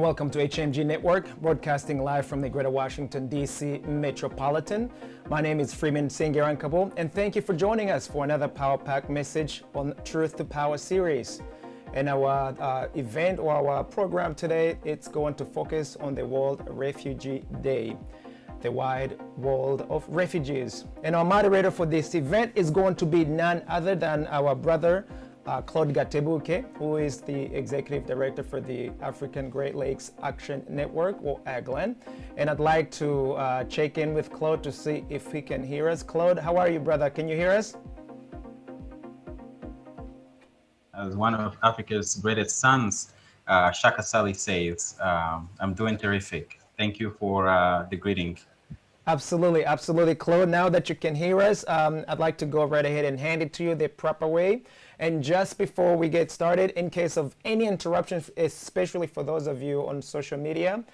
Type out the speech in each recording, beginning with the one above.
and welcome to HMG Network, broadcasting live from the Greater Washington, D.C. Metropolitan. My name is Freeman Singirankabo, and thank you for joining us for another Power Pack message on Truth to Power series. And our event or our program today, it's going to focus on the World Refugee Day, the wide world of refugees. And our moderator for this event is going to be none other than our brother, Claude Gatebuke, who is the Executive Director for the African Great Lakes Action Network, or AGLAN. And I'd like to check in with Claude to see if he can hear us. Claude, how are you, brother? Can you hear us? As one of Africa's greatest sons, Shaka Sali says, I'm doing terrific. Thank you for the greeting. Absolutely, absolutely. Claude, now that you can hear us, I'd like to go right ahead and hand it to you the proper way. And just before we get started, in case of any interruptions, especially for those of you on social media,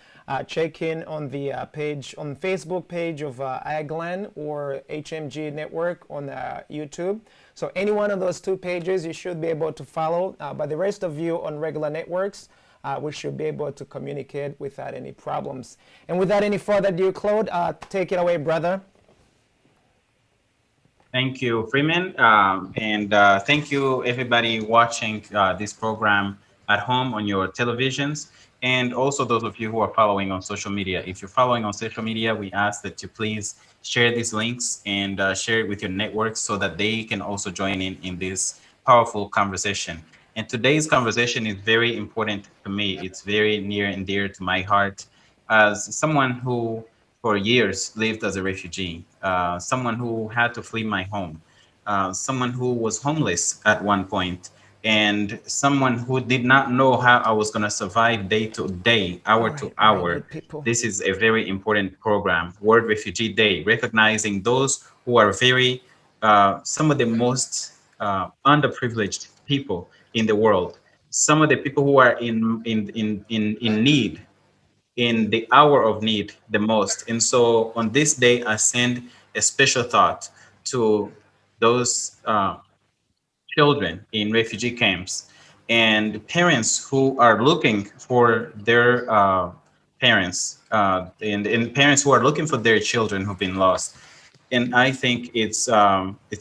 check in on the page, on Facebook page of AGLAN or HMG Network on YouTube. So any one of those two pages you should be able to follow. But the rest of you on regular networks, we should be able to communicate without any problems. And without any further ado, Claude, take it away, brother. Thank you, Freeman. And thank you, everybody watching this program at home on your televisions, and also those of you who are following on social media. If you're following on social media, we ask that you please share these links and share it with your networks so that they can also join in this powerful conversation. And today's conversation is very important to me. It's very near and dear to my heart as someone who for years lived as a refugee, someone who had to flee my home, someone who was homeless at one point, and someone who did not know how I was going to survive day to day, hour to hour. This is a very important program, World Refugee Day, recognizing those who are very, some of the most underprivileged people in the world, some of the people who are in need, in the hour of need the most. And so on this day, I send a special thought to those children in refugee camps and parents who are looking for their parents and parents who are looking for their children who've been lost. And I think it's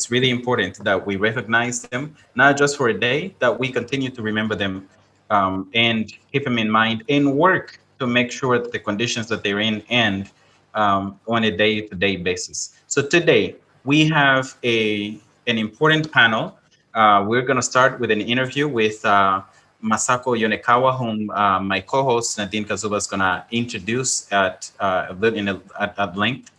really important that we recognize them, not just for a day, that we continue to remember them and keep them in mind and work to make sure that the conditions that they're in end on a day-to-day basis. So today we have an important panel. We're going to start with an interview with Masako Yonekawa, whom my co-host Nadine Kazuba is going to introduce at length.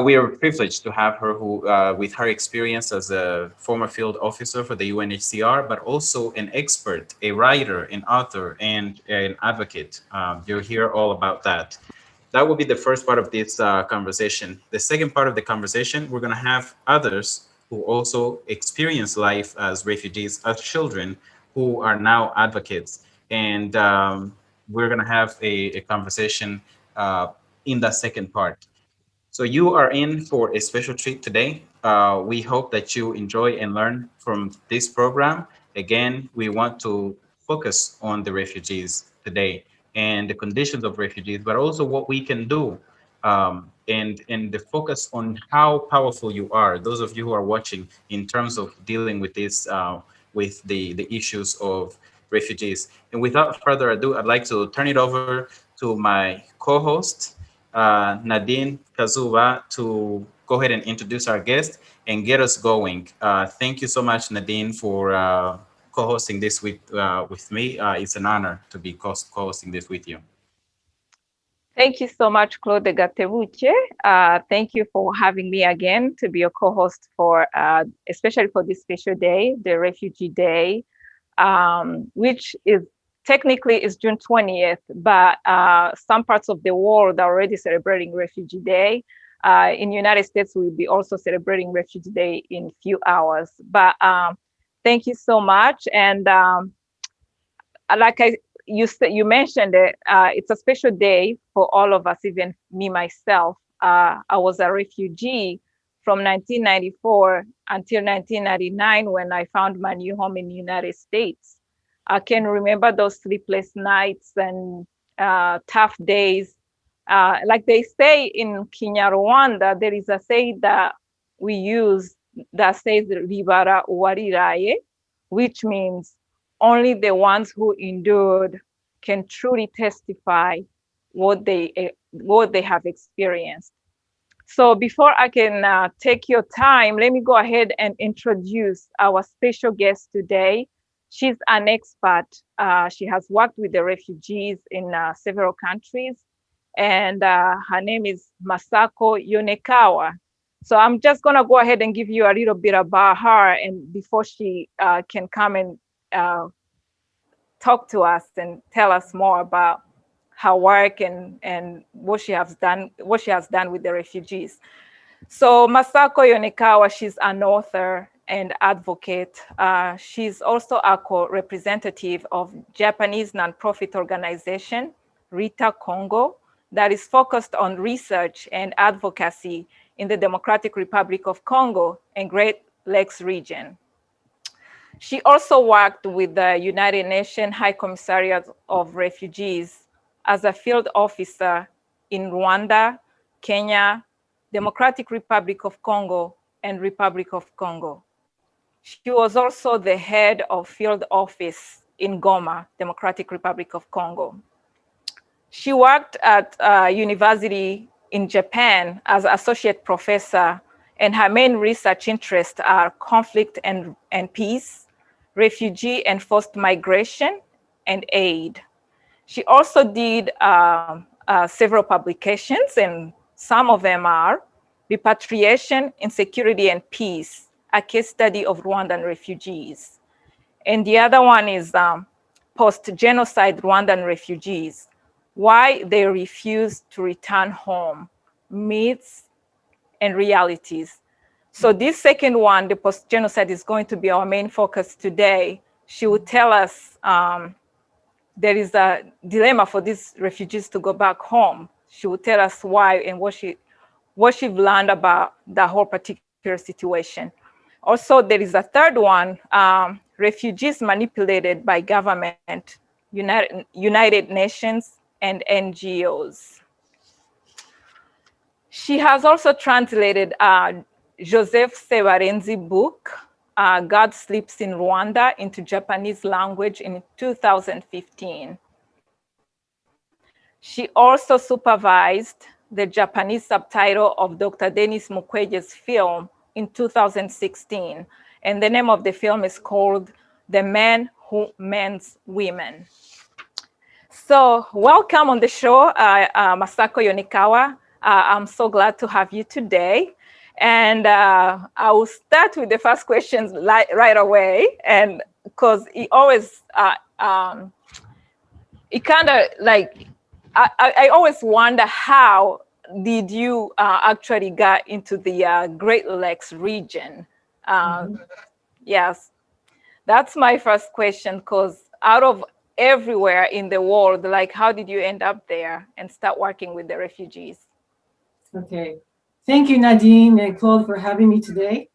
We are privileged to have her, who, with her experience as a former field officer for the UNHCR, but also an expert, a writer, an author, and an advocate. You'll hear all about that. That will be the first part of this conversation. The second part of the conversation, we're going to have others who also experience life as refugees, as children, who are now advocates. And we're going to have a conversation in that second part. So you are in for a special treat today. We hope that you enjoy and learn from this program. Again, we want to focus on the refugees today and the conditions of refugees, but also what we can do and the focus on how powerful you are, those of you who are watching, in terms of dealing with this, with the issues of refugees. And without further ado, I'd like to turn it over to my co-host, Nadine Kazuba, to go ahead and introduce our guest and get us going. Thank you so much, Nadine, for co-hosting this with me. It's an honor to be co-hosting this with you. Thank you so much, Claude Gatebuche. Thank you for having me again to be your co-host for, especially for this special day, the Refugee Day, which is technically is June 20th, but some parts of the world are already celebrating Refugee Day. In the United States, we'll be also celebrating Refugee Day in a few hours. But thank you so much. And like you mentioned it, it's a special day for all of us, even me myself. I was a refugee from 1994 until 1999 when I found my new home in the United States. I can remember those sleepless nights and tough days. Like they say in Kinyarwanda, there is a saying that we use that says "Ribara uwariraye," which means only the ones who endured can truly testify what they have experienced. So before I can take your time, let me go ahead and introduce our special guest today. She's an expert. She has worked with the refugees in several countries, and her name is Masako Yonekawa. So I'm just gonna go ahead and give you a little bit about her, and before she can come and talk to us and tell us more about her work and what she has done with the refugees. So Masako Yonekawa, she's an author and advocate. She's also a co-representative of Japanese nonprofit organization, RITA Congo, that is focused on research and advocacy in the Democratic Republic of Congo and Great Lakes region. She also worked with the United Nations High Commissariat of Refugees as a field officer in Rwanda, Kenya, Democratic Republic of Congo, and Republic of Congo. She was also the head of field office in Goma, Democratic Republic of Congo. She worked at a university in Japan as associate professor, and her main research interests are conflict and peace, refugee and forced migration, and aid. She also did several publications, and some of them are Repatriation, Insecurity, and Peace, a case study of Rwandan refugees. And the other one is Post-Genocide Rwandan Refugees, Why They Refuse to Return Home, Myths and Realities. So this second one, the post-genocide, is going to be our main focus today. She will tell us there is a dilemma for these refugees to go back home. She will tell us why and what she's learned about the whole particular situation. Also, there is a third one, refugees manipulated by government, United Nations, and NGOs. She has also translated Joseph Sebarenzi's book, God Sleeps in Rwanda, into Japanese language in 2015. She also supervised the Japanese subtitle of Dr. Denis Mukwege's film in 2016. And the name of the film is called The Man Who Mends Women. So welcome on the show, Masako Yonekawa. I'm so glad to have you today. And I will start with the first questions right away. And because it always, it kind of like, I always wonder, how did you actually get into the Great Lakes region? Yes, that's my first question, because out of everywhere in the world, like, how did you end up there and start working with the refugees? Okay, thank you, Nadine and Claude, for having me today.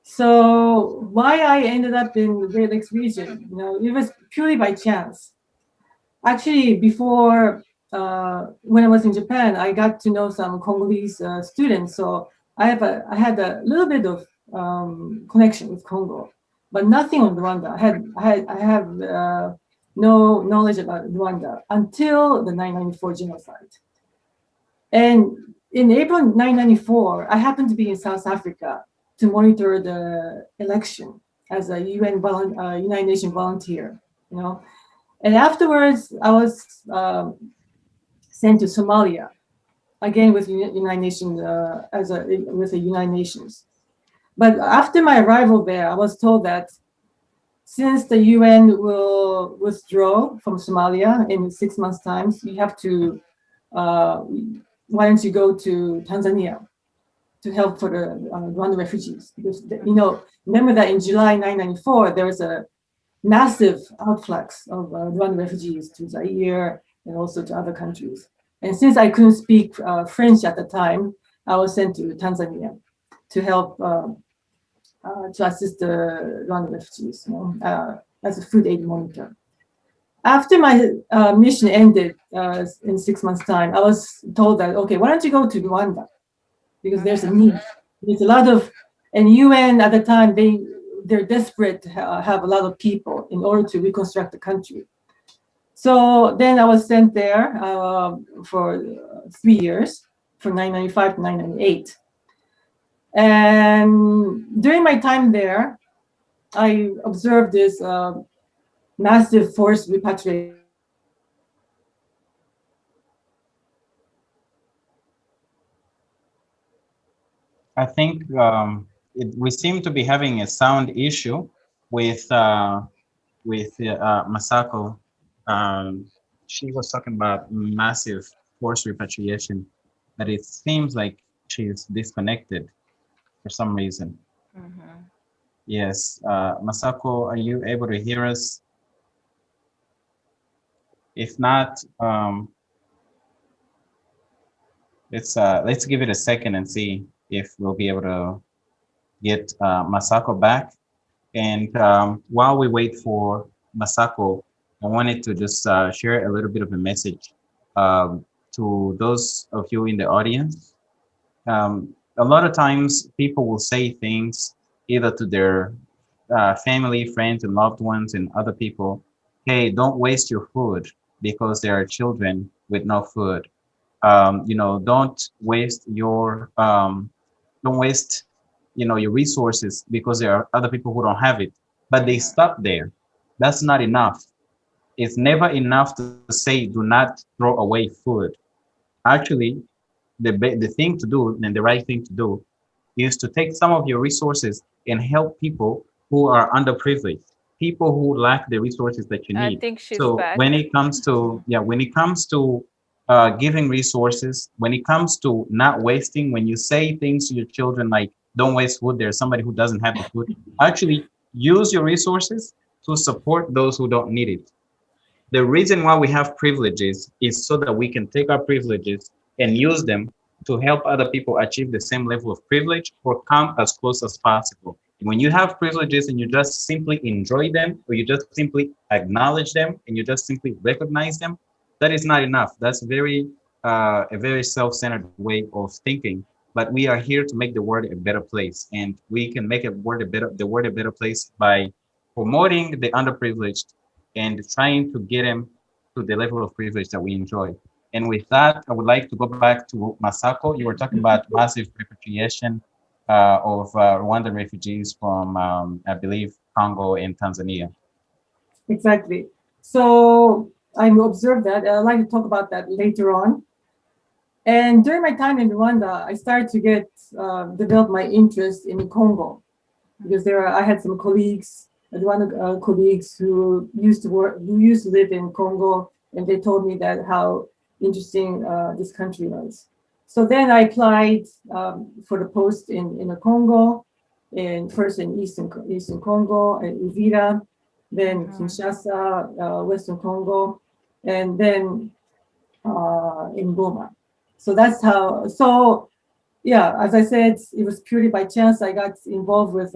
So why I ended up in the Great Lakes region, it was purely by chance. Actually, before, when I was in Japan, I got to know some Congolese students. So I had a little bit of connection with Congo, but nothing on Rwanda. I have no knowledge about Rwanda until the 1994 genocide. And in April 1994, I happened to be in South Africa to monitor the election as a United Nations volunteer, And afterwards, I was sent to Somalia, again with United Nations, with the United Nations. But after my arrival there, I was told that since the UN will withdraw from Somalia in 6 months' time, you have to, why don't you go to Tanzania to help for the Rwandan refugees? Because, remember that in July 1994, there was a massive outflux of Rwandan refugees to Zaire and also to other countries. And since I couldn't speak French at the time, I was sent to Tanzania to help to assist the Rwandan refugees, as a food aid monitor. After my mission ended in 6 months' time, I was told that, okay, why don't you go to Rwanda? Because there's a need. There's a lot of, and UN at the time, they're desperate to have a lot of people in order to reconstruct the country. So then I was sent there for 3 years, from 1995 to 1998. And during my time there, I observed this massive forced repatriation. I think we seem to be having a sound issue with Masako. She was talking about massive forced repatriation, but it seems like she's disconnected for some reason. Yes, Masako, are you able to hear us? If not, let's give it a second and see if we'll be able to get Masako back. And while we wait for Masako, I wanted to just share a little bit of a message to those of you in the audience. A lot of times people will say things either to their family, friends, and loved ones and other people, hey, don't waste your food because there are children with no food. Don't waste your your resources because there are other people who don't have it. But they stop there. That's not enough. It's never enough to say do not throw away food. Actually, the thing to do and the right thing to do is to take some of your resources and help people who are underprivileged, people who lack the resources that you need. I think she's So back. when it comes to giving resources, when it comes to not wasting, when you say things to your children like don't waste food, there's somebody who doesn't have the food, actually use your resources to support those who don't need it. The reason why we have privileges is so that we can take our privileges and use them to help other people achieve the same level of privilege or come as close as possible. When you have privileges and you just simply enjoy them, or you just simply acknowledge them and you just simply recognize them, that is not enough. That's a very self-centered way of thinking. But we are here to make the world a better place, and we can make the world a better place by promoting the underprivileged and trying to get them to the level of privilege that we enjoy. And with that, I would like to go back to Masako. You were talking about massive repatriation of Rwandan refugees from, I believe, Congo and Tanzania. Exactly. So I observed that. I'd like to talk about that later on. And during my time in Rwanda, I started to develop my interest in Congo, because I had some colleagues, Rwandan colleagues who used to live in Congo, and they told me that how interesting this country was. So then I applied for the post in the Congo, and first in Eastern Congo, and Uvira, then Kinshasa, Western Congo, and then in Goma. So that's how. So yeah, as I said, it was purely by chance I got involved with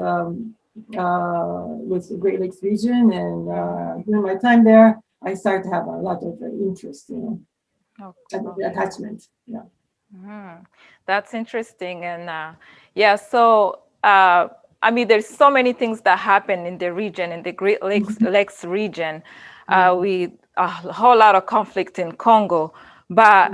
Great Lakes region, and during my time there, I started to have a lot of interest, attachment. Yeah. That's interesting, and yeah. So I mean, there's so many things that happen in the region, in the Great Lakes region. We a whole lot of conflict in Congo. But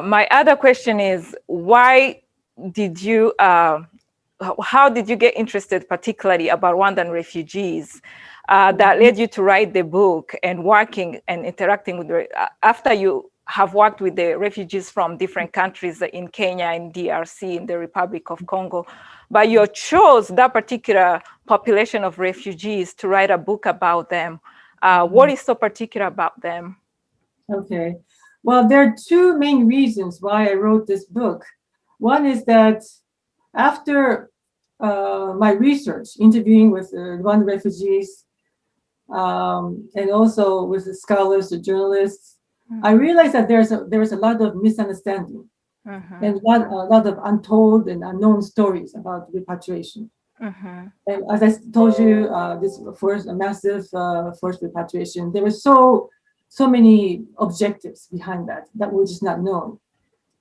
my other question is, why did you? How did you get interested, particularly about Rwandan refugees, that led you to write the book and working and interacting with after you have worked with the refugees from different countries in Kenya, in DRC, in the Republic of Congo, but you chose that particular population of refugees to write a book about them. What is so particular about them? Okay. Well, there are two main reasons why I wrote this book. One is that after my research, interviewing with Rwandan refugees, and also with the scholars, the journalists, I realized that there's a lot of misunderstanding and a lot of untold and unknown stories about repatriation. And as I told you, this massive forced repatriation, there was so so many objectives behind that which is not known.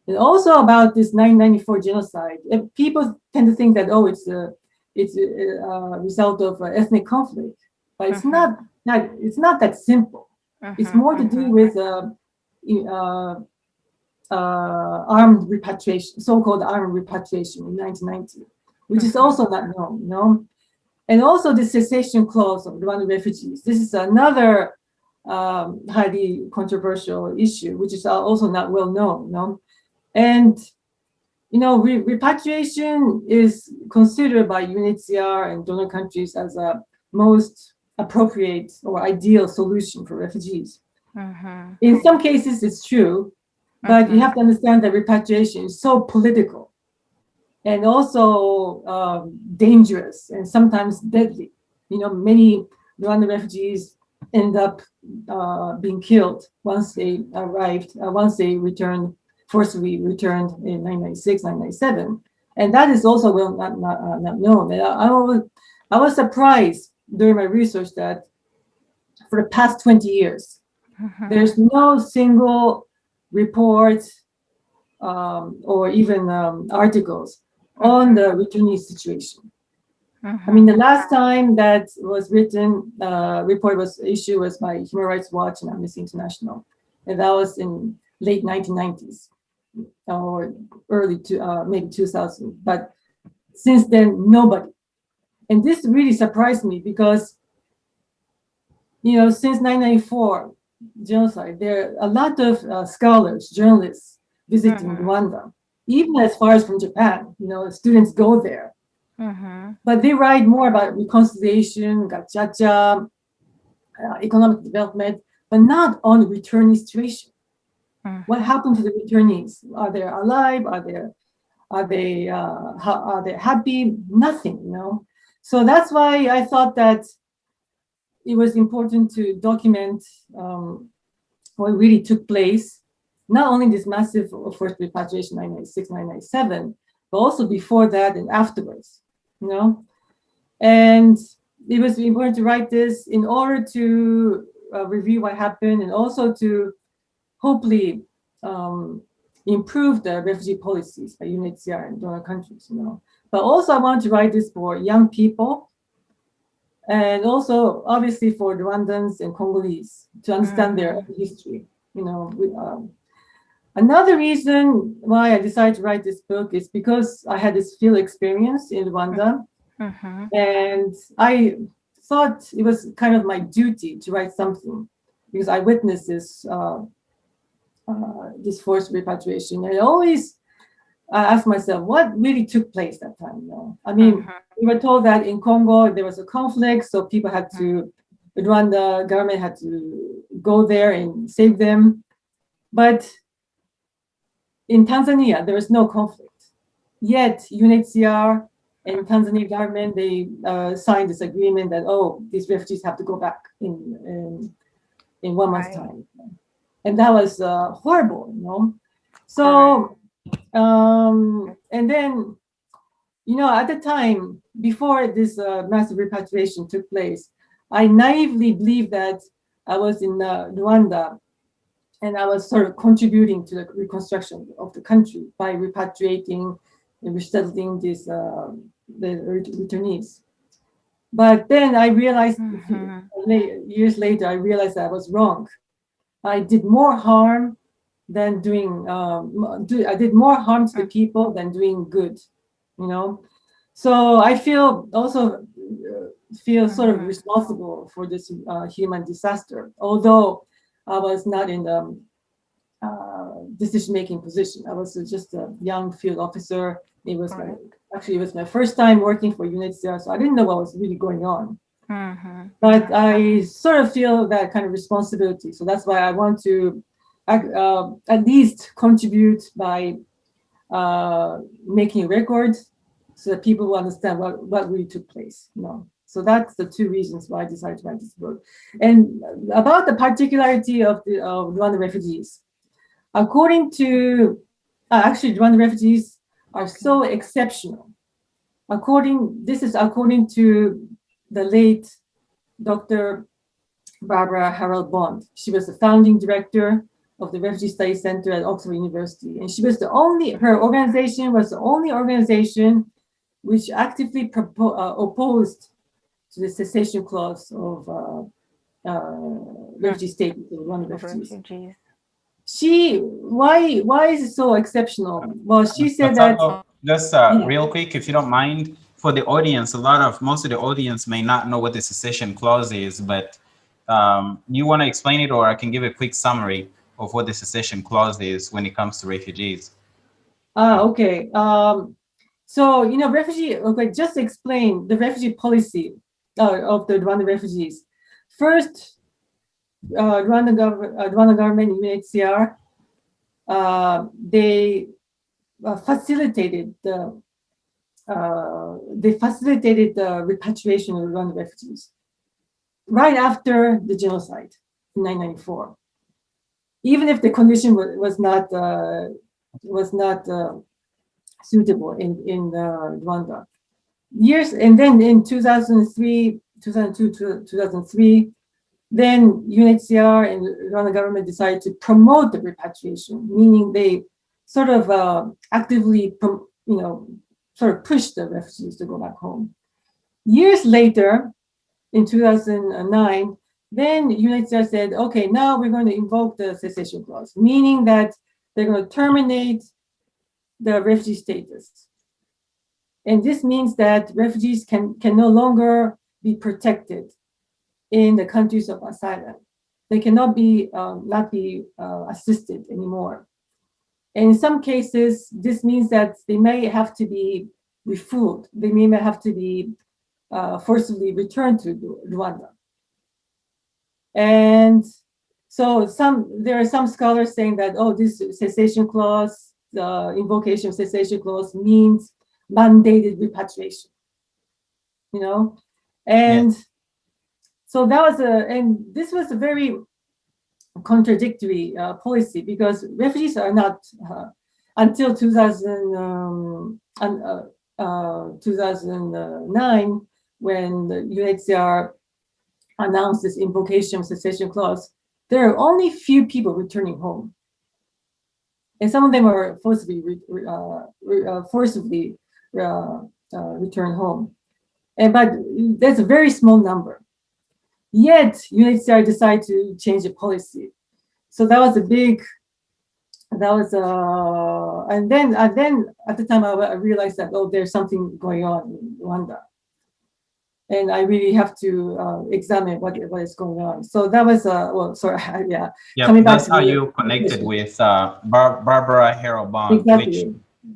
And also about this 1994 genocide, people tend to think that, oh, it's a result of ethnic conflict, but it's not that simple. It's more to do with armed repatriation, so-called armed repatriation in 1990, which is also not known, you know. And also the cessation clause of Rwandan refugees. This is another highly controversial issue, which is also not well known, you know. And, you know, repatriation is considered by UNHCR and donor countries as a most appropriate or ideal solution for refugees. In some cases, it's true, but you have to understand that repatriation is so political and also dangerous and sometimes deadly. You know, many Rwandan refugees end up being killed once they arrived, once they forcibly returned in 1996, 1997. And that is also well not known. And I was surprised during my research that for the past 20 years, there's no single report or even articles on the returnee situation. I mean, the last time that was written, report was issued was by Human Rights Watch and Amnesty International. And that was in late 1990s or early maybe 2000. But since then, nobody. And this really surprised me because, you know, since 1994 genocide, there are a lot of scholars, journalists visiting Rwanda, even as far as from Japan. You know, students go there. But they write more about reconciliation, gachacha, economic development, but not on the returnee situation. What happened to the returnees? Are they alive? Are they happy? Nothing, you know. So that's why I thought that it was important to document what really took place, not only this massive forced repatriation 1996, 1997, but also before that and afterwards, you know. And it was important to write this in order to review what happened and also to hopefully improve the refugee policies by UNHCR and donor countries, you know. But also I want to write this for young people and also obviously for Rwandans and Congolese to understand their history, you know. Another reason why I decided to write this book is because I had this field experience in Rwanda, and I thought it was kind of my duty to write something because I witnessed this this forced repatriation. And I always asked myself, what really took place that time? You know? I mean, we were told that in Congo there was a conflict, so people had to, the Rwanda government had to go there and save them. But in Tanzania, there was no conflict. Yet UNHCR and Tanzania government, they signed this agreement that, oh, these refugees have to go back in 1 month's time. And that was horrible, you know. So, and then, you know, at the time, before this massive repatriation took place, I naively believed that I was in Rwanda and I was sort of contributing to the reconstruction of the country by repatriating and resettling these the returnees. But then I realized, years later, I realized that I was wrong. I did more harm than doing, I did more harm to the people than doing good, you know? So I feel sort of responsible for this human disaster, although I was not in the decision-making position. I was just a young field officer. It was it was my first time working for UNHCR, so I didn't know what was really going on. But I sort of feel that kind of responsibility. So that's why I want to at least contribute by making records so that people will understand what really took place. You know? So that's the two reasons why I decided to write this book. And about the particularity of Rwandan refugees, according to, actually Rwandan refugees are so exceptional. This is according to the late Dr. Barbara Harold Bond. She was the founding director of the Refugee Studies Center at Oxford University. And she was her organization was the only organization which actively opposed to the cessation clause of refugee status of Rwandan refugees. Why is it so exceptional? Well, she said that. Just real quick, if you don't mind, for the audience, most of the audience may not know what the cessation clause is, but you want to explain it, or I can give a quick summary of what the cessation clause is when it comes to refugees. Okay. So, just explain the refugee policy of the Rwandan refugees. First, Rwandan government, UNHCR, they facilitated the repatriation of Rwandan refugees right after the genocide in 1994. Even if the condition was not suitable in Rwanda. And then in 2002, 2003, then UNHCR and Rwanda government decided to promote the repatriation, meaning they sort of actively, sort of pushed the refugees to go back home. Years later, in 2009, then UNHCR said, okay, now we're going to invoke the cessation clause, meaning that they're going to terminate the refugee status. And this means that refugees can no longer be protected in the countries of asylum. They cannot be assisted anymore. And in some cases, this means that they may have to be refueled. They may have to be forcibly returned to Rwanda. And so there are some scholars saying that, this cessation clause, the invocation of cessation clause means mandated repatriation, and yes. So this was a very contradictory policy, because refugees are not, until 2009, when the UNHCR announced this invocation of cessation clause, there are only few people returning home. And some of them are forcibly returned home. But that's a very small number. Yet UNHCR decided to change the policy. So that was and then at the time I realized that, there's something going on in Rwanda. And I really have to examine what is going on. So that was, yeah. That's how you connected with Barbara Harold Bond, exactly. Which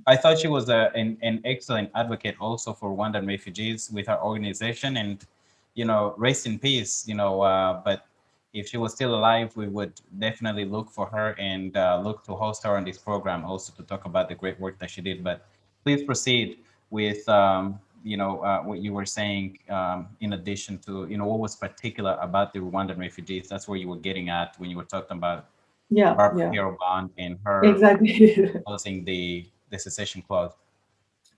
I thought she was an excellent advocate also for Rwandan refugees with her organization. And, rest in peace, but if she was still alive, we would definitely look for her and look to host her on this program also to talk about the great work that she did. But please proceed with what you were saying, in addition to, what was particular about the Rwandan refugees. That's where you were getting at when you were talking about Barbara Harold Bond and her opposing the cessation clause.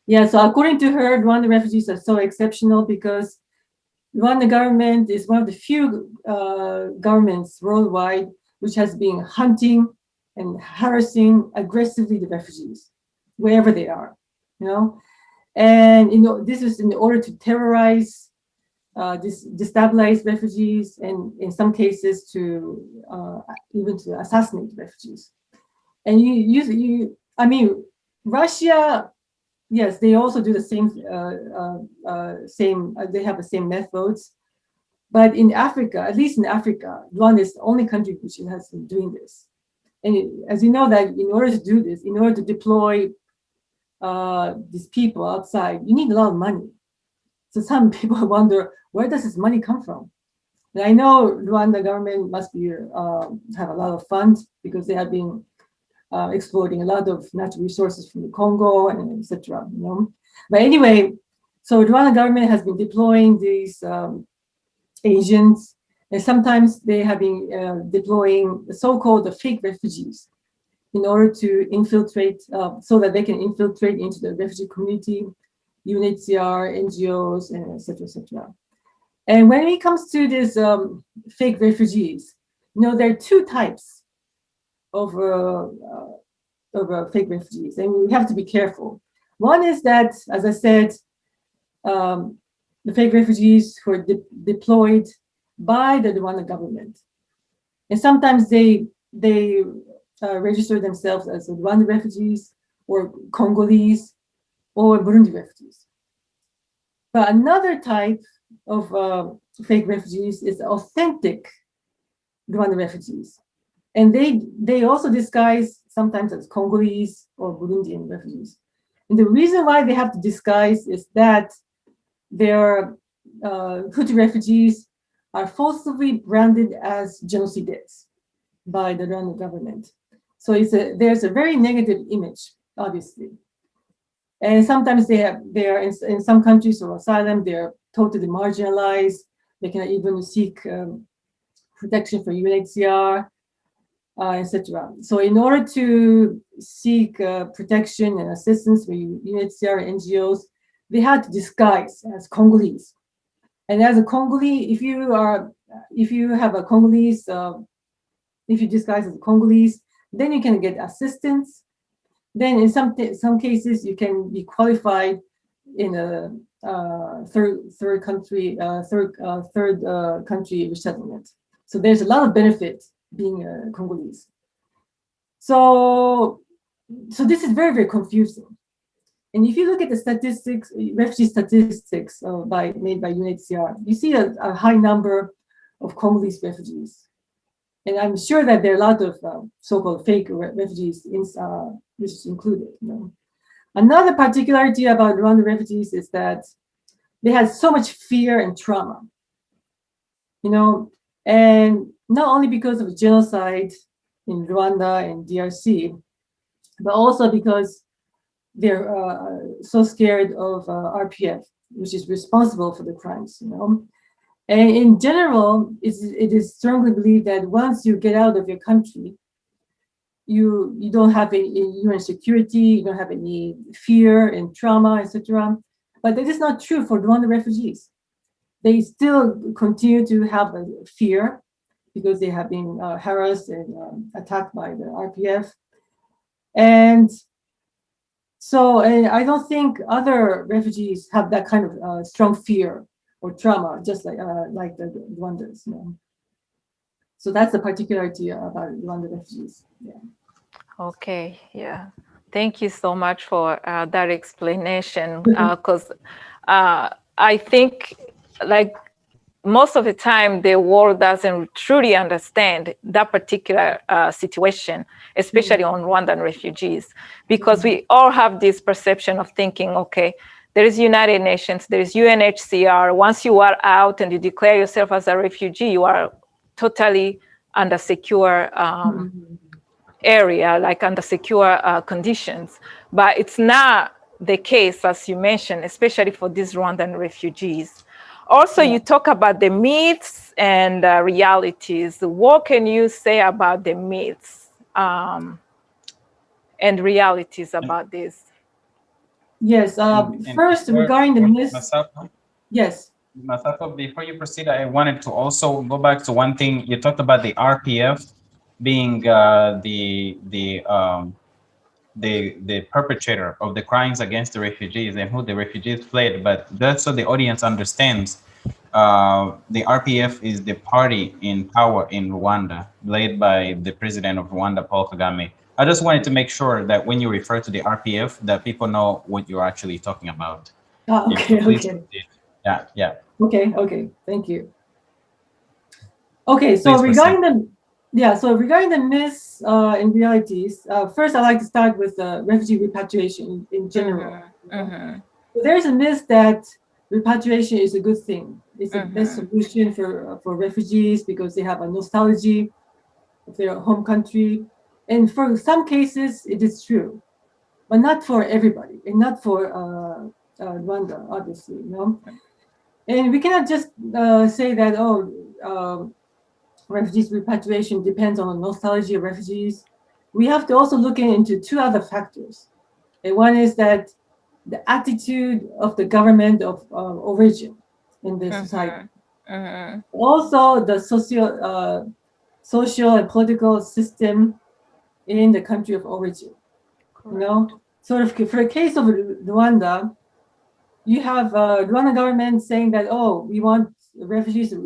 Yeah, so according to her, Rwandan refugees are so exceptional because Rwanda government is one of the few governments worldwide which has been hunting and harassing aggressively the refugees wherever they are, And this is in order to terrorize, destabilize refugees, and in some cases to even to assassinate refugees. And Russia, yes, they also do the same. They have the same methods, but in Africa, at least in Africa, Rwanda is the only country which has been doing this. And as you know, that in order to do this, in order to deploy these people outside, you need a lot of money. So some people wonder, where does this money come from? And I know Rwanda government must be have a lot of funds because they have been exploiting a lot of natural resources from the Congo and etc. But anyway, so Rwanda government has been deploying these agents, and sometimes they have been deploying the so-called fake refugees in order to infiltrate, so that they can infiltrate into the refugee community, UNHCR, NGOs, and etc. And when it comes to this fake refugees, there are two types of fake refugees, and we have to be careful. One is that, as I said, the fake refugees who are deployed by the Rwanda government, and sometimes they register themselves as Rwanda refugees or Congolese or Burundi refugees. But another type of fake refugees is authentic Rwanda refugees. And they also disguise sometimes as Congolese or Burundian refugees. And the reason why they have to disguise is that their Hutu refugees are falsely branded as genocides by the Rwanda government. So there's a very negative image, obviously. And sometimes they are in some countries of asylum, they're totally marginalized. They cannot even seek protection from UNHCR, etc. So in order to seek protection and assistance from UNHCR and NGOs, they had to disguise as Congolese. And as a Congolese, if you have a Congolese, if you disguise as a Congolese, then you can get assistance. Then in some cases, you can be qualified in a third country resettlement. So there's a lot of benefit being a Congolese. So this is very, very confusing. And if you look at the statistics, refugee statistics made by UNHCR, you see a high number of Congolese refugees. And I'm sure that there are a lot of so-called fake refugees, which is included. Another particularity about Rwandan refugees is that they had so much fear and trauma, and not only because of genocide in Rwanda and DRC, but also because they're so scared of RPF, which is responsible for the crimes, And in general, it is strongly believed that once you get out of your country, you don't have you're in security, you don't have any fear and trauma, etc. But that is not true for Rwandan refugees. They still continue to have a fear because they have been harassed and attacked by the RPF. And so I don't think other refugees have that kind of strong fear or trauma, just like the Rwandans. So that's the particularity about Rwandan refugees. Yeah. Okay. Yeah. Thank you so much for that explanation. Because I think, like, most of the time, the world doesn't truly understand that particular situation, especially on Rwandan refugees, because we all have this perception of thinking, okay, there is United Nations, there is UNHCR. Once you are out and you declare yourself as a refugee, you are totally under secure area, like under secure conditions. But it's not the case, as you mentioned, especially for these Rwandan refugees. Also, you talk about the myths and realities. What can you say about the myths and realities about this? Yes. First, regarding the myths. Masako, Yes. Masako, before you proceed, I wanted to also go back to one thing. You talked about the RPF being the perpetrator of the crimes against the refugees and who the refugees fled. But just so the audience understands, the RPF is the party in power in Rwanda, led by the president of Rwanda, Paul Kagame. I just wanted to make sure that when you refer to the RPF, that people know what you're actually talking about. Okay. Okay. Yeah. Okay. Thank you. Okay. So regarding the myths and realities, first I'd like to start with refugee repatriation in general. So there's a myth that repatriation is a good thing. It's the best solution for refugees because they have a nostalgia of their home country. And for some cases, it is true, but not for everybody, and not for Rwanda, obviously, And we cannot just say that, refugees repatriation depends on the nostalgia of refugees. We have to also look into two other factors. And one is that the attitude of the government of origin in the society. Also the social and political system in the country of origin. You know, sort of for the case of Rwanda, you have Rwanda government saying that, oh, we want refugees to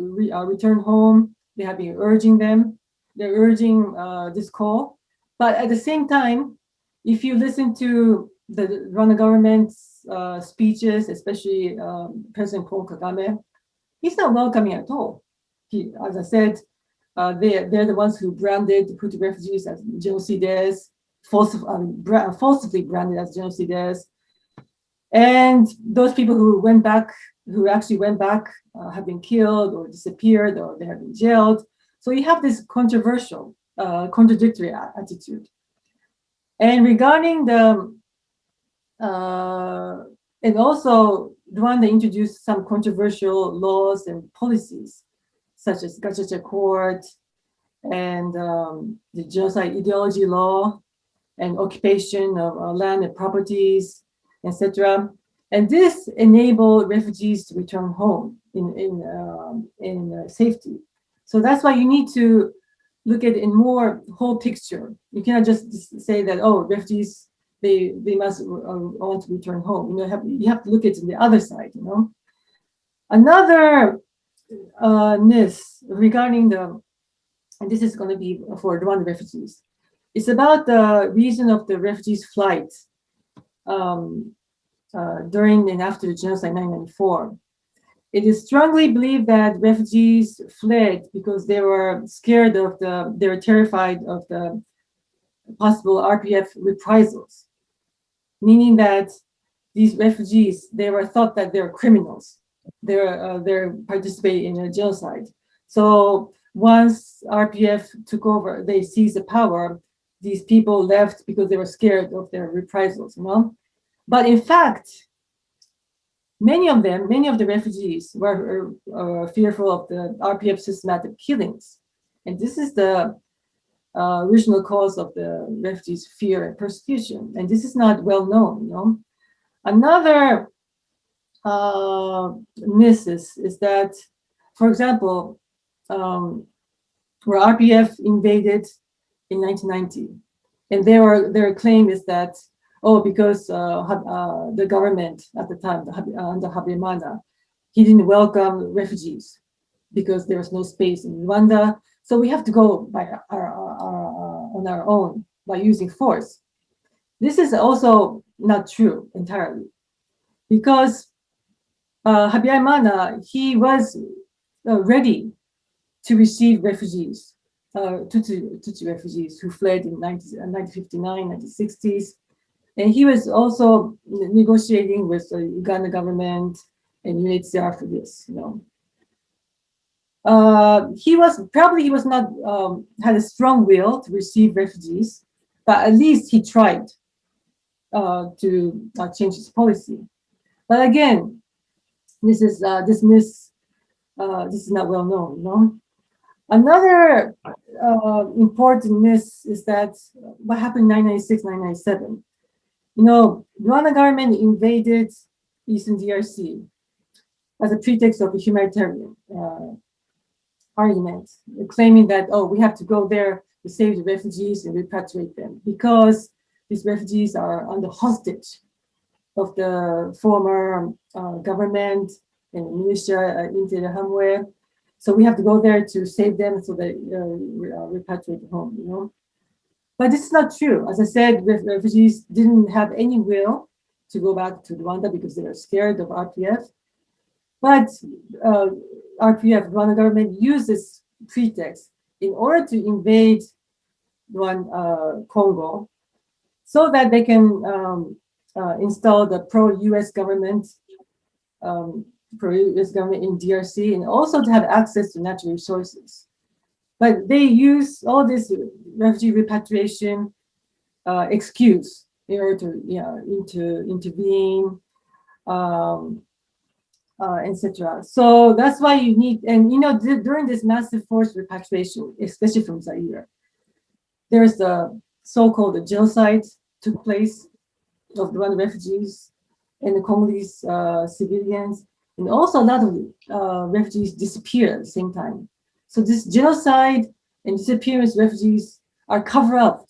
return home. They have been urging them. They're urging this call. But at the same time, if you listen to the Rwanda government's speeches, especially President Paul Kagame, he's not welcoming at all. He, as I said, they're the ones who branded Hutu refugees as genocides, falsely branded as genocides. And those people who actually went back, have been killed or disappeared, or they have been jailed. So you have this controversial, contradictory attitude. And regarding the, and also Rwanda introduced some controversial laws and policies, such as Gacaca Court and the genocide ideology law and occupation of land and properties, etc. And this enabled refugees to return home in safety. So that's why you need to look at it in more whole picture. You cannot just say that, oh, refugees, they must want to return home. You have to look at it on the other side. Another myth regarding and this is going to be for Rwandan refugees. It's about the reason of the refugees' flight during and after the genocide 1994. It is strongly believed that refugees fled because they were scared of they were terrified of the possible RPF reprisals, meaning that these refugees, they were thought that they're criminals. They're participating in a genocide. So once RPF took over, they seized the power, these people left because they were scared of their reprisals, But in fact, many of the refugees were fearful of the RPF systematic killings. And this is the original cause of the refugees' fear and persecution. And this is not well known, Another myth is that, for example, where RPF invaded in 1990, and their claim is that, because the government at the time, under Habyarimana, he didn't welcome refugees because there was no space in Rwanda. So we have to go on our own by using force. This is also not true entirely, because Habyarimana, he was ready to receive refugees, Tutsi refugees who fled in 1959, 1960s. And he was also negotiating with the Uganda government and UNHCR for this, He was not, had a strong will to receive refugees, but at least he tried to change his policy. But again, this is not well known, Another important myth is that what happened in 1996, 1997. Rwanda government invaded Eastern DRC as a pretext of a humanitarian argument, claiming that, we have to go there to save the refugees and repatriate them because these refugees are under hostage of the former government and militia Interahamwe. So we have to go there to save them so they repatriate home, But this is not true. As I said, refugees didn't have any will to go back to Rwanda because they were scared of RPF. But RPF, Rwanda government, used this pretext in order to invade Congo so that they can install the pro-US government in DRC, and also to have access to natural resources. But they use all this refugee repatriation excuse in order to intervene, etc. So that's why you need, and during this massive forced repatriation, especially from Zaire, there's the so-called genocide took place of the Rwandan refugees and the Congolese civilians. And also a lot of refugees disappear at the same time. So this genocide and disappearance refugees are covered up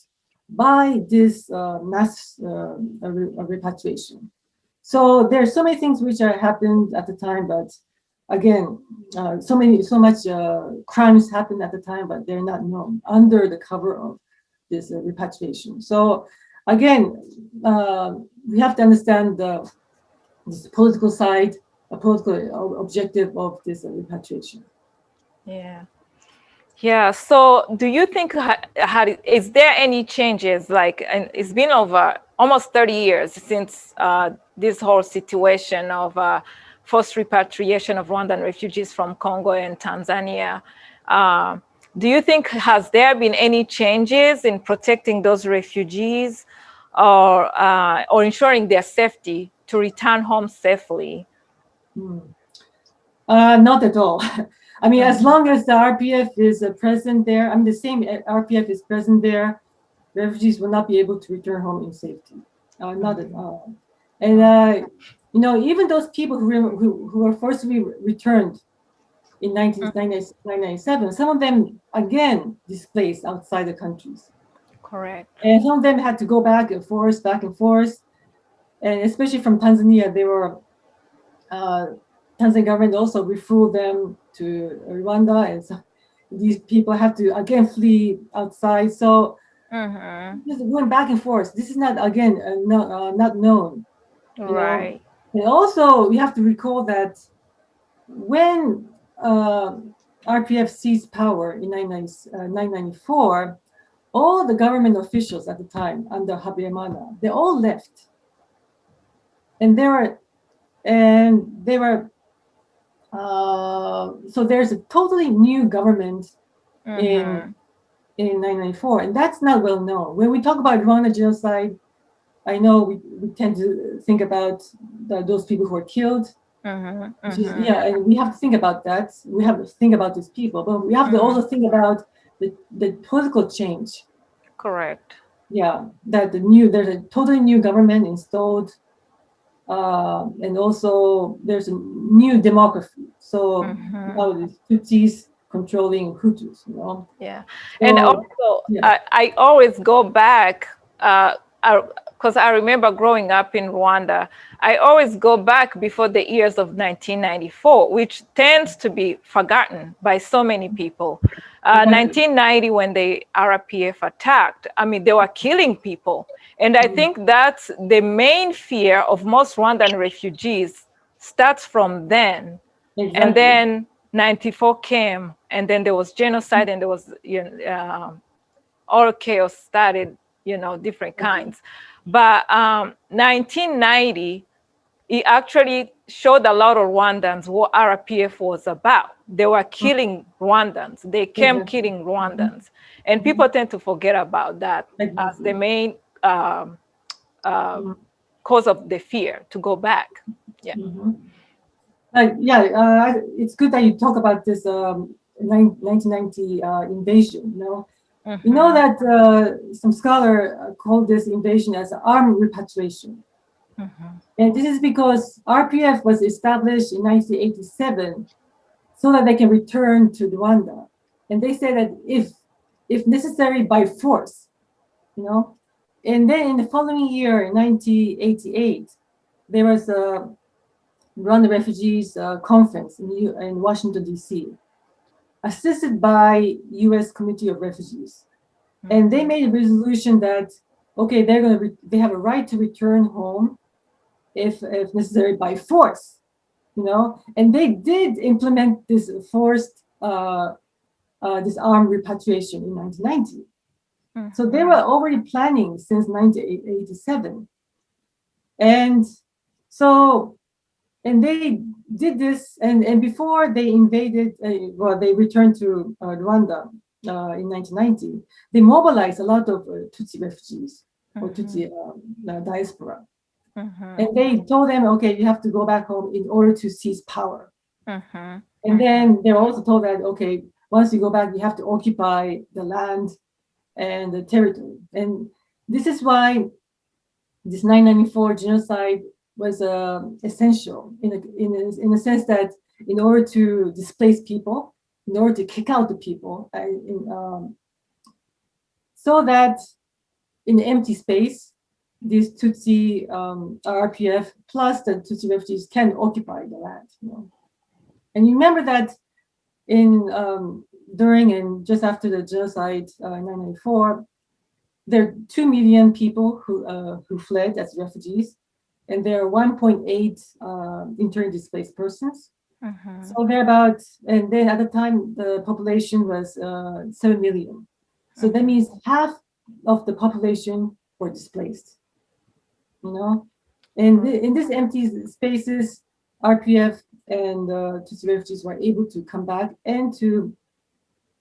by this mass repatriation. So there are so many things which are happened at the time, but again, so much crimes happened at the time, but they're not known under the cover of this repatriation. So again, we have to understand this political side, a political objective of this repatriation. Yeah. Yeah. So do you think, is there any changes? Like, and it's been over almost 30 years since this whole situation of forced repatriation of Rwandan refugees from Congo and Tanzania. Do you think, has there been any changes in protecting those refugees or ensuring their safety to return home safely? Not at all. I mean, as long as the RPF is present there, I mean, the same RPF is present there, refugees will not be able to return home in safety. Not at all. And, you know, even those people who were forcibly returned in 1997, some of them, again, displaced outside the countries. Correct. And some of them had to go back and forth. And especially from Tanzania, they were, Tanzanian government also referred them to Rwanda, and so these people have to again flee outside. So just going back and forth. This is not again not known. Right. And also we have to recall that when RPF seized power in 1994, all the government officials at the time under Habyarimana, they all left, and they were. So there's a totally new government in 1994, and that's not well known. When we talk about Rwanda genocide, I know we tend to think about those people who were killed. Yeah, and we have to think about that. We have to think about these people, but we have to also think about the political change. Correct. Yeah, that there's a totally new government installed. And also there's a new demography. So now the Tutsis controlling Hutus, you know. Yeah, so, and also I always go back because I remember growing up in Rwanda. I always go back before the years of 1994, which tends to be forgotten by so many people. 1990, when the RPF attacked, I mean, they were killing people. And I think that's the main fear of most Rwandan refugees starts from then. Exactly. And then 94 came, and then there was genocide, and there was all chaos started, different kinds. But 1990, it actually showed a lot of Rwandans what RPF was about. They were killing Rwandans. They came killing Rwandans. And people tend to forget about that as the main cause of the fear to go back. Yeah. It's good that you talk about this 1990 invasion. You know that some scholar called this invasion as armed repatriation. And this is because RPF was established in 1987 so that they can return to Rwanda. And they say that if necessary by force, And then in the following year, in 1988, there was a Rwanda Refugees Conference in Washington, D.C., assisted by U.S. Committee of Refugees. And they made a resolution that, okay, they have a right to return home if necessary by force, And they did implement this forced, this armed repatriation in 1990. So they were already planning since 1987. And they did this, and before they invaded, they returned to Rwanda in 1990, they mobilized a lot of Tutsi refugees or Tutsi diaspora. And they told them, okay, you have to go back home in order to seize power. And then they were also told that, okay, once you go back, you have to occupy the land and the territory. And this is why this 1994 genocide was essential in a sense that in order to displace people, in order to kick out the people, so that in the empty space, these Tutsi RPF plus the Tutsi refugees can occupy the land. And you remember that in during and just after the genocide in 1994, there are 2 million people who fled as refugees, and there are 1.8 internally displaced persons. So they're about, and then at the time the population was 7 million. So that means half of the population were displaced. And in these empty spaces, RPF and Tutsi refugees were able to come back and to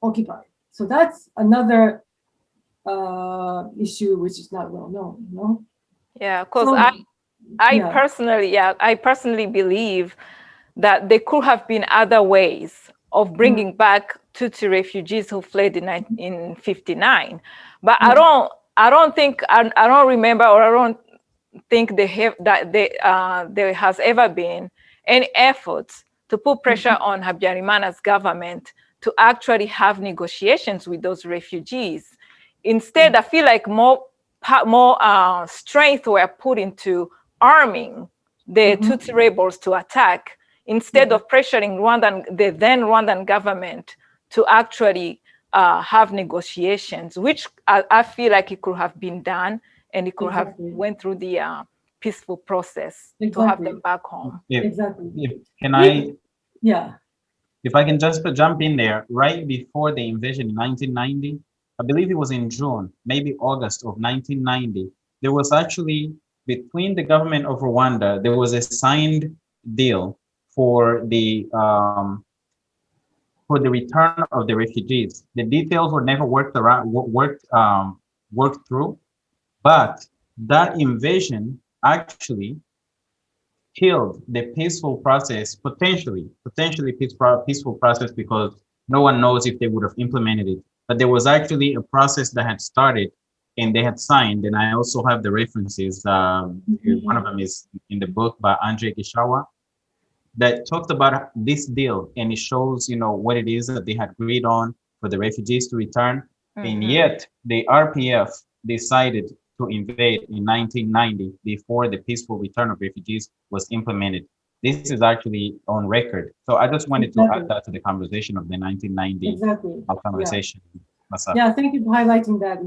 occupy. So that's another issue which is not well known. Yeah, because I personally believe that there could have been other ways of bringing back Tutsi refugees who fled in 59, but I don't remember, or I don't think there has ever been any efforts to put pressure on Habyarimana's government to actually have negotiations with those refugees. Instead, I feel like more strength were put into arming the Tutsi rebels to attack, instead of pressuring the then Rwandan government to actually have negotiations, which I feel like it could have been done, and it could have went through the peaceful process to have them back home. If I can just jump in there, right before the invasion in 1990, I believe it was in June, maybe August of 1990, there was actually, between the government of Rwanda, there was a signed deal for the return of the refugees. The details were never worked through, but that invasion actually killed the peaceful process, potentially peaceful process, because no one knows if they would have implemented it. But there was actually a process that had started and they had signed. And I also have the references. One of them is in the book by Andre Gishawa that talked about this deal, and it shows, what it is that they had agreed on for the refugees to return. And yet the RPF decided to invade in 1990 before the peaceful return of refugees was implemented. This is actually on record. So I just wanted to add that to the conversation of the 1990 conversation. Yeah, thank you for highlighting that.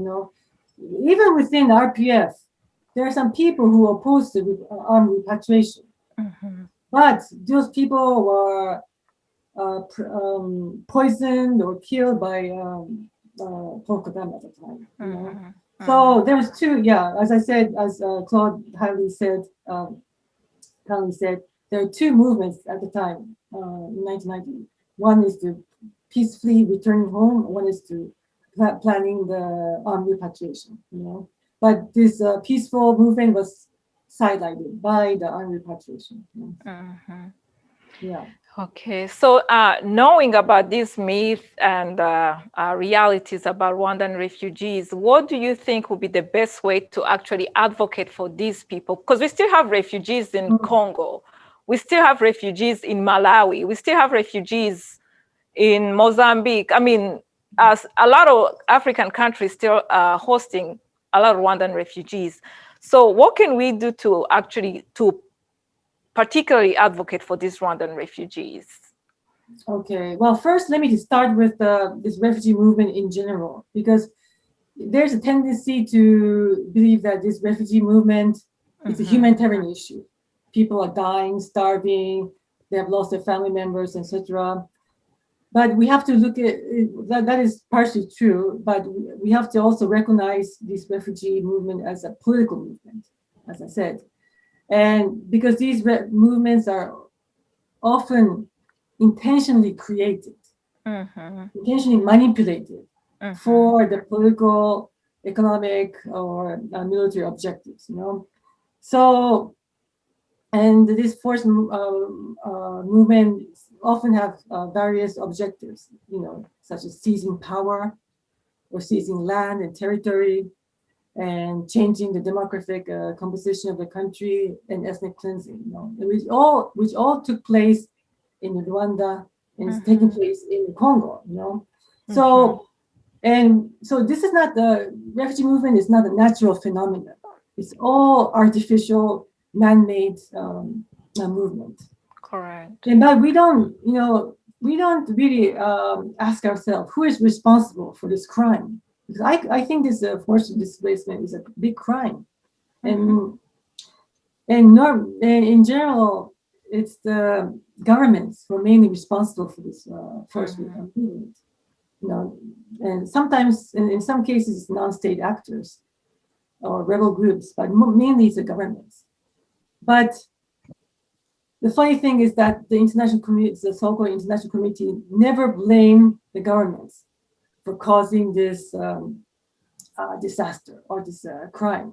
Even within RPF, there are some people who oppose to armed repatriation. But those people were poisoned or killed by Paul Kagame at the time. So there was two, as I said, as Claude Haley said, there are two movements at the time in 1990. One is to peacefully returning home. One is to planning the armed repatriation. But this peaceful movement was sidelined by the armed repatriation. Okay, so knowing about these myths and realities about Rwandan refugees, what do you think would be the best way to actually advocate for these people? Because we still have refugees in Congo, we still have refugees in Malawi, we still have refugees in Mozambique. I mean, as a lot of African countries still hosting a lot of Rwandan refugees. So what can we do to actually particularly advocate for these Rwandan refugees? Okay, well, first, let me start with this refugee movement in general, because there's a tendency to believe that this refugee movement is a humanitarian issue. People are dying, starving, they have lost their family members, etc. But we have to look at that is partially true, but we have to also recognize this refugee movement as a political movement, as I said. And because these movements are often intentionally created, intentionally manipulated for the political, economic, or military objectives, So, and this forced movements often have various objectives, such as seizing power or seizing land and territory, and changing the demographic composition of the country and ethnic cleansing, which all took place in Rwanda and is taking place in Congo, So, and so this is not the refugee movement is not a natural phenomenon. It's all artificial, man-made movement. Correct. But we don't really ask ourselves who is responsible for this crime. Because I think this forced displacement is a big crime, and in general, it's the governments who are mainly responsible for this forced movement. And sometimes, in some cases, it's non-state actors or rebel groups, but mainly it's the governments. But the funny thing is that the international community, the so-called international community, never blame the governments for causing this disaster or this crime.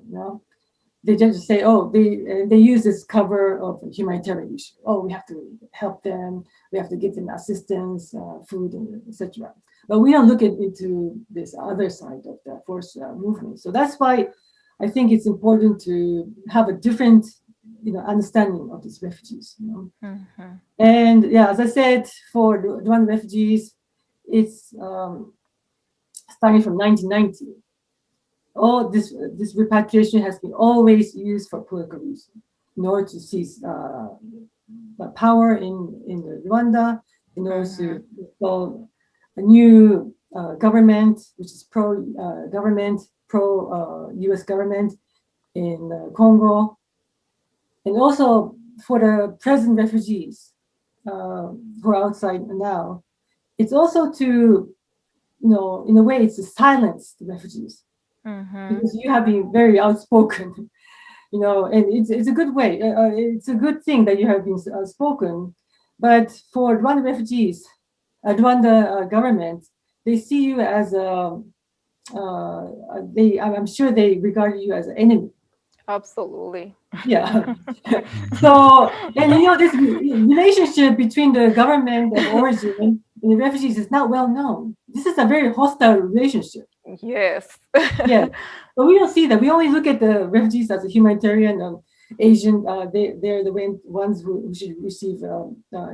They just say, oh, they use this cover of humanitarian issue. Oh, we have to help them. We have to give them assistance, food, and etc. But we don't look into this other side of the forced movement. So that's why I think it's important to have a different, understanding of these refugees. And yeah, as I said, for the Rwandan refugees, it's starting from 1990. All this repatriation has been always used for political reasons, in order to seize power in Rwanda, in order to install a new government, which is pro-government, pro-US government in Congo, and also for the present refugees who are outside now. It's also to, in a way, it's to silence the refugees. Because you have been very outspoken, and it's a good way. It's a good thing that you have been outspoken. But for Rwanda refugees, Rwanda government, they see you as I'm sure they regard you as an enemy. Absolutely. Yeah. So, and this relationship between the government of origin and the refugees is not well known. This is a very hostile relationship. Yes. Yeah, but we don't see that. We only look at the refugees as a humanitarian Asian. They're the ones who should receive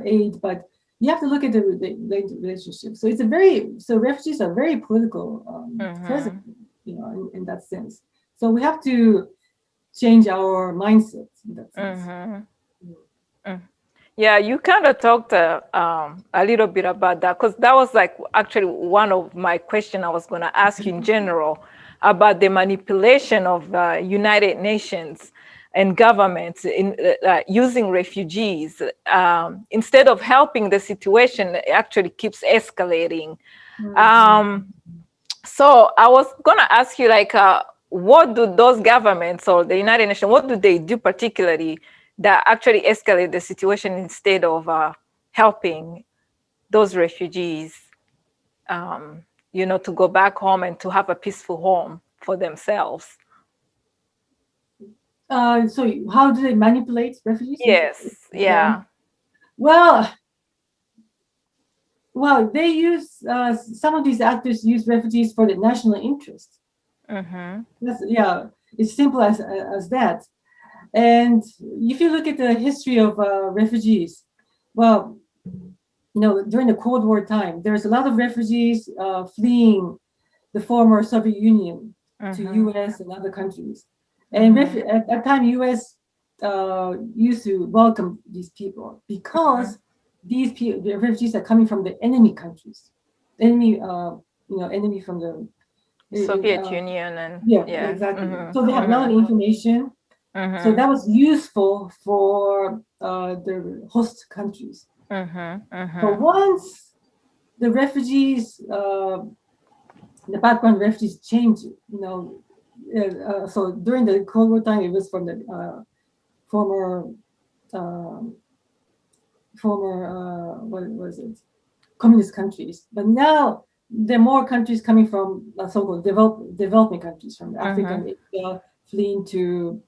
aid. But you have to look at the relationship. So refugees are very political present, in that sense. So we have to change our mindset in that sense. Yeah, you kind of talked a little bit about that, because that was actually one of my questions I was going to ask you in general about the manipulation of United Nations and governments in using refugees. Instead of helping the situation, it actually keeps escalating. So I was going to ask you, what do those governments or the United Nations, what do they do particularly that actually escalate the situation instead of helping those refugees, to go back home and to have a peaceful home for themselves? So how do they manipulate refugees? Yes, yeah. Well, they use, some of these actors use refugees for the national interest. It's simple as that. And if you look at the history of refugees, during the Cold War time, there's a lot of refugees fleeing the former Soviet Union to US and other countries. And at that time, US used to welcome these people because the refugees are coming from the enemy countries, enemy from the Soviet Union and exactly. So they have a lot of information. So that was useful for the host countries. But once the refugees, the background refugees changed, so during the Cold War time, it was from the former what was it? Communist countries. But now there are more countries coming from so-called developing countries, from Africa and Asia, fleeing to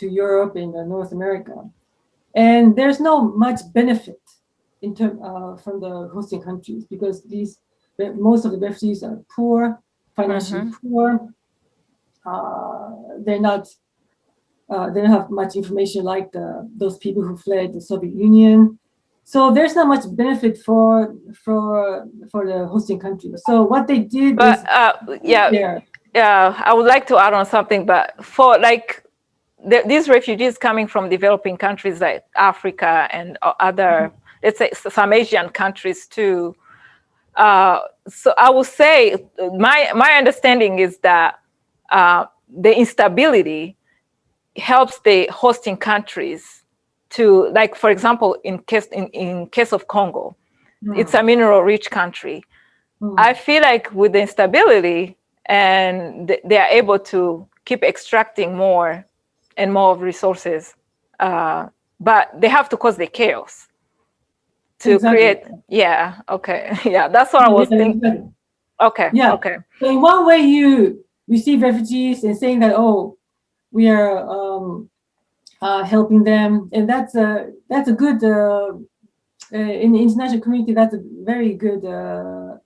Europe and North America, and there's no much benefit in from the hosting countries, because most of the refugees are poor, financially poor, they're not. They don't have much information like those people who fled the Soviet Union. So there's not much benefit for the hosting country. So what they did But is I would like to add on something. But for like these refugees coming from developing countries like Africa and other, let's say, some Asian countries too. So I would say my understanding is that the instability helps the hosting countries to, like, for example, in case of Congo, it's a mineral-rich country. I feel like with the instability, and they are able to keep extracting more and more of resources, but they have to cause the chaos to create. Yeah. Okay. Yeah, that's what I was thinking. Exactly. Okay. Yeah. Okay. So in one way, you receive refugees and saying that, oh, we are helping them, and that's a good in the international community. That's a very good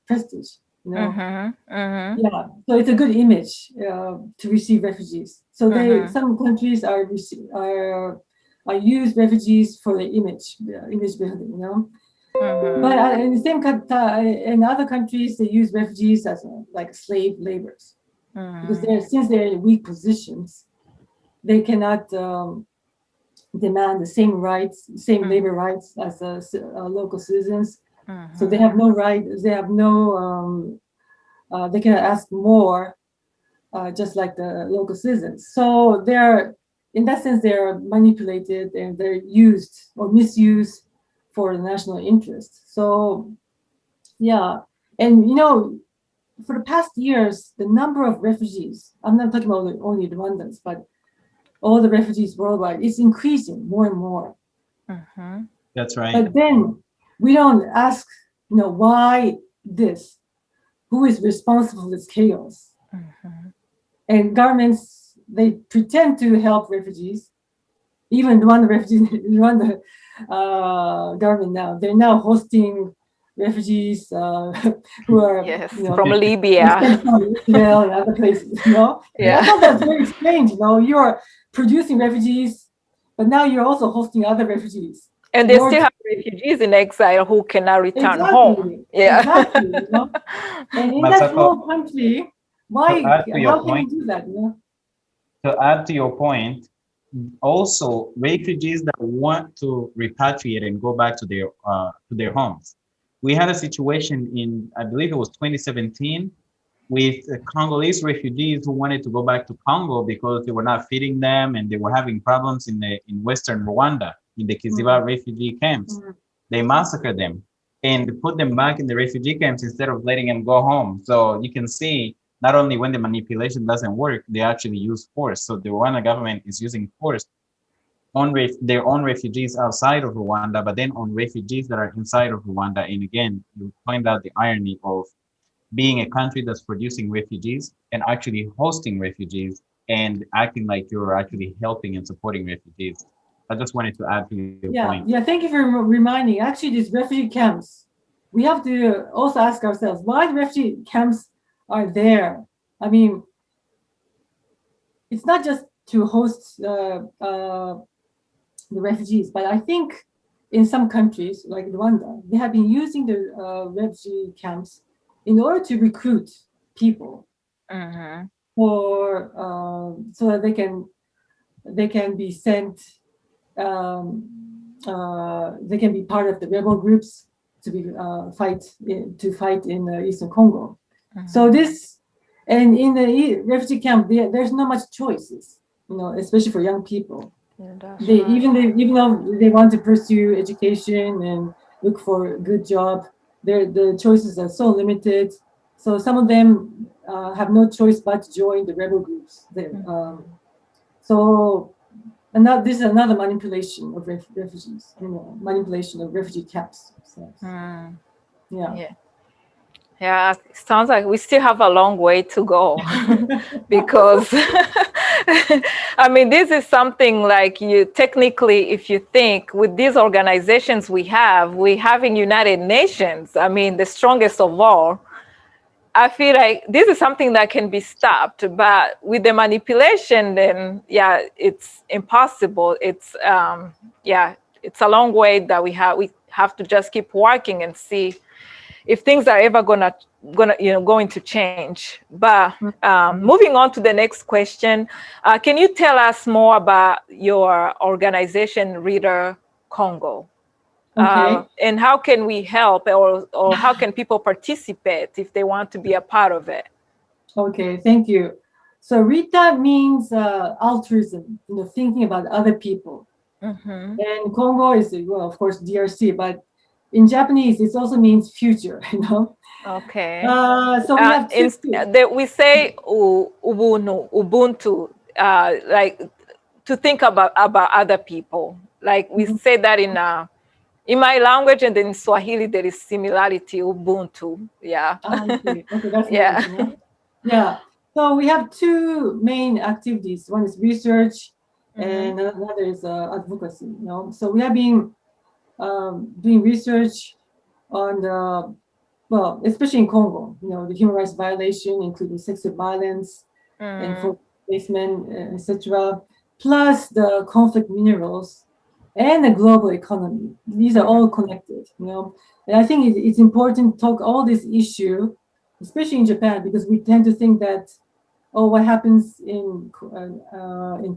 prestige. You know? Yeah. So it's a good image to receive refugees. So some countries are use refugees for the image building. You know. But in the same in other countries, they use refugees as like slave laborers because since they're in weak positions, they cannot demand the same rights, same labor rights as local citizens. So they have no right. They have no. They cannot ask more, just like the local citizens. So they're, in that sense, they're manipulated and they're used or misused for the national interest. So, yeah, and you know, for the past years, the number of refugees, I'm not talking about only the Rwandans, but all the refugees worldwide, is increasing more and more. That's right. But then we don't ask, you know, why this? Who is responsible for this chaos? And governments, they pretend to help refugees. Even the Rwanda government now, they're now hosting refugees who are from Libya, from Israel and other places. You know, I thought that's very strange. You know, you are producing refugees, but now you're also hosting other refugees. And they still have refugees in exile who cannot return home. Yeah. Exactly. You know? And in that small country, how can you do that? You know? To add to your point, also refugees that want to repatriate and go back to their homes. We had a situation in, I believe it was 2017, with Congolese refugees who wanted to go back to Congo because they were not feeding them and they were having problems in Western Rwanda, in the Kiziba refugee camps. They massacred them and put them back in the refugee camps instead of letting them go home. So you can see, not only when the manipulation doesn't work, they actually use force. So the Rwanda government is using force on their own refugees outside of Rwanda, but then on refugees that are inside of Rwanda. And again, you find out the irony of being a country that's producing refugees and actually hosting refugees and acting like you're actually helping and supporting refugees. I just wanted to add to your point. Yeah, thank you for reminding. Actually, these refugee camps, we have to also ask ourselves why the refugee camps are there. I mean, it's not just to host the refugees, but I think in some countries like Rwanda, they have been using the refugee camps in order to recruit people for so that they can be sent. They can be part of the rebel groups to be fight in Eastern Congo. So this, and in the refugee camp, there's not much choices, you know, especially for young people. Even though they want to pursue education and look for a good job, the choices are so limited. So some of them have no choice but to join the rebel groups. This is another manipulation of refugees, you know, manipulation of refugee camps. So, Yeah, it sounds like we still have a long way to go because I mean, this is something like you technically, if you think with these organizations we have in United Nations, I mean, the strongest of all, I feel like this is something that can be stopped, but with the manipulation, then yeah, it's impossible. It's it's a long way that we have to just keep working and see if things are ever going to change. But moving on to the next question, can you tell us more about your organization, RITA Congo? Okay. And how can we help, or how can people participate if they want to be a part of it? Okay, thank you. So RITA means altruism, thinking about other people. Mm-hmm. And Congo is, well, of course, DRC, but in Japanese, it also means future, Okay. So we have two. We say Ubuntu, like to think about other people. Like we say that in my language, and in Swahili there is similarity, Ubuntu. Yeah. Okay, that's yeah. nice. Yeah. So we have two main activities. One is research, and another is advocacy. So we have been doing research on the, well, especially in Congo, the human rights violation, including sexual violence and forced displacement, etc., plus the conflict minerals and the global economy. These are all connected, And I think it's important to talk all this issue, especially in Japan, because we tend to think that, oh, what happens in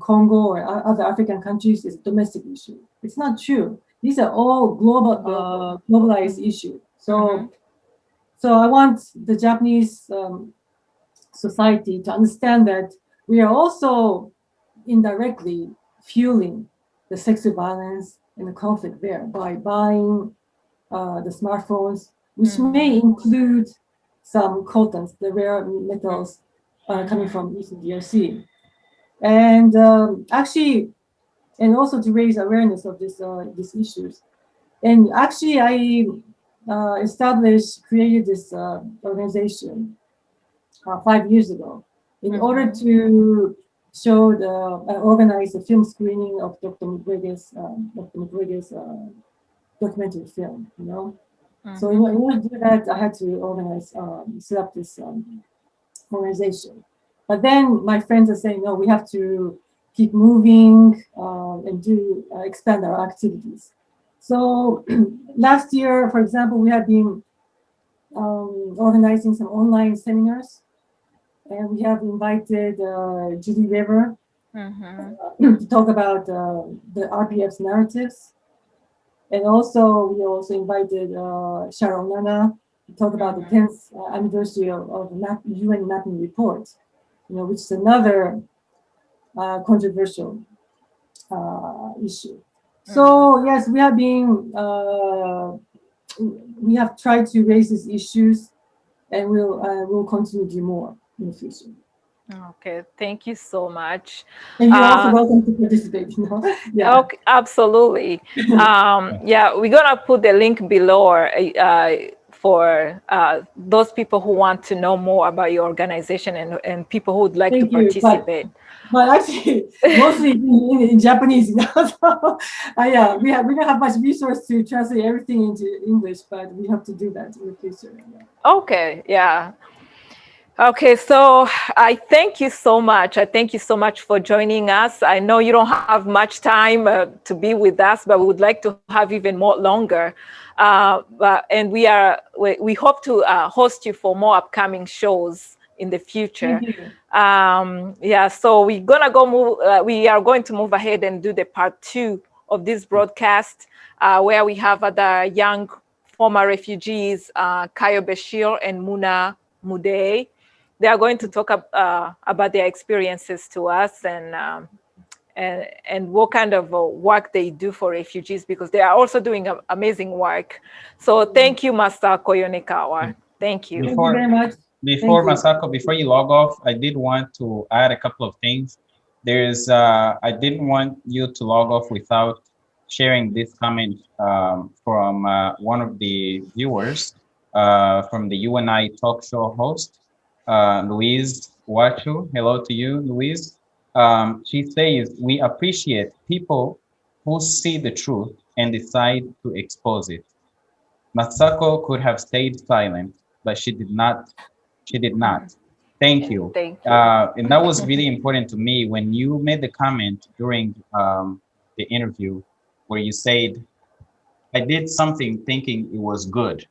Congo or other African countries is a domestic issue. It's not true. These are all globalized issues. So I want the Japanese society to understand that we are also indirectly fueling the sexual violence and the conflict there by buying the smartphones, which may include some coltons, the rare metals coming from Eastern DRC. And actually, and also to raise awareness of these issues. And actually, I created this organization 5 years ago in order to show organize a film screening of Dr. Mukwege's documentary film, So in order to do that, I had to set up this organization. But then my friends are saying, no, we have to keep moving and expand our activities. So last year, for example, we have been organizing some online seminars, and we have invited Judy Weber to talk about the RPF's narratives. And also, we also invited Sharon Nana to talk about the 10th anniversary of the UN mapping report, which is another controversial issue. So yes, we have tried to raise these issues, and we'll continue to do more in the future. Okay, thank you so much. And you're also welcome to participate. Yeah. Okay, absolutely. Yeah, we're gonna put the link below for those people who want to know more about your organization and people who would like to participate. But actually, mostly in Japanese, So yeah, we don't have much resource to translate everything into English, but we have to do that in the future. Yeah. Okay, yeah. Okay, so I thank you so much. I thank you so much for joining us. I know you don't have much time to be with us, but we would like to have even more longer. And we hope to host you for more upcoming shows in the future. Yeah, so we are going to move ahead and do the part 2 of this broadcast, where we have other young former refugees, Kayo Bashir and Muna Mudei. They are going to talk about their experiences to us and what kind of work they do for refugees, because they are also doing amazing work. So thank you, Masako Yonekawa. Thank you. Thank you very much. Before Masako, before you log off, I did want to add a couple of things. I didn't want you to log off without sharing this comment from one of the viewers, from the UNI talk show host, Louise Wachu. Hello to you, Louise. She says, we appreciate people who see the truth and decide to expose it. Masako could have stayed silent, but she did not. She did not. Thank you. Thank you. And that was really important to me when you made the comment during the interview where you said, I did something thinking it was good.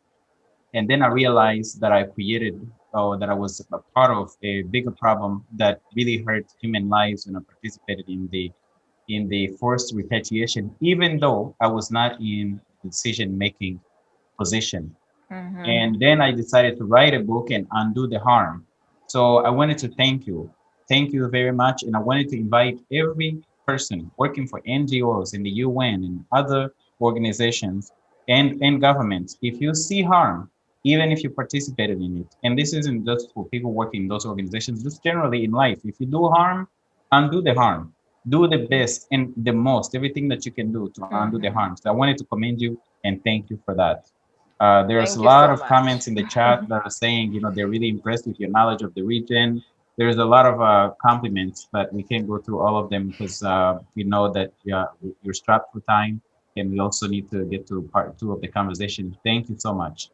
And then I realized that I created, or that I was a part of a bigger problem that really hurt human lives when I participated in the forced repatriation, even though I was not in decision-making position. And then I decided to write a book and undo the harm. So I wanted to thank you. Thank you very much. And I wanted to invite every person working for NGOs in the UN and other organizations and governments. If you see harm, even if you participated in it, and this isn't just for people working in those organizations, just generally in life, if you do harm, undo the harm. Do the best and the most, everything that you can do to undo the harm. So I wanted to commend you and thank you for that. There's a Thank you lot so of much. comments in the chat that are saying, you know, they're really impressed with your knowledge of the region. There's a lot of compliments, but we can't go through all of them because we know that you're strapped for time, and we also need to get to part 2 of the conversation. Thank you so much.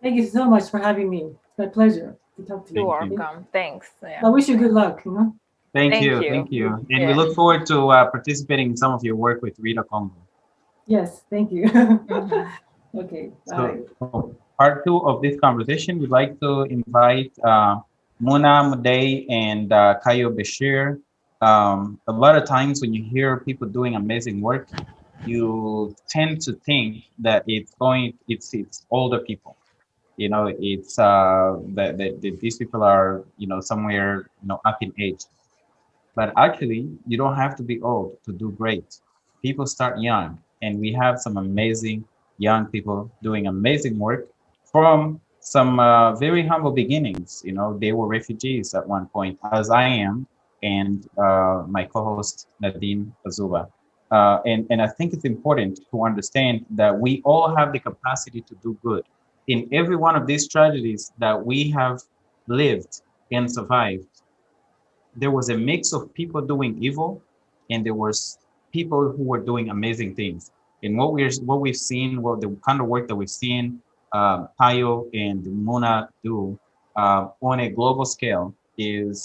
Thank you so much for having me. It's my pleasure to talk to you. You're Thank you. welcome. Thanks. Yeah. I wish you good luck, you know. Thank you. you. Thank you. And Yeah. we look forward to participating in some of your work with RITA Congo. Yes, thank you. Okay, bye. So part 2 of this conversation, we'd like to invite Muna Mudei and Kayo Bashir. A lot of times when you hear people doing amazing work, you tend to think that it's older people. You know, it's that these people are, you know, somewhere, you know, up in age. But actually, you don't have to be old to do great. People start young, and we have some amazing young people doing amazing work from some very humble beginnings. You know, they were refugees at one point, as I am, and my co-host Nadine Azuba. And I think it's important to understand that we all have the capacity to do good. In every one of these tragedies that we have lived and survived, there was a mix of people doing evil, and there was people who were doing amazing things. And what we've seen, what the kind of work that we've seen Tayo and Mona do on a global scale is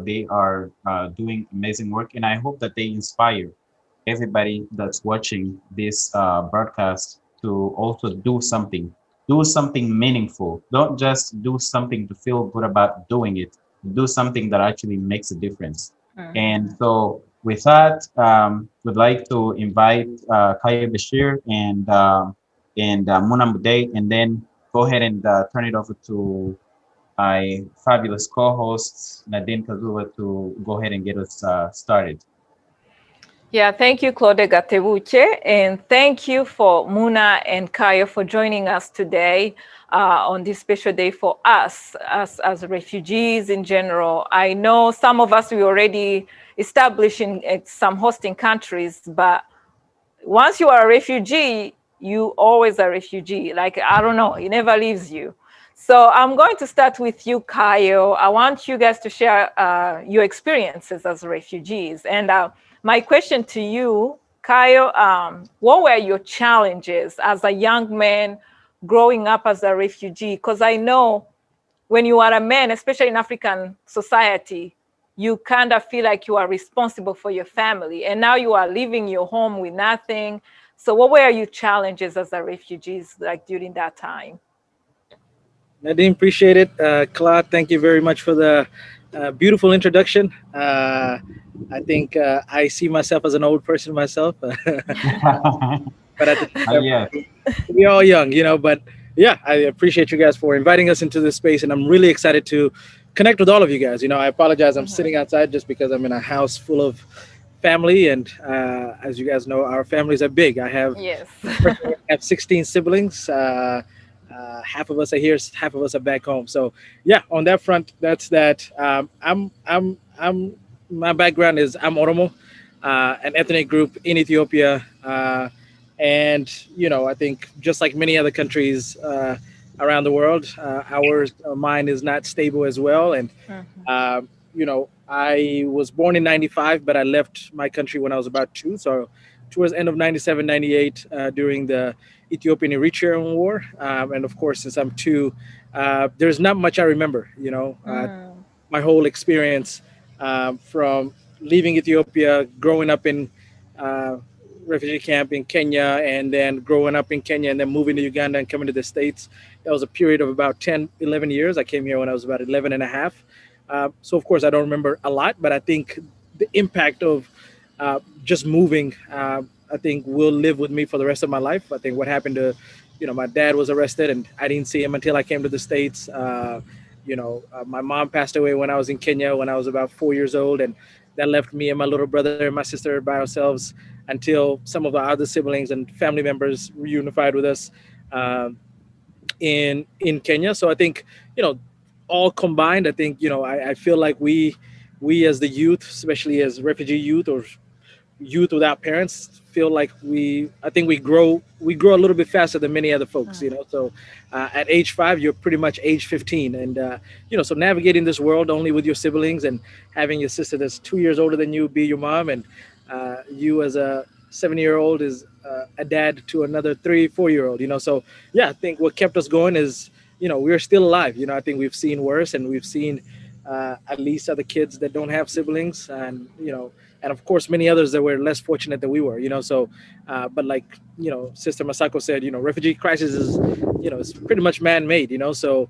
they are doing amazing work, and I hope that they inspire everybody that's watching this broadcast to also do something meaningful. Don't just do something to feel good about doing it. Do something that actually makes a difference. And so with that, we'd like to invite Kaya Bashir and Muna Mudei, and then go ahead and turn it over to my fabulous co-host Nadine Kazula to go ahead and get us started. Yeah, thank you, Claude Gatebuche, and thank you for Muna and Kaya for joining us today on this special day for us as refugees in general. I know some of us we already established in some hosting countries, but once you are a refugee, you always a refugee. Like, I don't know, it never leaves you. So I'm going to start with you, Kayo. I want you guys to share your experiences as refugees. And my question to you, Kayo, what were your challenges as a young man growing up as a refugee? Because I know when you are a man, especially in African society, you kind of feel like you are responsible for your family. And now you are leaving your home with nothing. So what were your challenges as a refugees like during that time? Nadine, appreciate it. Claude, thank you very much for the beautiful introduction. I think I see myself as an old person myself, but at the time, Yeah, we're all young, you know. But yeah, I appreciate you guys for inviting us into this space, and I'm really excited to connect with all of you guys. You know, I apologize, I'm sitting outside just because I'm in a house full of family, and as you guys know, our families are big. I have I have 16 siblings. Half of us are here, half of us are back home. So yeah, on that front, that's that. My background is I'm Oromo, an ethnic group in Ethiopia, and you know, I think just like many other countries around the world, mine is not stable as well. And you know, I was born in '95, but I left my country when I was about 2. So towards the end of '97, '98, during the Ethiopian Eritrean War. And of course, since I'm 2, there's not much I remember. My whole experience from leaving Ethiopia, growing up in refugee camp in Kenya, and then growing up in Kenya and then moving to Uganda and coming to the States. That was a period of about 10, 11 years. I came here when I was about 11 and a half. So of course I don't remember a lot, but I think the impact of just moving, I think will live with me for the rest of my life. I think what happened to, my dad was arrested and I didn't see him until I came to the States. My mom passed away when I was in Kenya when I was about 4 years old, and that left me and my little brother and my sister by ourselves until some of our other siblings and family members reunified with us in Kenya. So I think, all combined, I think, I feel like we as the youth, especially as refugee youth or youth without parents, feel like I think we grow a little bit faster than many other folks. So at age 5 you're pretty much age 15, and so navigating this world only with your siblings and having your sister that's 2 years older than you be your mom, and you as a 7-year-old is a dad to another 3-4-year-old. So yeah, I think what kept us going is we're still alive. I think we've seen worse, and we've seen at least other kids that don't have siblings, and and of course many others that were less fortunate than we were. So but like Sister Masako said, refugee crisis is it's pretty much man-made. So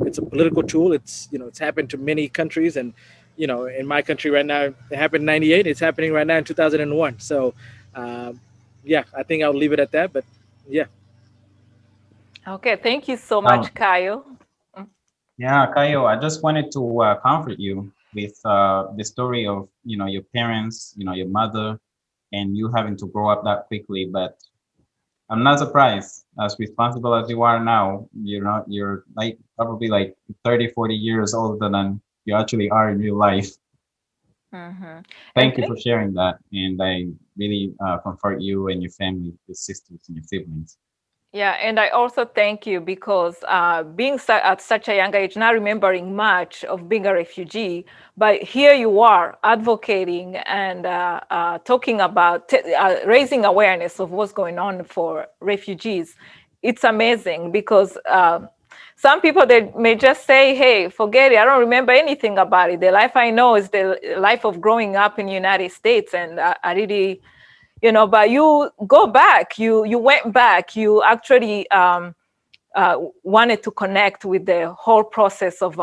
it's a political tool. It's it's happened to many countries, and in my country right now it happened in 98. It's happening right now in 2001. So yeah, I think I'll leave it at that. But yeah. Okay, thank you so much, Kayo. Yeah, Kayo, I just wanted to comfort you with the story of your parents, your mother, and you having to grow up that quickly. But I'm not surprised, as responsible as you are now. You're like probably like 30-40 years older than you actually are in real life. Thank you for sharing that, and I really comfort you and your family, your sisters and your siblings. Yeah, and I also thank you because being at such a young age, not remembering much of being a refugee, but here you are advocating and talking about raising awareness of what's going on for refugees. It's amazing because some people, they may just say, hey, forget it, I don't remember anything about it. The life I know is the life of growing up in the United States, and I really... but you go back, you went back, you actually wanted to connect with the whole process of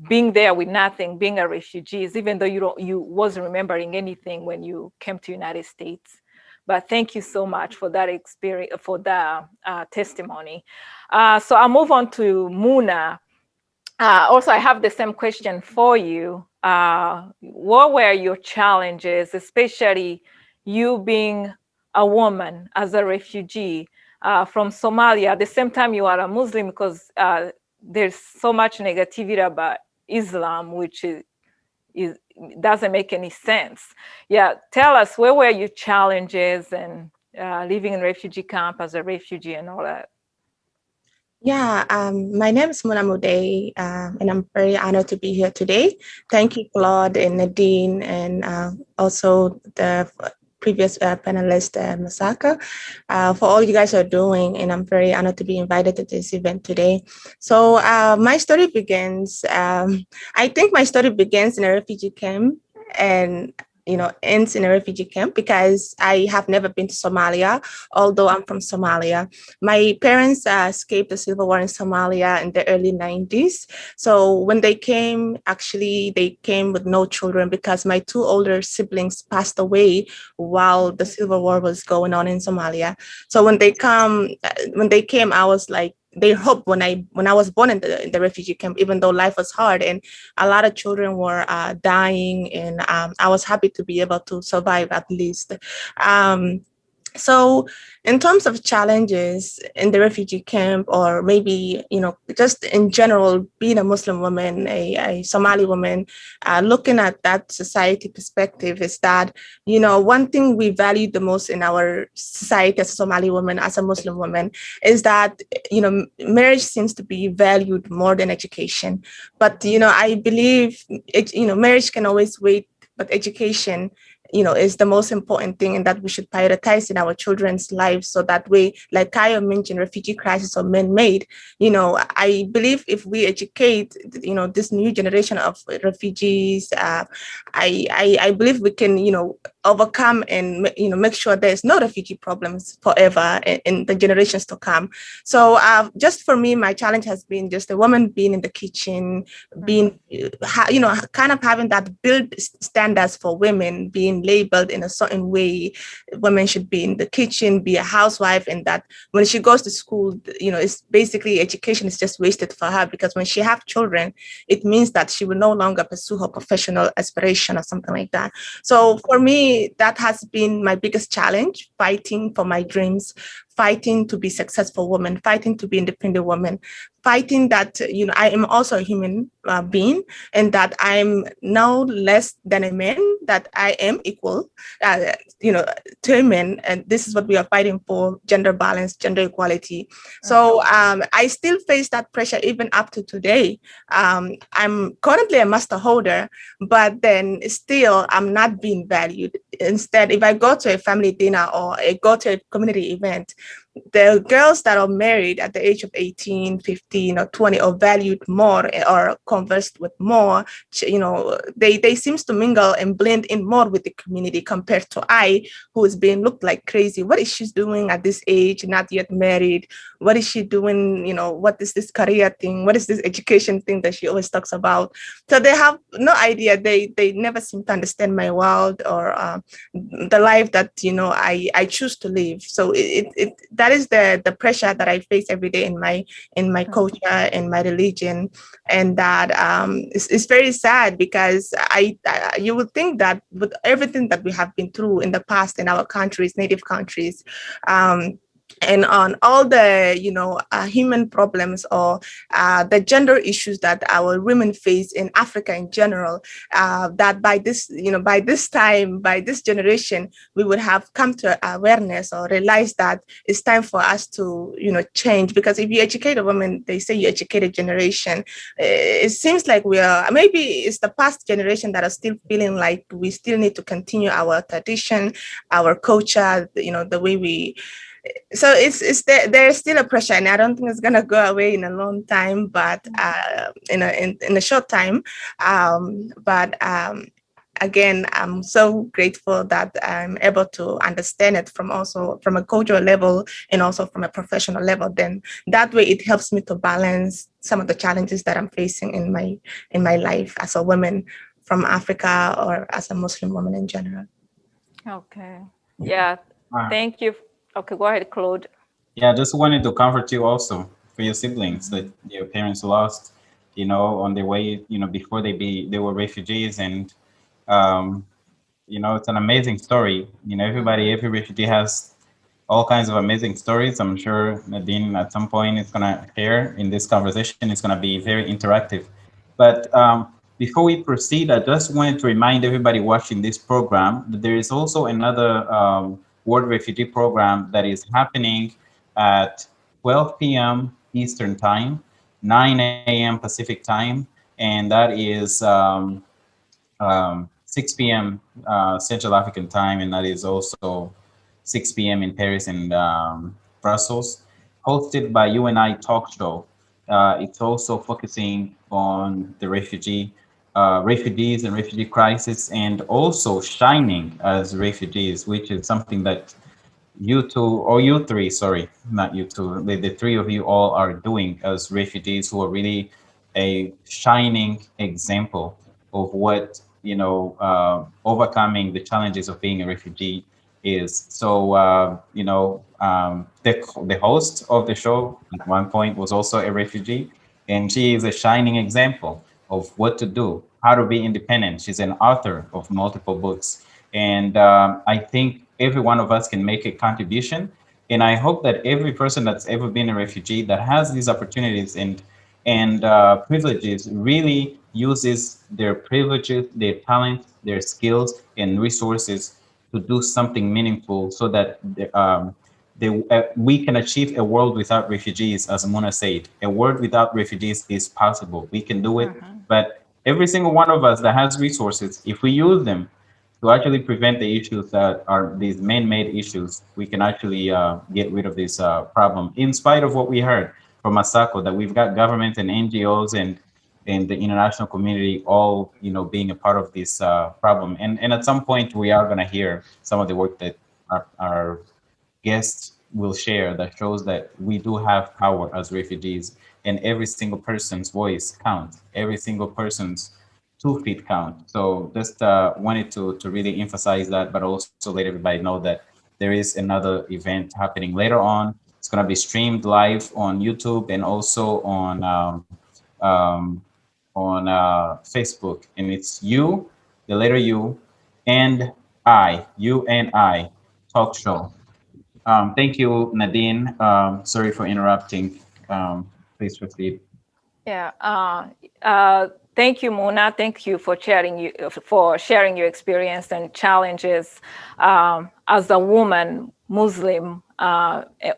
being there with nothing, being a refugee, even though you wasn't remembering anything when you came to United States. But thank you so much for that experience, for the testimony. So I'll move on to Muna. Also, I have the same question for you. What were your challenges, especially you being a woman as a refugee from Somalia, at the same time you are a Muslim, because there's so much negativity about Islam, which doesn't make any sense. Yeah, tell us, where were your challenges and living in refugee camp as a refugee and all that? Yeah, my name is Muna Mude, and I'm very honored to be here today. Thank you, Claude and Nadine, and also the previous panelist, Masaka, for all you guys are doing, and I'm very honored to be invited to this event today. So my story begins, I think my story begins in a refugee camp and ends in a refugee camp, because I have never been to Somalia, although I'm from Somalia. My parents escaped the civil war in Somalia in the early 90s. So when they came, actually, they came with no children because my 2 older siblings passed away while the civil war was going on in Somalia. So when they came, I was like, they hoped when I was born in the refugee camp, even though life was hard and a lot of children were dying, and I was happy to be able to survive at least. So in terms of challenges in the refugee camp, or maybe, just in general, being a Muslim woman, a Somali woman, looking at that society perspective, is that, one thing we value the most in our society as a Somali woman, as a Muslim woman, is that, marriage seems to be valued more than education. But, I believe, marriage can always wait, but education is the most important thing, and that we should prioritize in our children's lives. So that way, like Kyle mentioned, refugee crisis or man-made, I believe if we educate, this new generation of refugees, I believe we can, overcome and, make sure there's no refugee problems forever in the generations to come. So just for me, my challenge has been just a woman being in the kitchen, being, kind of having that build standards for women, being labeled in a certain way. Women should be in the kitchen, be a housewife, and that when she goes to school, it's basically education is just wasted for her, because when she have children, it means that she will no longer pursue her professional aspiration or something like that. So for me, that has been my biggest challenge, fighting for my dreams, fighting to be successful woman, fighting to be independent woman, fighting that, I am also a human being, and that I'm no less than a man, that I am equal, to a man. And this is what we are fighting for: gender balance, gender equality. So I still face that pressure even up to today. I'm currently a master holder, but then still I'm not being valued. Instead, if I go to a family dinner or I go to a community event, the girls that are married at the age of 18, 15, or 20 are valued more or conversed with more. They seem to mingle and blend in more with the community compared to I, who is being looked like crazy. What is she doing at this age, not yet married? What is she doing? What is this career thing? What is this education thing that she always talks about? So they have no idea. They never seem to understand my world or the life that, I choose to live. So that is the pressure that I face every day in my culture, in my religion. And that it's very sad, because you would think that with everything that we have been through in the past in our countries, native countries, and on all the human problems or the gender issues that our women face in Africa in general, that by this time, by this generation, we would have come to awareness or realize that it's time for us to change. Because if you educate a woman, they say you educate a generation. It seems like maybe it's the past generation that are still feeling like we still need to continue our tradition, our culture, the way we. So there's still a pressure, and I don't think it's gonna go away in a long time, but in a short time. Again, I'm so grateful that I'm able to understand it from a cultural level and also from a professional level. Then that way it helps me to balance some of the challenges that I'm facing in my life as a woman from Africa or as a Muslim woman in general. Okay. Yeah. Thank you. Okay, go ahead, Claude. Yeah, just wanted to comfort you also for your siblings that your parents lost, on their way, before they were refugees. And, it's an amazing story. Every refugee has all kinds of amazing stories. I'm sure Nadine at some point is gonna share in this conversation. It's gonna be very interactive. But before we proceed, I just wanted to remind everybody watching this program that there is also another World Refugee Program that is happening at 12 p.m. Eastern Time, 9 a.m. Pacific Time, and that is 6 p.m. Central African Time, and that is also 6 p.m. in Paris and Brussels, hosted by UNI Talk Show. It's also focusing on the refugees and refugee crisis, and also shining as refugees, which is something that you three, the three of you all are doing as refugees, who are really a shining example of what, overcoming the challenges of being a refugee is. So, the host of the show at one point was also a refugee, and she is a shining example of what to do, how to be independent. She's an author of multiple books. And I think every one of us can make a contribution. And I hope that every person that's ever been a refugee that has these opportunities and privileges really uses their privileges, their talents, their skills and resources to do something meaningful, so that we can achieve a world without refugees. As Mona said, a world without refugees is possible. We can do it. But every single one of us that has resources, if we use them to actually prevent the issues that are these man-made issues, we can actually get rid of this problem. In spite of what we heard from Masako, that we've got government and NGOs and the international community all, being a part of this problem. And at some point, we are going to hear some of the work that our guests will share that shows that we do have power as refugees, and every single person's voice counts. Every single person's 2 feet count. So just wanted to really emphasize that, but also let everybody know that there is another event happening later on. It's going to be streamed live on YouTube and also on Facebook, and it's you, the letter U, and you and I talk show. Thank you, Nadine. Sorry for interrupting. Please proceed. Yeah. Thank you, Mona. Thank you for sharing your experience and challenges as a woman, Muslim,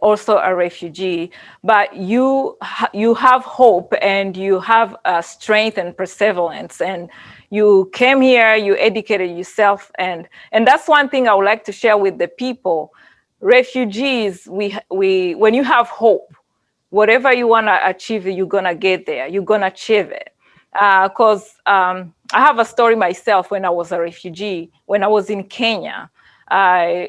also a refugee. But you have hope and you have strength and perseverance, and you came here, you educated yourself, and that's one thing I would like to share with the people. Refugees, when you have hope, whatever you want to achieve, you're going to get there. You're going to achieve it. Because I have a story myself when I was a refugee, when I was in Kenya.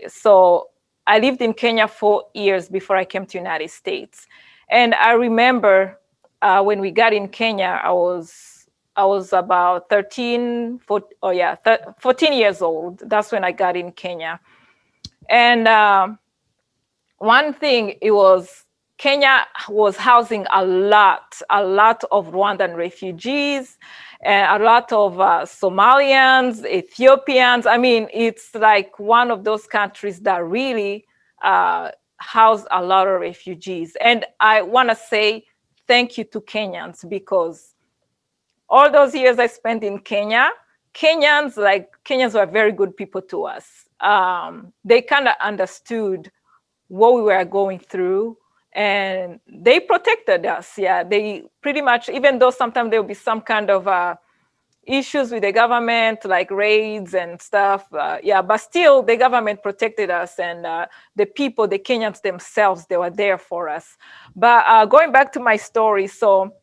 So I lived in Kenya for years before I came to the United States. And I remember when we got in Kenya, I was about 14 years old. That's when I got in Kenya. And one thing, it was Kenya was housing a lot of Rwandan refugees, and a lot of Somalians, Ethiopians. I mean, it's like one of those countries that really house a lot of refugees. And I want to say thank you to Kenyans, because all those years I spent in Kenya, Kenyans were very good people to us. They kind of understood what we were going through, and they protected us. Yeah, they pretty much, even though sometimes there will be some kind of issues with the government, like raids and stuff. But still the government protected us, and the people, the Kenyans themselves, they were there for us. But going back to my story, so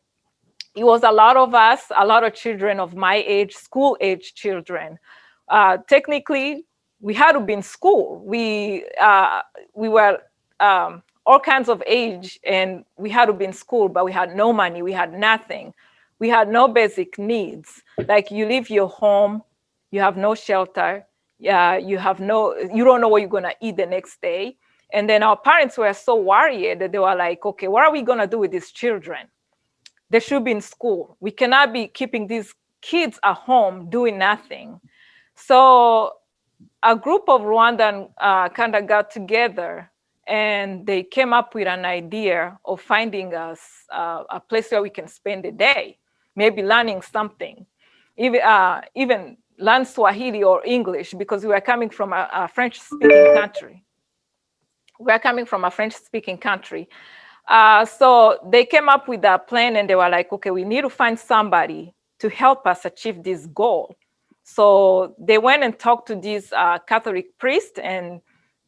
it was a lot of us, a lot of children of my age, school age children. Technically, we had to be in school. We were all kinds of age, and we had to be in school, but we had no money, we had nothing. We had no basic needs. Like, you leave your home, you have no shelter, you don't know what you're gonna eat the next day. And then our parents were so worried that they were like, okay, what are we gonna do with these children? They should be in school. We cannot be keeping these kids at home doing nothing. So a group of Rwandan kind of got together, and they came up with an idea of finding us a place where we can spend the day, maybe learning something, even learn Swahili or English, because we were coming from a French-speaking country. So they came up with a plan, and they were like, okay, we need to find somebody to help us achieve this goal. So they went and talked to this Catholic priest, and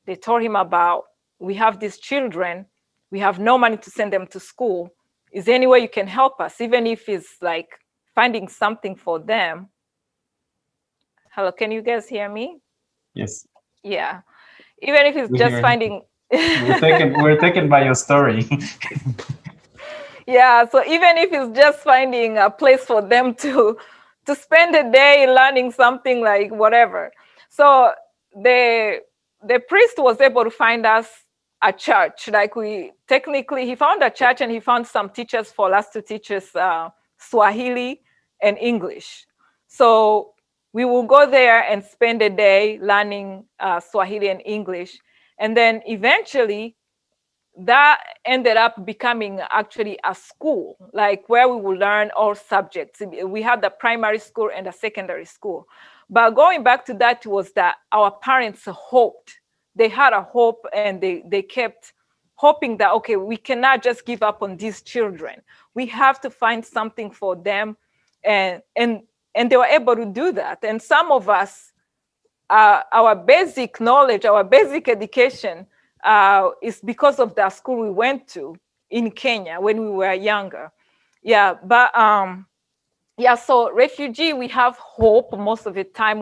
they told him about, we have these children, we have no money to send them to school. Is there any way you can help us, even if it's like finding something for them? Hello, can you guys hear me? Yes. Yeah, even if it's just finding. We're taken by your story. Yeah, so even if it's just finding a place for them to spend a day learning something, like whatever. So the priest was able to find us a church. Like, he found a church, and he found some teachers for us to teach us Swahili and English. So we will go there and spend a day learning Swahili and English. And then eventually that ended up becoming actually a school, like where we will learn all subjects. We had the primary school and the secondary school. But going back to that was that our parents hoped. They had a hope, and they kept hoping that, okay, we cannot just give up on these children. We have to find something for them. And they were able to do that. And some of us, our basic knowledge, our basic education is because of the school we went to in Kenya when we were younger. Yeah, but yeah, so refugee, we have hope most of the time.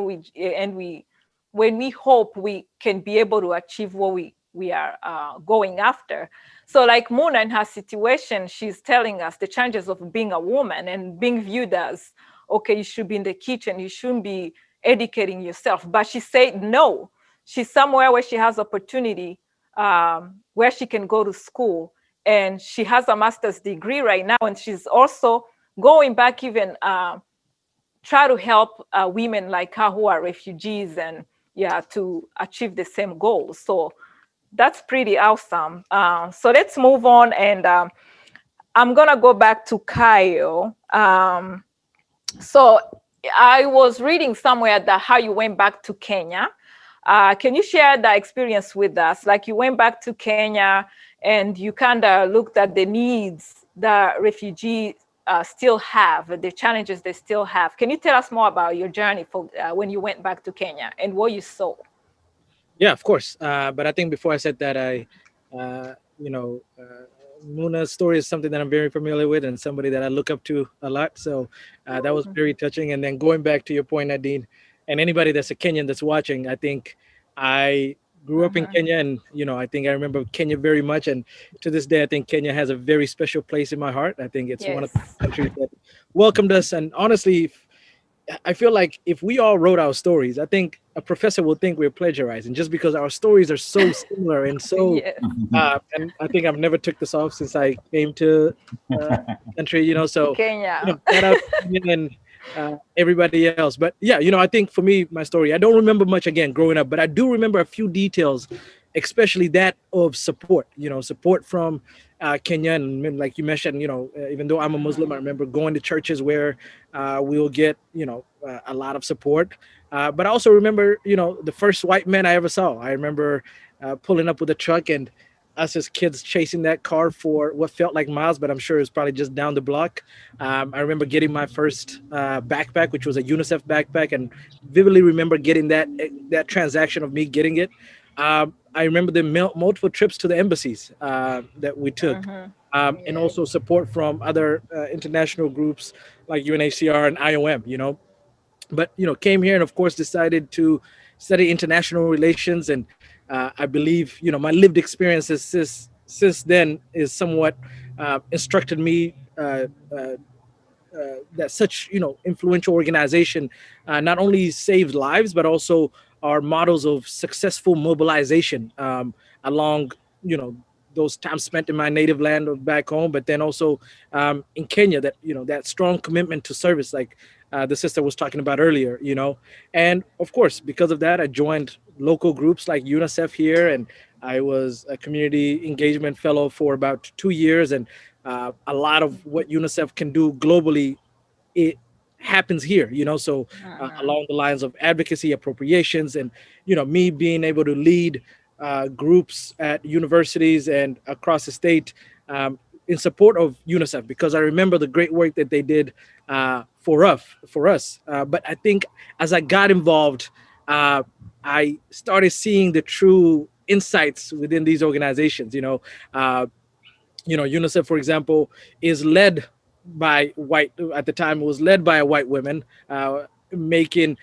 When we hope, we can be able to achieve what we are going after. So like Mona in her situation, she's telling us the challenges of being a woman and being viewed as, okay, you should be in the kitchen, you shouldn't be educating yourself. But she said no. She's somewhere where she has opportunity, where she can go to school, and she has a master's degree right now, and she's also going back even try to help women like her who are refugees and yeah, to achieve the same goals. So that's pretty awesome. So let's move on, and I'm gonna go back to Kyle. So I was reading somewhere that how you went back to Kenya. Can you share that experience with us? Like you went back to Kenya and you kind of looked at the needs that refugees still have, the challenges they still have. Can you tell us more about your journey for when you went back to Kenya and what you saw? Yeah, of course. But I think before I said that, Muna's story is something that I'm very familiar with and somebody that I look up to a lot. So that was very touching. And then going back to your point, Nadine, and anybody that's a Kenyan that's watching, I think I grew up in Kenya, and I think I remember Kenya very much. And to this day, I think Kenya has a very special place in my heart. I think it's one of the countries that welcomed us. And honestly, I feel like if we all wrote our stories, I think a professor will think we're plagiarizing just because our stories are so similar and so. And I think I've never took this off since I came to country. So Kenya. shout out to Kenya and everybody else. But yeah, I think for me, my story, I don't remember much again growing up, but I do remember a few details, especially that of support. Support from Kenya, and like you mentioned, even though I'm a Muslim, I remember going to churches where we'll get, a lot of support. But I also remember, the first white man I ever saw. I remember pulling up with a truck and us as kids chasing that car for what felt like miles, but I'm sure it's probably just down the block. I remember getting my first backpack, which was a UNICEF backpack, and vividly remember getting that transaction of me getting it. I remember the multiple trips to the embassies that we took, and also support from other international groups like UNHCR and IOM, But, came here and, of course, decided to study international relations. And I believe, my lived experiences since then is somewhat instructed me that such, influential organization not only saved lives, but also are models of successful mobilization along, those times spent in my native land or back home, but then also in Kenya, that, that strong commitment to service, like the sister was talking about earlier, and of course, because of that, I joined local groups like UNICEF here, and I was a community engagement fellow for about 2 years, and a lot of what UNICEF can do globally, it happens here, so along the lines of advocacy, appropriations, and, me being able to lead groups at universities and across the state in support of UNICEF, because I remember the great work that they did for us. But I think as I got involved, I started seeing the true insights within these organizations. UNICEF, for example, is led by at the time, it was led by a white woman, making,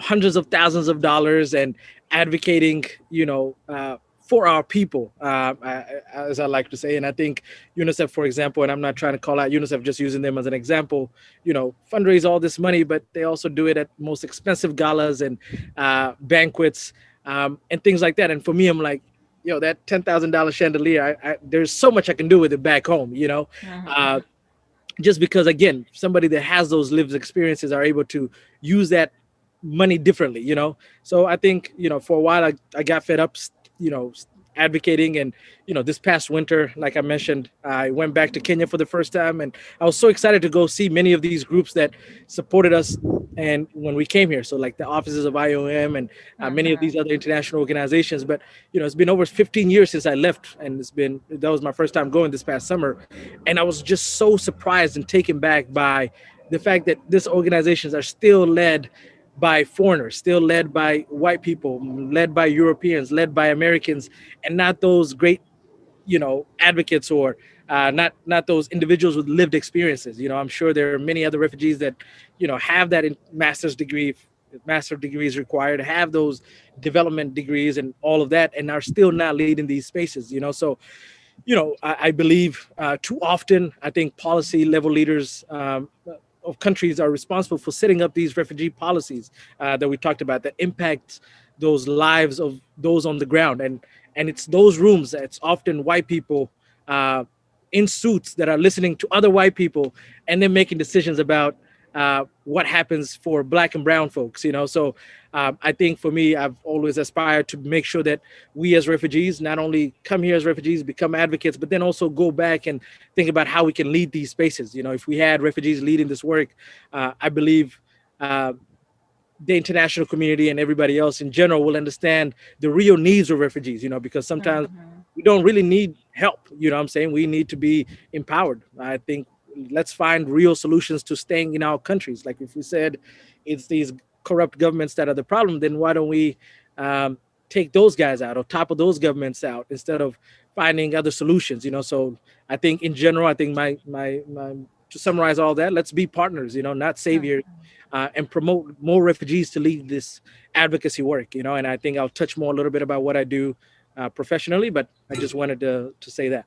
hundreds of thousands of dollars and advocating, for our people, as I like to say. And I think UNICEF, for example, and I'm not trying to call out UNICEF, just using them as an example, fundraise all this money, but they also do it at most expensive galas and banquets and things like that. And for me, I'm like, that $10,000 chandelier, there's so much I can do with it back home, just because, again, somebody that has those lived experiences are able to use that money differently, So I think, for a while I got fed up, advocating. And, this past winter, like I mentioned, I went back to Kenya for the first time, and I was so excited to go see many of these groups that supported us. And when we came here, so like the offices of IOM and many of these other international organizations, but, it's been over 15 years since I left, and that was my first time going this past summer. And I was just so surprised and taken back by the fact that these organizations are still led by foreigners, still led by white people, led by Europeans, led by Americans, and not those great, advocates, or not those individuals with lived experiences. I'm sure there are many other refugees that, have that master degrees required, have those development degrees and all of that, and are still not leading these spaces. So I believe too often, I think policy level leaders of countries are responsible for setting up these refugee policies that we talked about that impact those lives of those on the ground. And it's those rooms, it's often white people in suits that are listening to other white people and then making decisions about what happens for Black and brown folks. So I think for me, I've always aspired to make sure that we as refugees not only come here as refugees, become advocates, but then also go back and think about how we can lead these spaces. If we had refugees leading this work, I believe the international community and everybody else in general will understand the real needs of refugees, because sometimes we don't really need help. I'm saying? We need to be empowered. I think let's find real solutions to staying in our countries. Like if we said it's these corrupt governments that are the problem, then why don't we take those guys out or topple those governments out instead of finding other solutions? So I think in general, I think my to summarize all that, let's be partners, not saviors, and promote more refugees to lead this advocacy work, and I think I'll touch more a little bit about what I do professionally, but I just wanted to say that.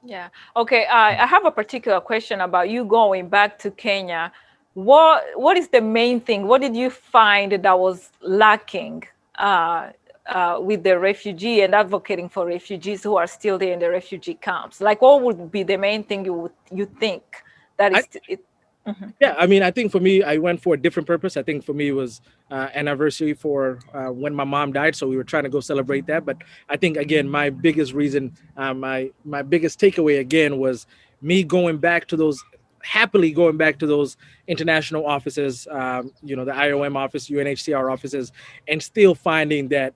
Yeah. Okay. I have a particular question about you going back to Kenya. What is the main thing? What did you find that was lacking with the refugee and advocating for refugees who are still there in the refugee camps? Like, what would be the main thing you think that is? Yeah, I mean, I think for me, I went for a different purpose. I think for me it was anniversary for when my mom died, so we were trying to go celebrate that. But I think again, my biggest reason, my biggest takeaway again was me happily going back to those international offices, the IOM office, UNHCR offices, and still finding that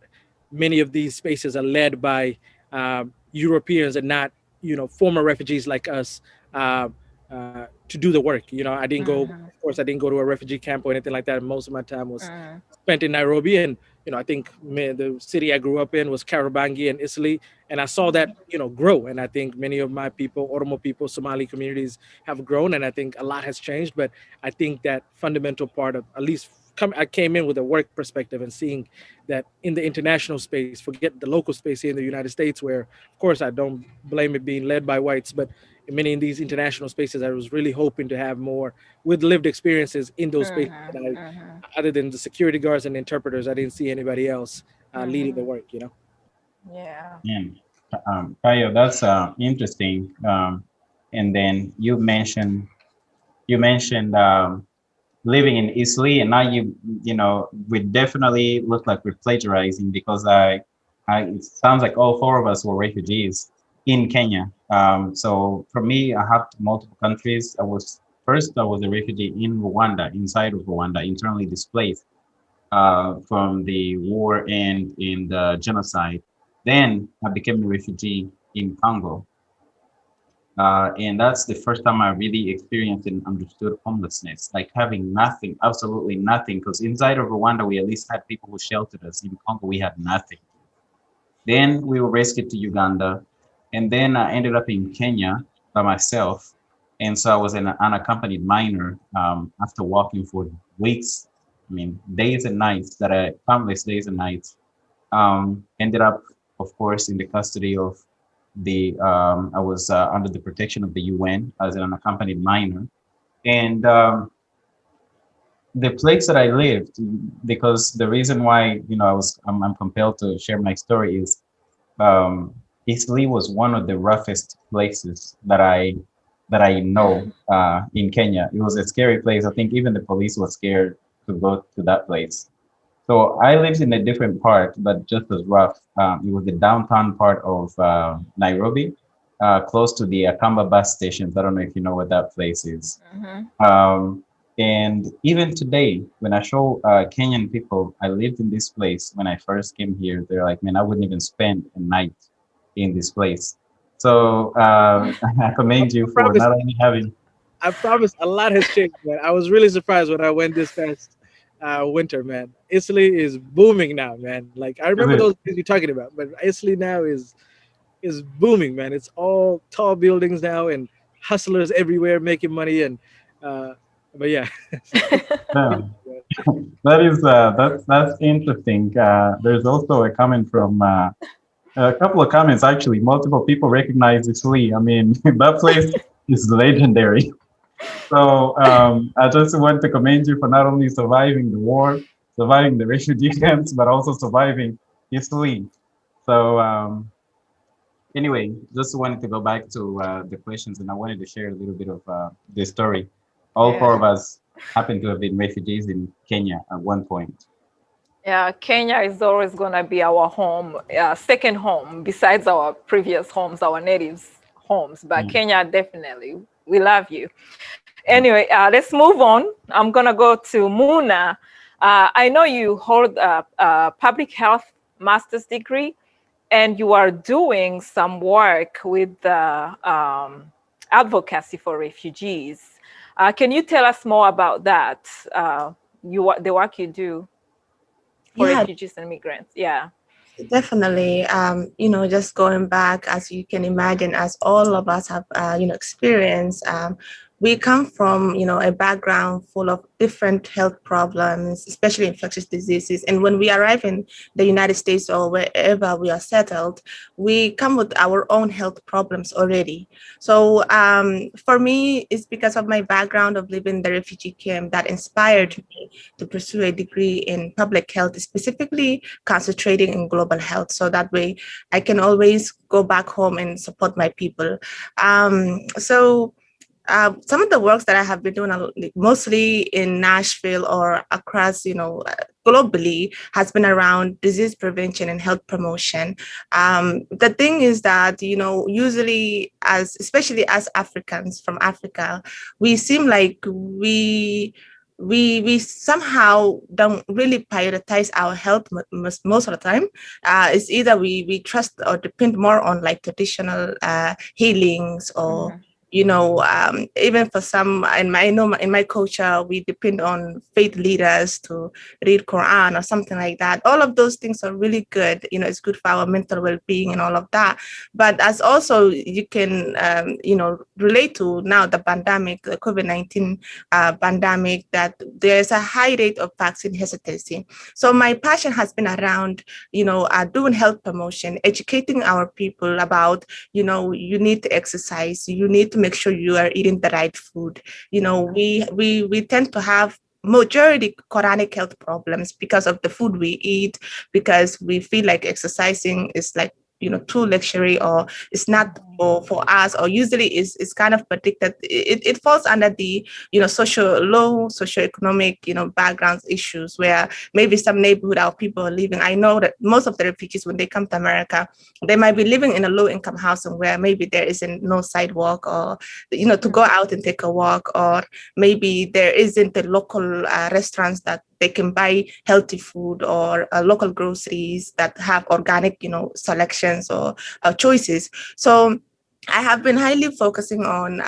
many of these spaces are led by Europeans and not, former refugees like us. To do the work. I didn't go, of course, I didn't go to a refugee camp or anything like that. Most of my time was spent in Nairobi. And, I think the city I grew up in was Karabangi in Italy. And I saw that, grow. And I think many of my people, Oromo people, Somali communities have grown. And I think a lot has changed. But I think that fundamental part of, at least I came in with a work perspective and seeing that in the international space, forget the local space here in the United States, where, of course, I don't blame it being led by whites, but in many in these international spaces, I was really hoping to have more with lived experiences in those spaces. Other than the security guards and interpreters, I didn't see anybody else leading the work, Yeah. Kayo, that's interesting. And then you mentioned living in Italy, and now we definitely look like we're plagiarizing, because it sounds like all four of us were refugees in Kenya. So for me, I have multiple countries. I was a refugee in Rwanda, inside of Rwanda, internally displaced from the war and in the genocide. Then I became a refugee in Congo. And that's the first time I really experienced and understood homelessness, like having nothing, absolutely nothing. Because inside of Rwanda, we at least had people who sheltered us. In Congo, we had nothing. Then we were rescued to Uganda. And then I ended up in Kenya by myself. And so I was an unaccompanied minor after walking for weeks, days and nights, countless days and nights. Ended up, of course, in the custody of I was under the protection of the UN as an unaccompanied minor. And the place that I lived, because the reason why, I'm compelled to share my story is, Italy was one of the roughest places that I know in Kenya. It was a scary place. I think even the police was scared to go to that place. So I lived in a different part, but just as rough. It was the downtown part of Nairobi, close to the Akamba bus stations. I don't know if you know what that place is. And even today, when I show Kenyan people, I lived in this place when I first came here, they're like, man, I wouldn't even spend a night in this place. So I commend you for not only having. I promise a lot has changed, man. I was really surprised when I went this past winter, man. Italy is booming now, man. Like I remember those days you're talking about, but Italy now is booming, man. It's all tall buildings now and hustlers everywhere making money. And but yeah, Yeah. That's interesting. There's also a comment from a couple of comments actually. Multiple people recognize Italy. I mean, that place is legendary. So I just want to commend you for not only surviving the war, surviving the refugee camps, but also surviving Italy. So anyway, just wanted to go back to the questions, and I wanted to share a little bit of the story. All four of us happen to have been refugees in Kenya at one point. Yeah, Kenya is always going to be our home, second home, besides our previous homes, our natives' homes. But Kenya, definitely, we love you. Anyway, let's move on. I'm going to go to Muna. I know you hold a public health master's degree, and you are doing some work with advocacy for refugees. Can you tell us more about that, the work you do for refugees and migrants? Yeah. Definitely. Just going back, as you can imagine, as all of us have, experienced, we come from, a background full of different health problems, especially infectious diseases. And when we arrive in the United States or wherever we are settled, we come with our own health problems already. So for me, it's because of my background of living in the refugee camp that inspired me to pursue a degree in public health, specifically concentrating in global health. So that way I can always go back home and support my people. Some of the works that I have been doing mostly in Nashville or across, globally has been around disease prevention and health promotion. The thing is that, usually especially as Africans from Africa, we seem like we somehow don't really prioritize our health most of the time. It's either we trust or depend more on like traditional healings or even for some, in my culture, we depend on faith leaders to read Quran or something like that. All of those things are really good. It's good for our mental well-being and all of that. But as also you can, relate to now the pandemic, the COVID-19 pandemic, that there's a high rate of vaccine hesitancy. So my passion has been around, doing health promotion, educating our people about, you need to exercise, you need to make sure you are eating the right food. We tend to have majority chronic health problems because of the food we eat, because we feel like exercising is like too luxury, or it's not for us, or usually it's kind of predicted. It falls under the socioeconomic backgrounds issues, where maybe some neighborhood our people are living. I know that most of the refugees, when they come to America, they might be living in a low income housing where maybe there isn't no sidewalk, or to go out and take a walk, or maybe there isn't the local restaurants that they can buy healthy food, or local groceries that have organic, selections or choices. So I have been highly focusing on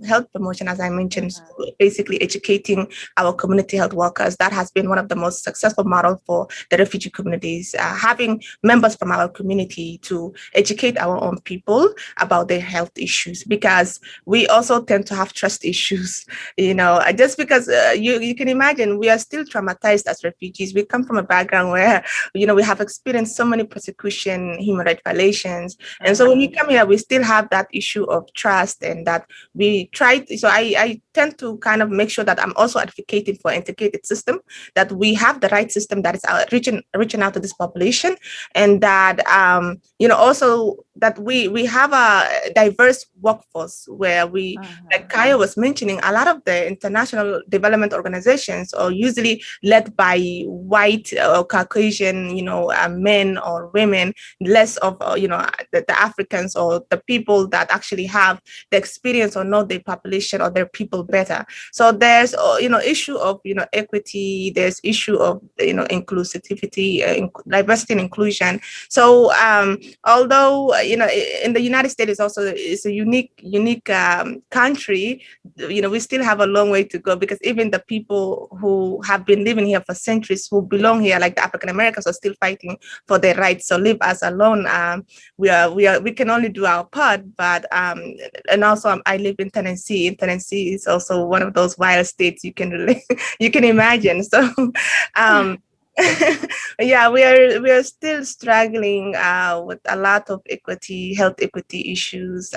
health promotion, as I mentioned, basically educating our community health workers. That has been one of the most successful models for the refugee communities, having members from our community to educate our own people about their health issues, because we also tend to have trust issues, just because you can imagine we are still traumatized as refugees. We come from a background where, we have experienced so many persecution, human rights violations. And so when we come here, we still have that issue of trust, and that we try. So I tend to kind of make sure that I'm also advocating for integrated system, that we have the right system that is reaching out to this population, and that also that we have a diverse workforce, where we, like Kaya was mentioning, a lot of the international development organizations are usually led by white or Caucasian men or women, less of the Africans or the people that actually have the experience or know their population or their people better. So there's, issue of, equity, there's issue of, inclusivity, diversity and inclusion. So although, in the United States is a unique country, we still have a long way to go, because even the people who have been living here for centuries, who belong here, like the African Americans, are still fighting for their rights. So leave us alone. We can only do our part. But and also I live in Tennessee. Tennessee is also one of those wild states you can imagine. So yeah, we are still struggling with a lot of health equity issues.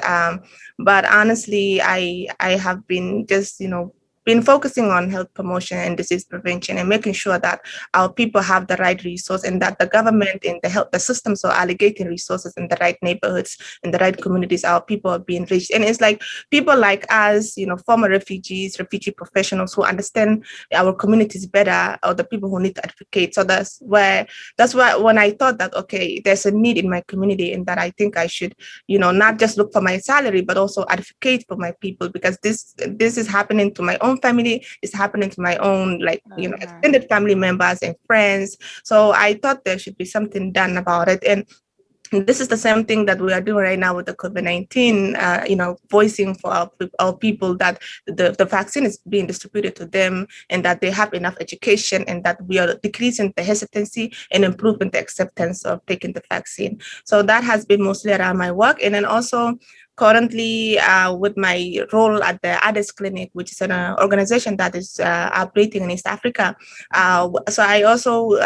But honestly, I have been just, been focusing on health promotion and disease prevention, and making sure that our people have the right resource, and that the government and the systems are allocating resources in the right neighborhoods, in the right communities. Our people are being reached. And it's like people like us, former refugees, refugee professionals who understand our communities better, or the people who need to advocate. So that's why when I thought that, okay, there's a need in my community, and that I think I should, not just look for my salary, but also advocate for my people, because this is happening to my own family, it's happening to my own, extended family members and friends. So I thought there should be something done about it. And this is the same thing that we are doing right now with the COVID-19, voicing for our people that the vaccine is being distributed to them, and that they have enough education, and that we are decreasing the hesitancy and improving the acceptance of taking the vaccine. So that has been mostly around my work. And then also currently with my role at the ADES Clinic, which is an organization that is operating in East Africa. So I also,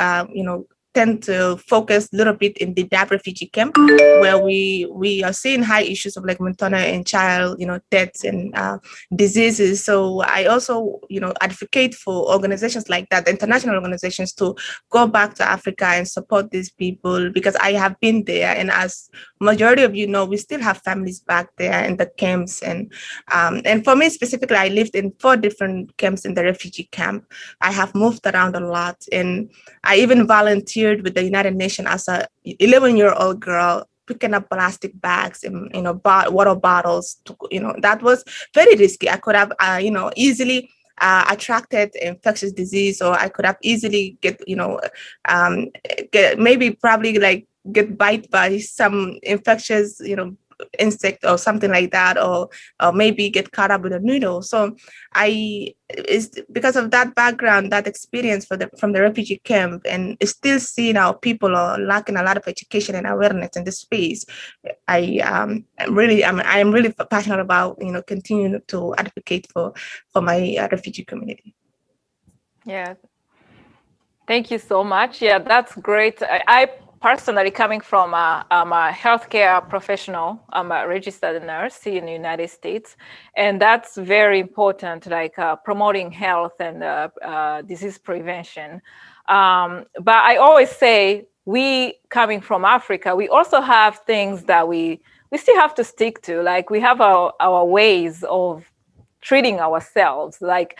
tend to focus a little bit in the DAP refugee camp, where we are seeing high issues of maternal and child, deaths and diseases. So I also, advocate for organizations like that, international organizations, to go back to Africa and support these people, because I have been there. And as majority of you know, we still have families back there in the camps. And for me specifically, I lived in 4 different camps in the refugee camp. I have moved around a lot, and I even volunteered with the United Nations as a 11-year-old girl, picking up plastic bags and water bottles. That was very risky. I could have easily attracted infectious disease, or I could have easily get get bite by some infectious insect or something like that, or maybe get caught up with a needle. So it's because of that background, that experience from the refugee camp, and still seeing our people are lacking a lot of education and awareness in this space. I am really passionate about continuing to advocate for my refugee community. Yeah, thank you so much. Yeah, that's great. I personally, coming from I'm a healthcare professional, I'm a registered nurse in the United States, and that's very important, like promoting health and disease prevention. But I always say, we coming from Africa, we also have things that we still have to stick to. Like we have our ways of treating ourselves, like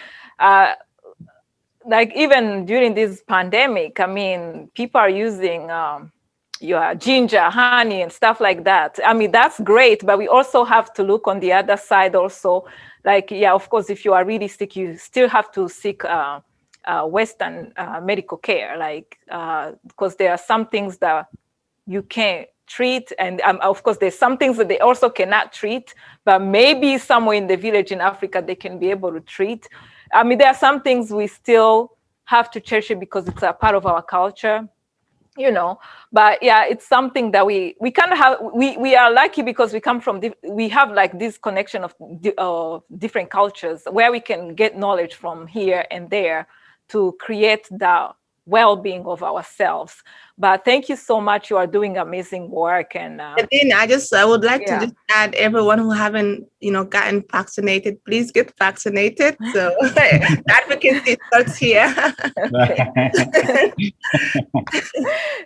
even during this pandemic, I mean, people are using your ginger, honey, and stuff like that. I mean, that's great, but we also have to look on the other side also. Like, yeah, of course, if you are really sick, you still have to seek Western medical care, like, because there are some things that you can't treat. And of course, there's some things that they also cannot treat, but maybe somewhere in the village in Africa, they can be able to treat. I mean, there are some things we still have to cherish it because it's a part of our culture, but yeah, it's something that we kind of have. We are lucky because we come from, we have like this connection of different cultures where we can get knowledge from here and there to create the well-being of ourselves. But thank you so much. You are doing amazing work. And then I would like to just add, everyone who haven't gotten vaccinated, please get vaccinated. So advocacy starts here.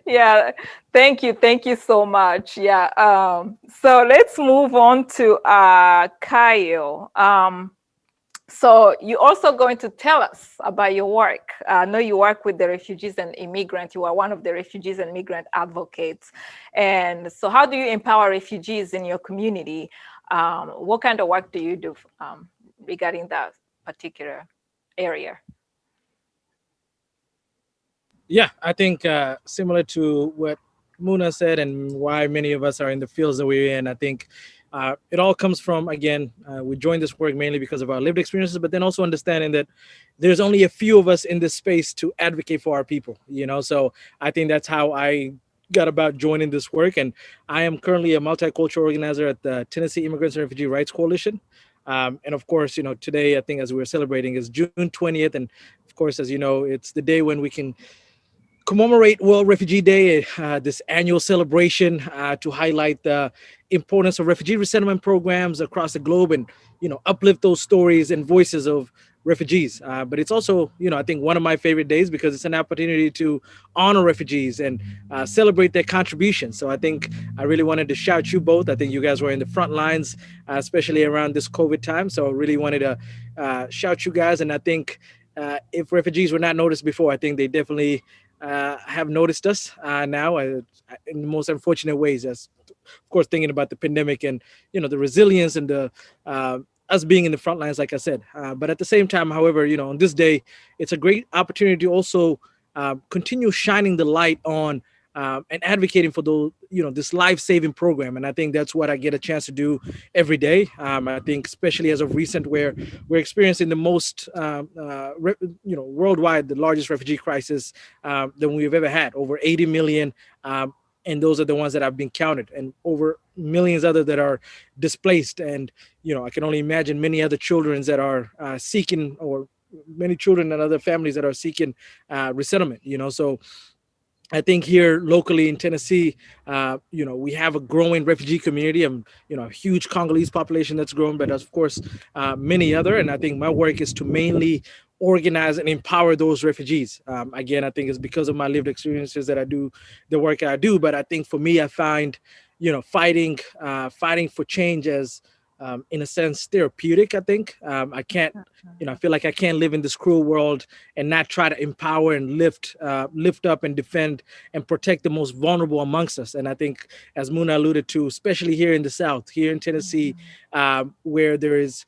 Yeah, thank you so much. Yeah, so let's move on to Kyle. So you're also going to tell us about your work. I know you work with the refugees and immigrants. You are one of the refugees and immigrant advocates. And so how do you empower refugees in your community? What kind of work do you do regarding that particular area? Yeah, I think similar to what Muna said and why many of us are in the fields that we're in, I think it all comes from, again, we joined this work mainly because of our lived experiences, but then also understanding that there's only a few of us in this space to advocate for our people, so I think that's how I got about joining this work. And I am currently a multicultural organizer at the Tennessee Immigrants and Refugee Rights Coalition. And of course, today, I think as we're celebrating is June 20th. And of course, as you know, it's the day when we can commemorate World Refugee Day, this annual celebration to highlight the importance of refugee resettlement programs across the globe and, uplift those stories and voices of refugees. But it's also, I think one of my favorite days because it's an opportunity to honor refugees and celebrate their contributions. So I think I really wanted to shout you both. I think you guys were in the front lines, especially around this COVID time. So I really wanted to shout you guys. And I think if refugees were not noticed before, I think they definitely have noticed us now in the most unfortunate ways, as of course thinking about the pandemic and the resilience and the us being in the front lines, like I said. But at the same time, however, on this day, it's a great opportunity to also continue shining the light on and advocating for those, this life-saving program. And I think that's what I get a chance to do every day. I think especially as of recent, where we're experiencing the most, worldwide, the largest refugee crisis than we've ever had, over 80 million. And those are the ones that have been counted, and over millions other that are displaced. And, I can only imagine many other children that are seeking, or many children and other families that are seeking resettlement, So I think here locally in Tennessee, we have a growing refugee community and, a huge Congolese population that's growing, but of course, many other. And I think my work is to mainly organize and empower those refugees. Again, I think it's because of my lived experiences that I do the work I do. But I think for me, I find, fighting for change as, in a sense, therapeutic. I think I can't, I feel like I can't live in this cruel world and not try to empower and lift up and defend and protect the most vulnerable amongst us. And I think, as Muna alluded to, especially here in the South, here in Tennessee, where there is,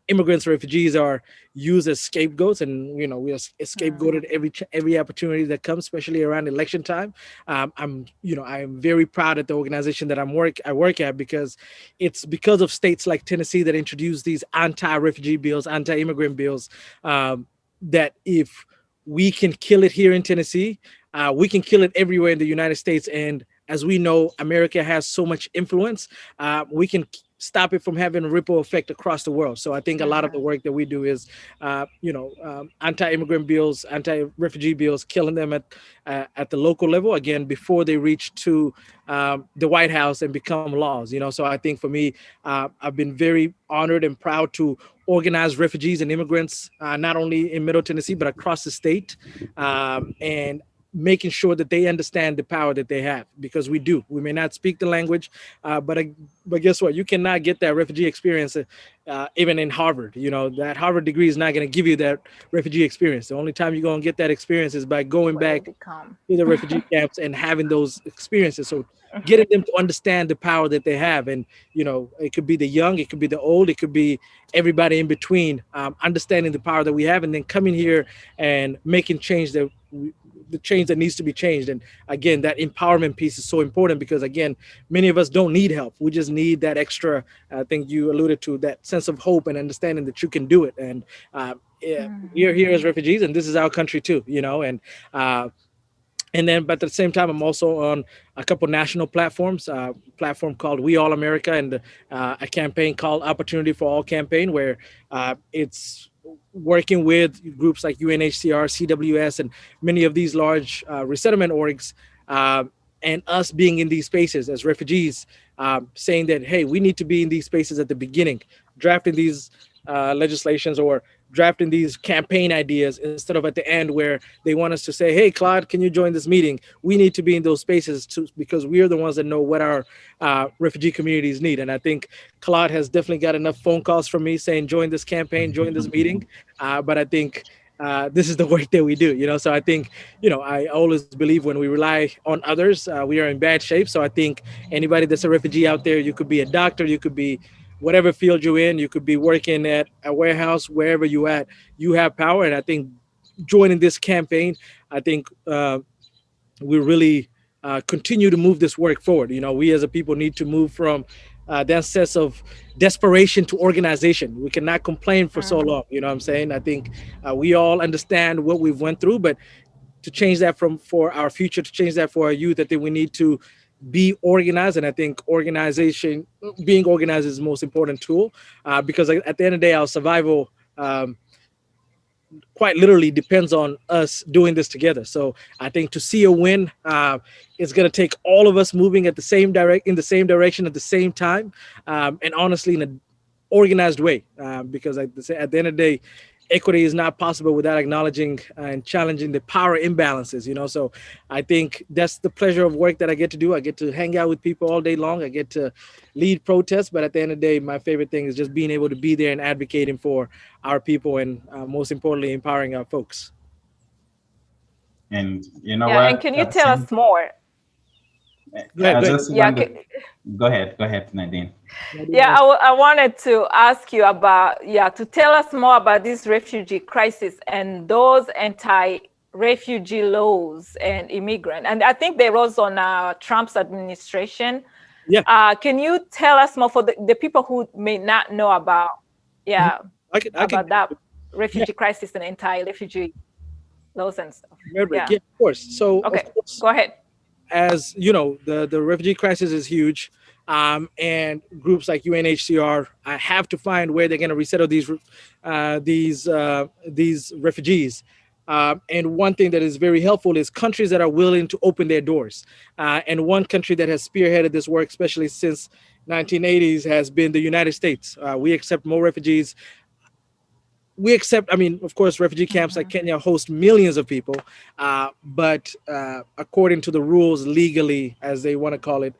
immigrants, refugees are used as scapegoats, and we are scapegoated every opportunity that comes, especially around election time. I am very proud at the organization that I work at, because it's because of states like Tennessee that introduced these anti-refugee bills, anti-immigrant bills, that if we can kill it here in Tennessee, we can kill it everywhere in the United States. And as we know, America has so much influence, we can stop it from having a ripple effect across the world. So I think a lot of the work that we do is, anti-immigrant bills, anti-refugee bills, killing them at the local level, again, before they reach to the White House and become laws. So I think for me, I've been very honored and proud to organize refugees and immigrants, not only in Middle Tennessee, but across the state, and making sure that they understand the power that they have, because we may not speak the language, but guess what? You cannot get that refugee experience even in Harvard. That Harvard degree is not going to give you that refugee experience. The only time you're going to get that experience is by going back to the refugee camps and having those experiences. So getting them to understand the power that they have. And, it could be the young, it could be the old, it could be everybody in between, understanding the power that we have, and then coming here and making change the change that needs to be changed. And again, that empowerment piece is so important, because again, many of us don't need help. We just need that extra, I think you alluded to, that sense of hope and understanding that you can do it. And we're here as refugees, and this is our country too, and then, but at the same time, I'm also on a couple national platforms, a platform called We All America, and a campaign called Opportunity for All campaign, where it's working with groups like UNHCR, CWS, and many of these large resettlement orgs, and us being in these spaces as refugees, saying that, hey, we need to be in these spaces at the beginning, drafting these legislations or drafting these campaign ideas, instead of at the end where they want us to say, hey, Claude, can you join this meeting? We need to be in those spaces too, because we are the ones that know what our refugee communities need. And I think Claude has definitely got enough phone calls from me saying, join this campaign, join this meeting. But I think this is the work that we do, so I think, I always believe when we rely on others, we are in bad shape. So I think anybody that's a refugee out there, you could be a doctor, you could be whatever field you're in. You could be working at a warehouse, wherever you at, you have power. And I think joining this campaign, I think we really continue to move this work forward. You know, we as a people need to move from that sense of desperation to organization. We cannot complain for so long. You know what I'm saying? I think we all understand what we've went through, but to change that for our future, to change that for our youth, I think we need to be organized. And I think being organized is the most important tool, because at the end of the day, our survival quite literally depends on us doing this together. So I think to see a win, it's going to take all of us moving in the same direction at the same time, and honestly in an organized way, because at the end of the day, equity is not possible without acknowledging and challenging the power imbalances, you know. So I think that's the pleasure of work that I get to do. I get to hang out with people all day long. I get to lead protests, but at the end of the day, my favorite thing is just being able to be there and advocating for our people, and most importantly, empowering our folks. And you know Yeah, what? and can you tell us more? Go ahead, Nadine. Yeah, I wanted to ask you about, to tell us more about this refugee crisis and those anti-refugee laws and immigrant. And I think they rose on Trump's administration. Yeah. Can you tell us more for the people who may not know about, that refugee crisis and anti-refugee laws and stuff? Yeah, of course. So, okay, go ahead. As you know, the refugee crisis is huge, and groups like UNHCR have to find where they're going to resettle these refugees. And one thing that is very helpful is countries that are willing to open their doors. And one country that has spearheaded this work, especially since 1980s, has been the United States. We accept more refugees. Of course, refugee camps like Kenya host millions of people, but according to the rules, legally, as they want to call it,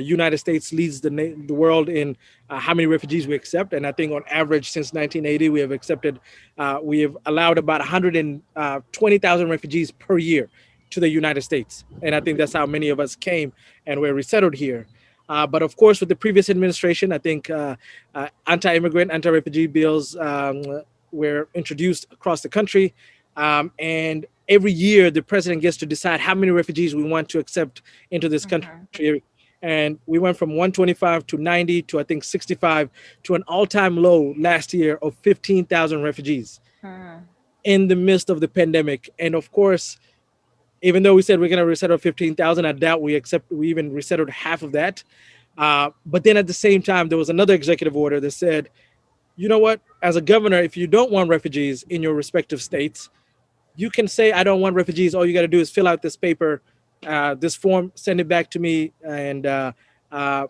United States leads the world in how many refugees we accept. And I think on average, since 1980, we have allowed about 120,000 refugees per year to the United States. And I think that's how many of us came and were resettled here. But of course, with the previous administration, I think anti-immigrant, anti-refugee bills were introduced across the country. And every year, the president gets to decide how many refugees we want to accept into this country. And we went from 125 to 90 to, I think, 65 to an all-time low last year of 15,000 refugees in the midst of the pandemic. And of course, even though we said we're going to resettle 15,000, I doubt we even resettled half of that. But then at the same time, there was another executive order that said, you know what, as a governor, if you don't want refugees in your respective states, you can say, I don't want refugees. All you got to do is fill out this paper, this form, send it back to me, and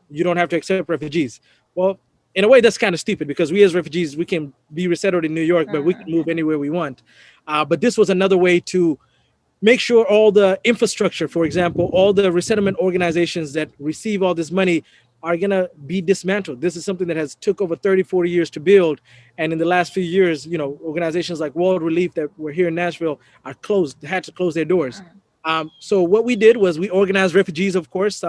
you don't have to accept refugees. Well, in a way, that's kind of stupid, because we as refugees, we can be resettled in New York, but we can move anywhere we want. But this was another way to make sure all the infrastructure, for example, all the resettlement organizations that receive all this money are going to be dismantled. This is something that has took over 30, 40 years to build. And in the last few years, you know, organizations like World Relief that were here in Nashville are had to close their doors. So what we did was we organized refugees, of course.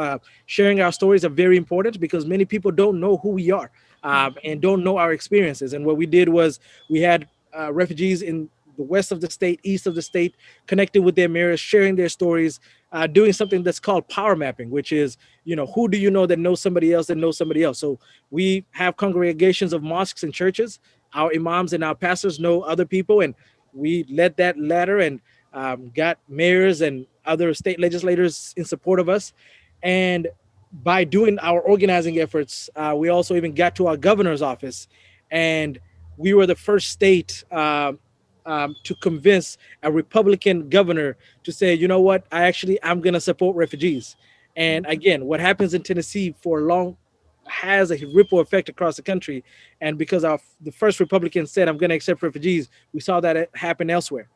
Sharing our stories are very important, because many people don't know who we are and don't know our experiences. And what we did was we had refugees in the west of the state, east of the state, connected with their mayors, sharing their stories, doing something that's called power mapping, which is, you know, who do you know that knows somebody else that knows somebody else? So we have congregations of mosques and churches. Our imams and our pastors know other people, and we led that ladder and got mayors and other state legislators in support of us. And by doing our organizing efforts, we also even got to our governor's office, and we were the first state to convince a Republican governor to say, you know what, I'm going to support refugees. And again, what happens in Tennessee for long has a ripple effect across the country. And because the first Republican said, I'm going to accept refugees, we saw that happen elsewhere.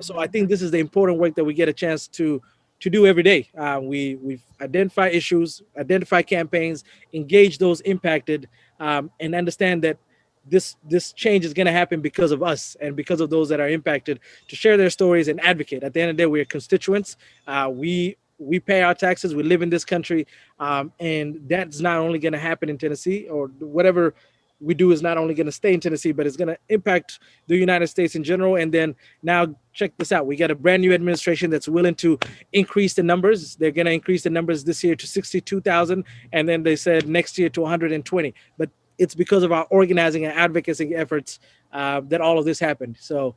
So I think this is the important work that we get a chance to do every day. We've identified issues, identify campaigns, engage those impacted, and understand that this change is going to happen because of us and because of those that are impacted, to share their stories and advocate. At the end of the day, we're constituents. We we pay our taxes, we live in this country, and that's not only going to happen in Tennessee, or whatever we do is not only going to stay in Tennessee, but it's going to impact the United States in general. And then now check this out. We got a brand new administration that's willing to increase the numbers. They're going to increase the numbers this year to 62,000. And then they said next year to 120. But it's because of our organizing and advocacy efforts that all of this happened. So,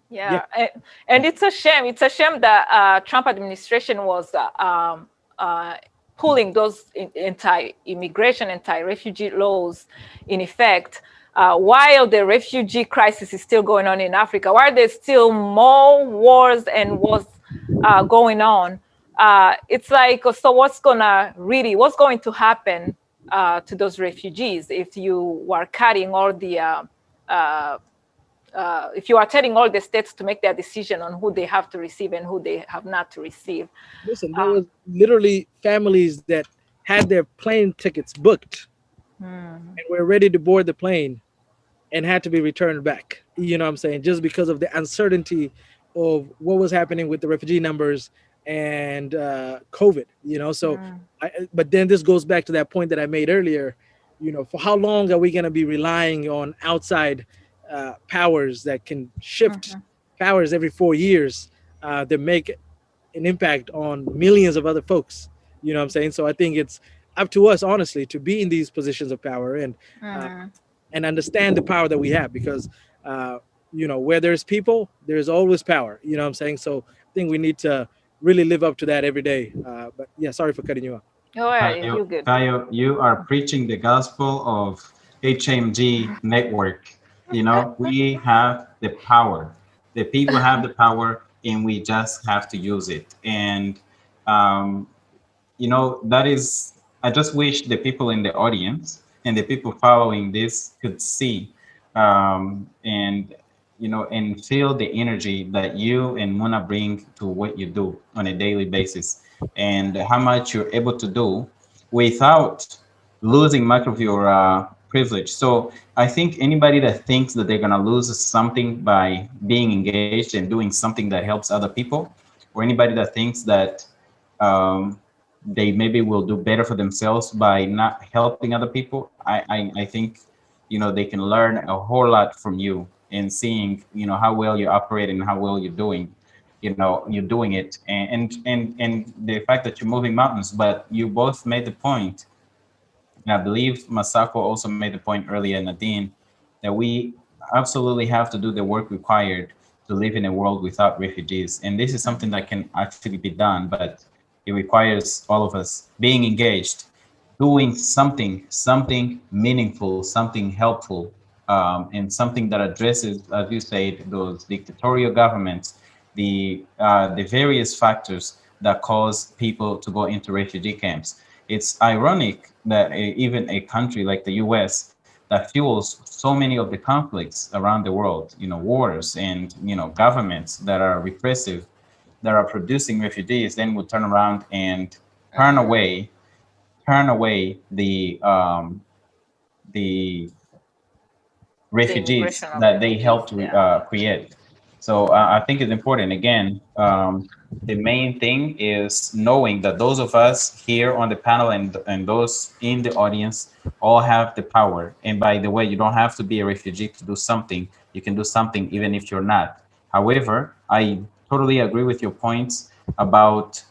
yeah. And it's a shame. It's a shame that Trump administration was pulling those anti-immigration, anti-refugee laws in effect while the refugee crisis is still going on in Africa, while there's still more wars and wars going on. It's like, so what's going to happen to those refugees if you are cutting all the if you are telling all the states to make their decision on who they have to receive and who they have not to receive? Listen, there was literally families that had their plane tickets booked and were ready to board the plane and had to be returned back. You know what I'm saying? Just because of the uncertainty of what was happening with the refugee numbers and COVID, you know? So, but then this goes back to that point that I made earlier, you know, for how long are we going to be relying on outside powers that can shift powers every 4 years that make an impact on millions of other folks? You know what I'm saying? So I think it's up to us, honestly, to be in these positions of power and understand the power that we have, because you know, where there's people, there's always power. You know what I'm saying? So I think we need to really live up to that every day. But yeah, sorry for cutting you off. Oh, yeah, you're good. Kayo, you are preaching the gospel of HMG network. You know, we have the power. The people have the power, and we just have to use it. And you know, that is, I just wish the people in the audience and the people following this could see and, you know, and feel the energy that you and Muna bring to what you do on a daily basis, and how much you're able to do without losing much of your privilege. So I think anybody that thinks that they're going to lose something by being engaged and doing something that helps other people, or anybody that thinks that they maybe will do better for themselves by not helping other people, I think, you know, they can learn a whole lot from you, and seeing, you know, how well you operate and how well you're doing, you know, you're doing it, and the fact that you're moving mountains. But you both made the point, and I believe Masako also made the point earlier, Nadine, that we absolutely have to do the work required to live in a world without refugees. And this is something that can actually be done, but it requires all of us being engaged, doing something meaningful, something helpful, and something that addresses, as you said, those dictatorial governments, the various factors that cause people to go into refugee camps. It's ironic that even a country like the US that fuels so many of the conflicts around the world, you know, wars and, you know, governments that are repressive, that are producing refugees, then will turn around and turn away the refugees that they helped create. So I think it's important. Again, the main thing is knowing that those of us here on the panel and those in the audience all have the power. And by the way, you don't have to be a refugee to do something. You can do something even if you're not. However, I totally agree with your points about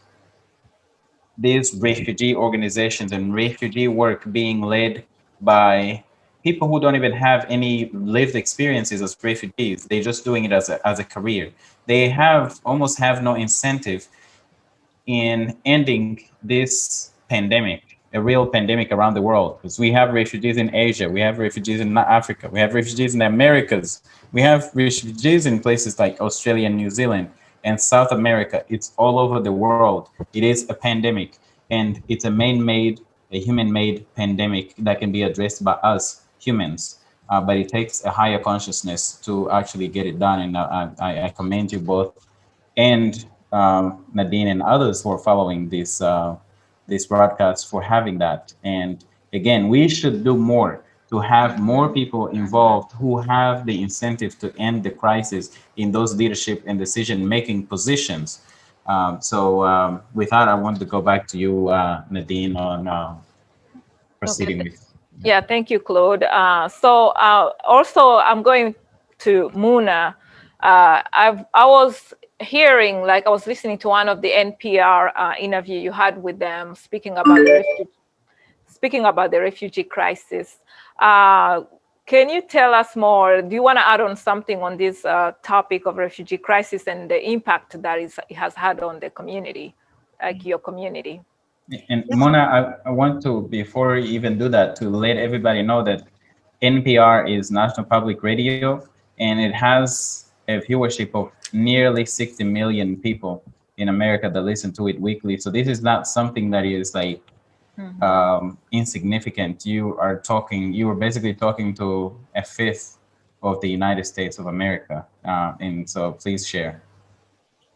these refugee organizations and refugee work being led by people who don't even have any lived experiences as refugees. They're just doing it as a career. They almost have no incentive in ending this pandemic, a real pandemic around the world. Because we have refugees in Asia, we have refugees in Africa, we have refugees in the Americas, we have refugees in places like Australia and New Zealand and South America. It's all over the world. It is a pandemic, and it's a human-made pandemic that can be addressed by us humans. But it takes a higher consciousness to actually get it done. And I commend you both, and Nadine and others who are following this broadcast, for having that. And again, we should do more to have more people involved who have the incentive to end the crisis in those leadership and decision-making positions. With that, I want to go back to you, Nadine, on proceeding Okay. with. Yeah, thank you, Claude. Also, I'm going to Muna. I was hearing, like I was listening to one of the NPR interview you had with them speaking about the refugee crisis. Can you tell us more? Do you want to add on something on this topic of refugee crisis and the impact that it has had on the community, like your community? And Mona, I want to, before we even do that, to let everybody know that NPR is National Public Radio, and it has a viewership of nearly 60 million people in America that listen to it weekly. So this is not something that is like insignificant. You are basically talking to a fifth of the United States of America. And so please share.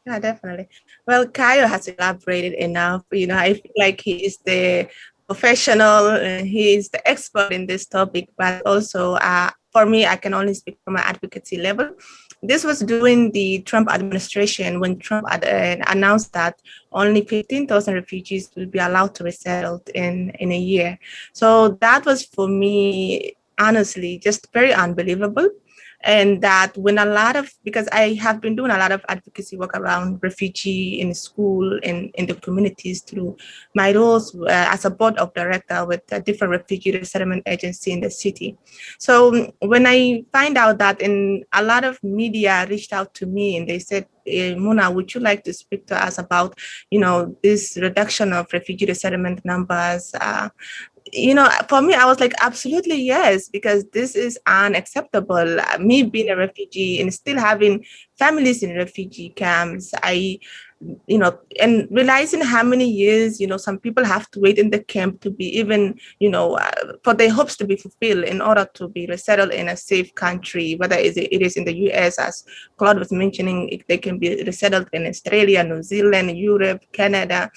Yeah, definitely. Well, Kayo has elaborated enough. I feel like he is the professional, he is the expert in this topic, but also for me, I can only speak from an advocacy level. This was during the Trump administration when Trump announced that only 15,000 refugees will be allowed to resettle in a year. So that was for me, honestly, just very unbelievable. And that when because I have been doing a lot of advocacy work around refugee in school and in the communities through my roles as a board of director with a different refugee resettlement agency in the city. So when I find out that a lot of media reached out to me and they said, Mona, would you like to speak to us about, this reduction of refugee resettlement numbers? For me, I was like, absolutely yes, because this is unacceptable. Me being a refugee and still having families in refugee camps, and realizing how many years, some people have to wait in the camp to be even, for their hopes to be fulfilled in order to be resettled in a safe country, whether it is in the US, as Claude was mentioning, they can be resettled in Australia, New Zealand, Europe, Canada.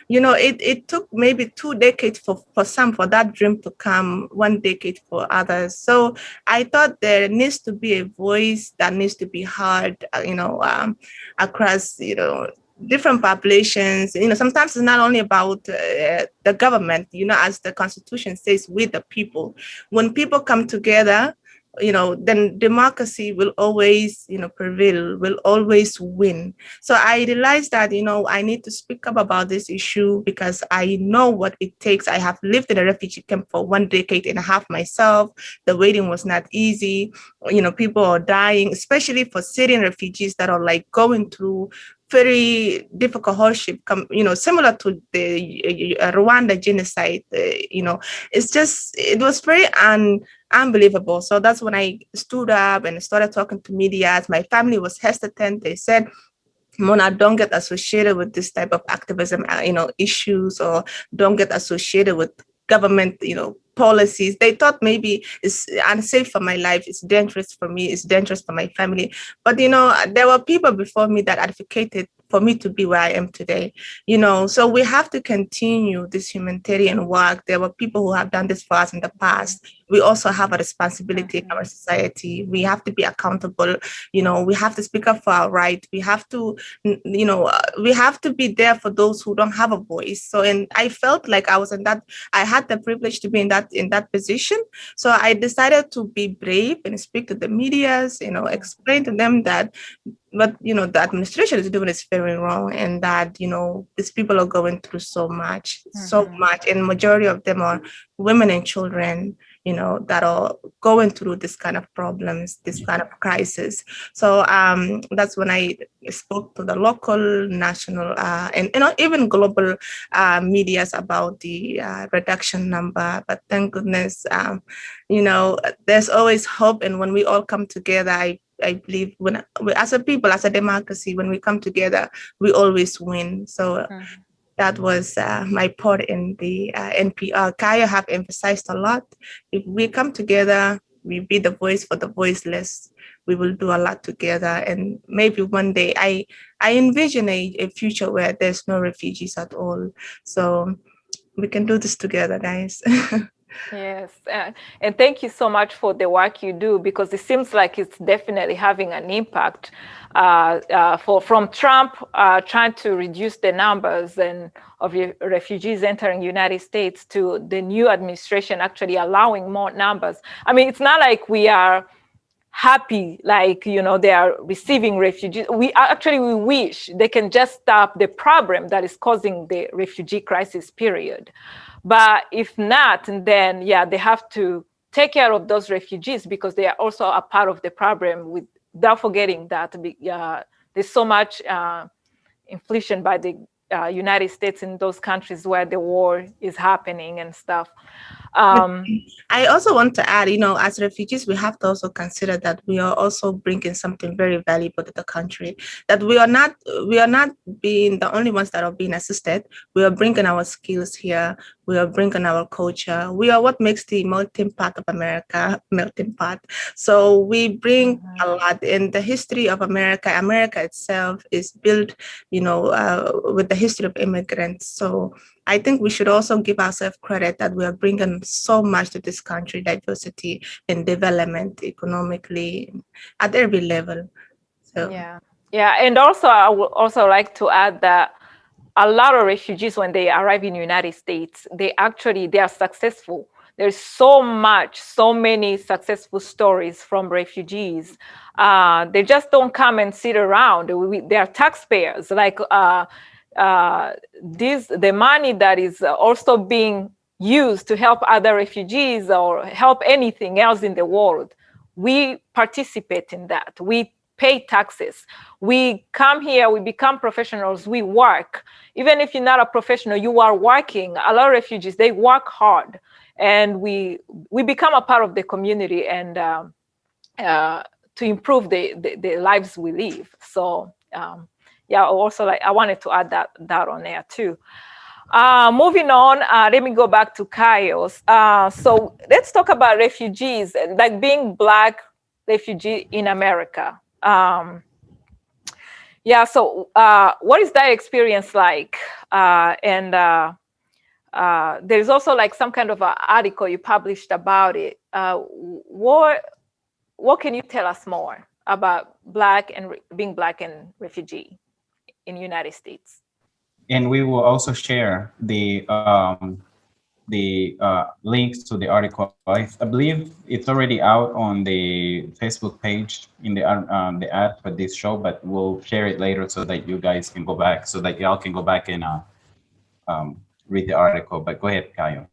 It took maybe 2 decades for some for that dream to come, 1 decade for others. So I thought there needs to be a voice that needs to be heard, across, different populations. Sometimes it's not only about the government, as the Constitution says, with the people. When people come together, then democracy will always, prevail, will always win. So I realized that, I need to speak up about this issue because I know what it takes. I have lived in a refugee camp for 1 decade and a half myself. The waiting was not easy. People are dying, especially for Syrian refugees that are like going through very difficult hardship, similar to the Rwanda genocide. It was very unbelievable. So that's when I stood up and started talking to media. My family was hesitant. They said, Mona, don't get associated with this type of activism, issues, or don't get associated with government, policies. They thought maybe it's unsafe for my life, it's dangerous for me, it's dangerous for my family. But there were people before me that advocated for me to be where I am today. So we have to continue this humanitarian work. There were people who have done this for us in the past. We also have a responsibility in our society. We have to be accountable. We have to speak up for our rights. We have to, we have to be there for those who don't have a voice. So, and I felt like I had the privilege to be in that position. So I decided to be brave and speak to the medias, explain to them that what the administration is doing is very wrong, and that these people are going through so much, and majority of them are women and children, that are going through this kind of problems, this kind of crisis. So that's when I spoke to the local, national, and even global medias about the reduction number. But thank goodness, there's always hope, and when we all come together, I believe as a people, as a democracy, when we come together, we always win. So that was my part in the NPR. Kaya have emphasized a lot. If we come together, we be the voice for the voiceless, we will do a lot together. And maybe one day I envision a future where there's no refugees at all. So we can do this together, guys. Yes, and thank you so much for the work you do, because it seems like it's definitely having an impact from Trump trying to reduce the numbers of refugees entering United States to the new administration actually allowing more numbers. I mean, it's not like we are happy, like, they are receiving refugees. We wish they can just stop the problem that is causing the refugee crisis, period. But if not, then yeah, they have to take care of those refugees, because they are also a part of the problem, without forgetting that there's so much inflation by the United States in those countries where the war is happening and stuff. I also want to add, as refugees, we have to also consider that we are also bringing something very valuable to the country. That we are not being the only ones that are being assisted. We are bringing our skills here. We are bringing our culture. We are what makes the melting pot of America melting pot. So we bring a lot. In the history of America, America itself is built, with the history of immigrants. So I think we should also give ourselves credit that we are bringing so much to this country, diversity and development economically at every level. So yeah, and also I would also like to add that a lot of refugees, when they arrive in the United States, they are successful. There's so many successful stories from refugees. They just don't come and sit around. They are taxpayers. Like the money that is also being used to help other refugees or help anything else in the world, we participate in that. We pay taxes. We come here, we become professionals, we work. Even if you're not a professional, you are working. A lot of refugees, they work hard, and we become a part of the community, and to improve the lives we live. So yeah, also, like, I wanted to add that on there too. Moving on, let me go back to Kaios. So let's talk about refugees, like being Black refugee in America. Yeah, so what is that experience like? And there's also like some kind of an article you published about it. What can you tell us more about being Black and refugee in the United States? And we will also share the links to the article. I believe it's already out on the Facebook page in the ad for this show, but we'll share it later so that you guys can go back, so that y'all can go back and read the article. But go ahead, Kayo.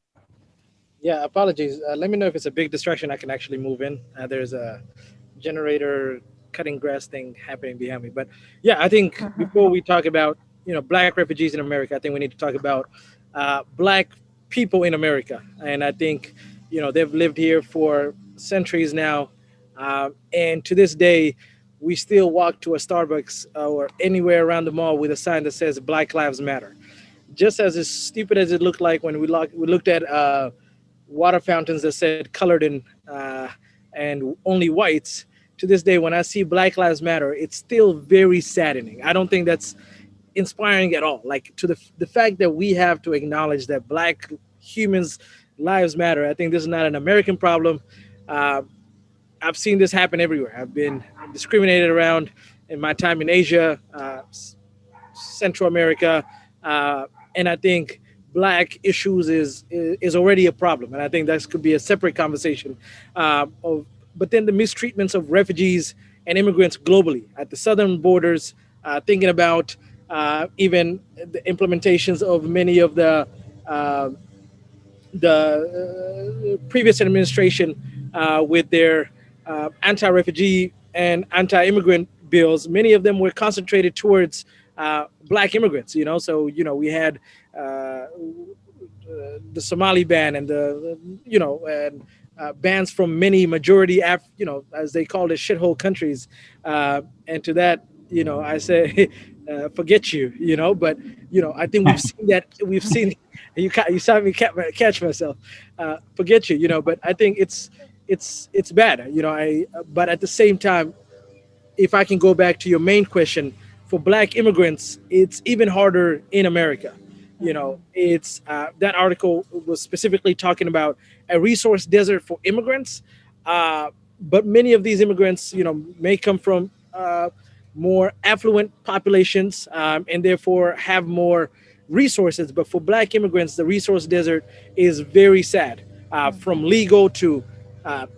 Yeah, apologies. Let me know if it's a big distraction. I can actually move in. There's a generator cutting grass thing happening behind me. But yeah, I think before we talk about Black refugees in America, I think we need to talk about Black people in America. And I think they've lived here for centuries now, and to this day, we still walk to a Starbucks or anywhere around the mall with a sign that says Black Lives Matter. Just as stupid as it looked like when we looked at water fountains that said colored in and only whites. To this day, when I see Black Lives Matter, it's still very saddening. I don't think that's inspiring at all. Like, to the fact that we have to acknowledge that Black humans' lives matter. I think this is not an American problem. I've seen this happen everywhere. I've been discriminated around in my time in Asia, Central America, and I think Black issues is already a problem, and I think that could be a separate conversation. But then the mistreatments of refugees and immigrants globally at the southern borders, thinking about even the implementations of many of the previous administration with their anti-refugee and anti-immigrant bills. Many of them were concentrated towards Black immigrants. So we had the Somali ban and bans from many majority as they call it, shithole countries, and to that I say forget you. But I think we've seen you saw me catch myself, forget you. But I think it's bad. But at the same time, if I can go back to your main question, for Black immigrants, it's even harder in America. You know, it's that article was specifically talking about a resource desert for immigrants, but many of these immigrants, you know, may come from more affluent populations, and therefore have more resources. But for Black immigrants, the resource desert is very sad, from legal to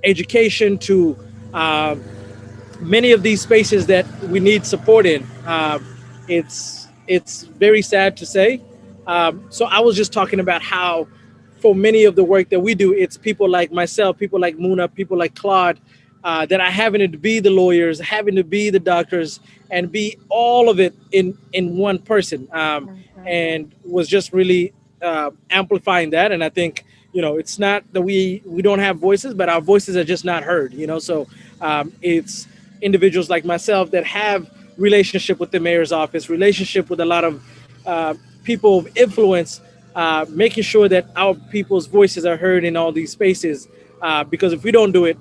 education to many of these spaces that we need support in. It's very sad to say. So I was just talking about how, for many of the work that we do, it's people like myself, people like Muna, people like Claude, that are having to be the lawyers, having to be the doctors, and be all of it in one person. And was just really amplifying that. And I think, you know, it's not that we don't have voices, but our voices are just not heard. You know, so it's individuals like myself that have relationship with the mayor's office, relationship with a lot of people of influence, making sure that our people's voices are heard in all these spaces. Because if we don't do it,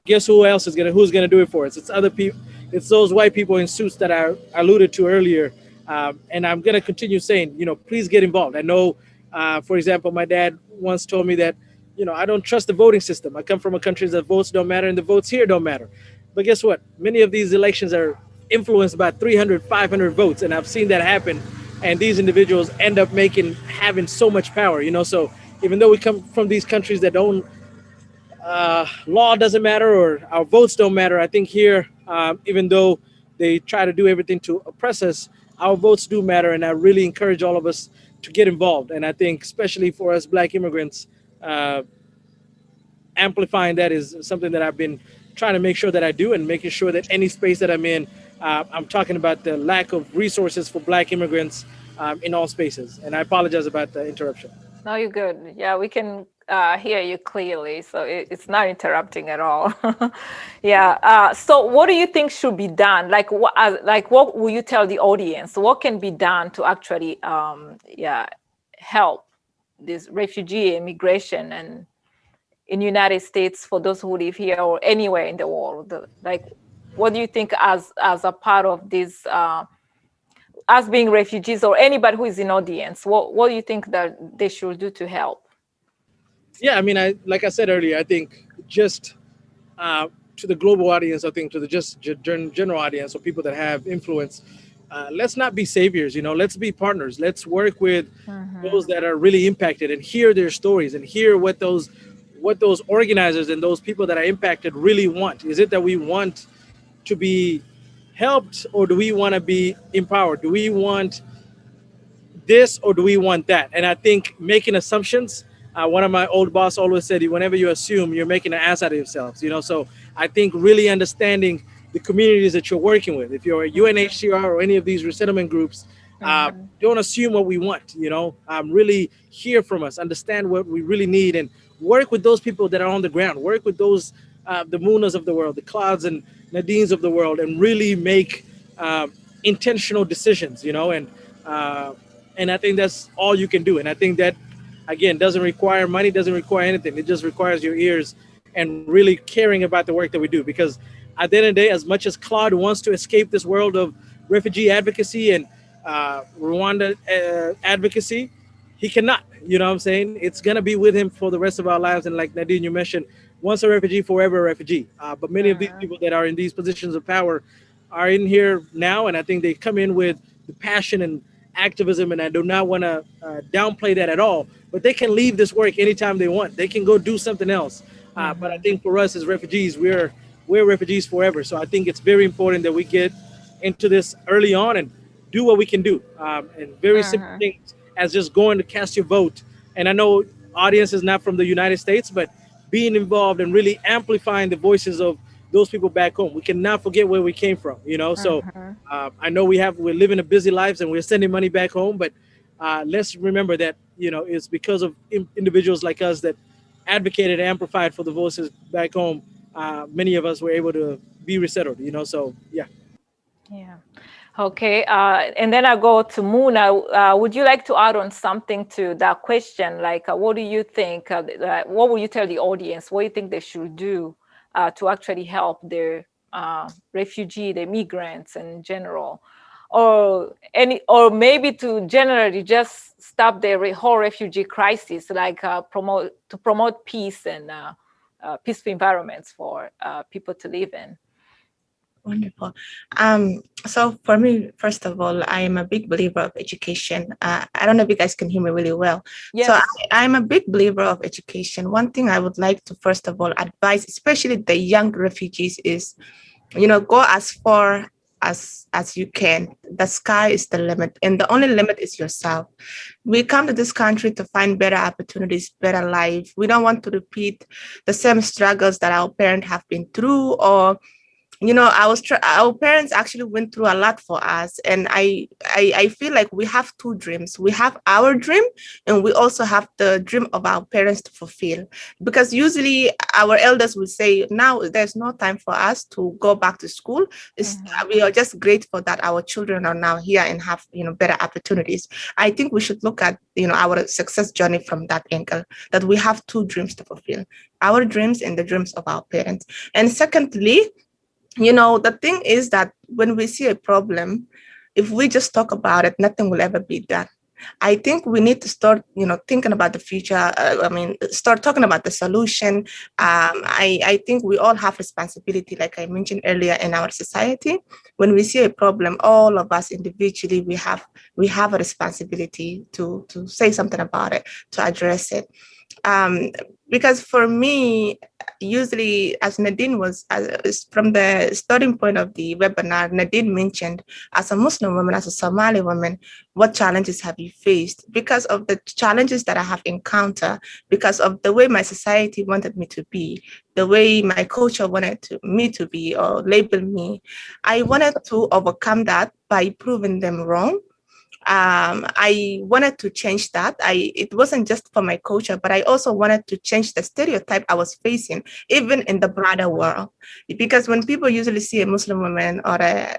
guess who's gonna do it for us? It's other people. It's those white people in suits that I alluded to earlier. And I'm gonna continue saying, you know, please get involved. I know, for example, my dad once told me that, you know, I don't trust the voting system. I come from a country that votes don't matter and the votes here don't matter. But guess what? Many of these elections are influenced by 300, 500 votes. And I've seen that happen. And these individuals end up having so much power, you know? So even though we come from these countries that don't, law doesn't matter or our votes don't matter, I think here, even though they try to do everything to oppress us, our votes do matter. And I really encourage all of us to get involved. And I think especially for us Black immigrants, amplifying that is something that I've been trying to make sure that I do, and making sure that any space that I'm in, I'm talking about the lack of resources for Black immigrants in all spaces. And I apologize about the interruption. No, you're good. Yeah, we can hear you clearly, so it's not interrupting at all. Yeah. So, what do you think should be done? Like, what will you tell the audience? What can be done to actually, help this refugee immigration and in United States for those who live here or anywhere in the world? Like, what do you think as a part of this? As being refugees or anybody who is in audience, what do you think that they should do to help? Yeah, I mean, like I said earlier, I think just to the global audience, I think to the just general audience or people that have influence, let's not be saviors, you know, let's be partners. Let's work with those that are really impacted and hear their stories and hear what those organizers and those people that are impacted really want. Is it that we want to be helped, or do we want to be empowered? Do we want this or do we want that? And I think making assumptions, one of my old boss always said, whenever you assume, you're making an ass out of yourselves, you know? So I think really understanding the communities that you're working with, if you're a UNHCR or any of these resettlement groups, don't assume what we want, you know? Really hear from us, understand what we really need, and work with those people that are on the ground, work with those, the Munas of the world, the Claudes and Nadines of the world, and really make intentional decisions, you know? And I think that's all you can do. And I think that, again, doesn't require money, doesn't require anything. It just requires your ears and really caring about the work that we do. Because at the end of the day, as much as Claude wants to escape this world of refugee advocacy and Rwanda advocacy, he cannot. You know what I'm saying? It's going to be with him for the rest of our lives. And like Nadine, you mentioned, once a refugee, forever a refugee. But many of these people that are in these positions of power are in here now. And I think they come in with the passion and activism, and I do not want to downplay that at all, but they can leave this work anytime they want. They can go do something else. But I think for us as refugees, we're refugees forever. So I think it's very important that we get into this early on and do what we can do. And very simple things as just going to cast your vote. And I know audience is not from the United States, but being involved and really amplifying the voices of those people back home. We cannot forget where we came from, you know? So I know we're living a busy lives and we're sending money back home, but let's remember that, you know, it's because of individuals like us that advocated and amplified for the voices back home. Many of us were able to be resettled, you know? So, yeah. Yeah. Okay. And then I go to Muna. Would you like to add on something to that question? Like, what do you think? What will you tell the audience? What do you think they should do to actually help the refugee, the migrants in general? or maybe to generally just stop the whole refugee crisis, like promote peace and peaceful environments for people to live in. Wonderful. So for me, first of all, I am a big believer of education. I don't know if you guys can hear me really well. Yes. So I'm a big believer of education. One thing I would like to, first of all, advise, especially the young refugees, is, go as far as you can. The sky is the limit, and the only limit is yourself. We come to this country to find better opportunities, better life. We don't want to repeat the same struggles that our parents have been through, or our parents actually went through a lot for us, and I feel like we have two dreams. We have our dream, and we also have the dream of our parents to fulfill. Because usually our elders will say, now there's no time for us to go back to school. We are just grateful that our children are now here and have better opportunities. I think we should look at our success journey from that angle, that we have two dreams to fulfill: our dreams and the dreams of our parents. And secondly, the thing is that when we see a problem, if we just talk about it, nothing will ever be done. I think we need to start, thinking about the future. Start talking about the solution. I think we all have responsibility, like I mentioned earlier, in our society. When we see a problem, all of us individually, we have a responsibility to say something about it, to address it. Because for me, usually, as Nadine was, from the starting point of the webinar, Nadine mentioned, as a Muslim woman, as a Somali woman, what challenges have you faced? Because of the challenges that I have encountered, because of the way my society wanted me to be, the way my culture wanted me to be or label me, I wanted to overcome that by proving them wrong. I wanted to change that. It wasn't just for my culture, but I also wanted to change the stereotype I was facing, even in the broader world. Because when people usually see a Muslim woman or a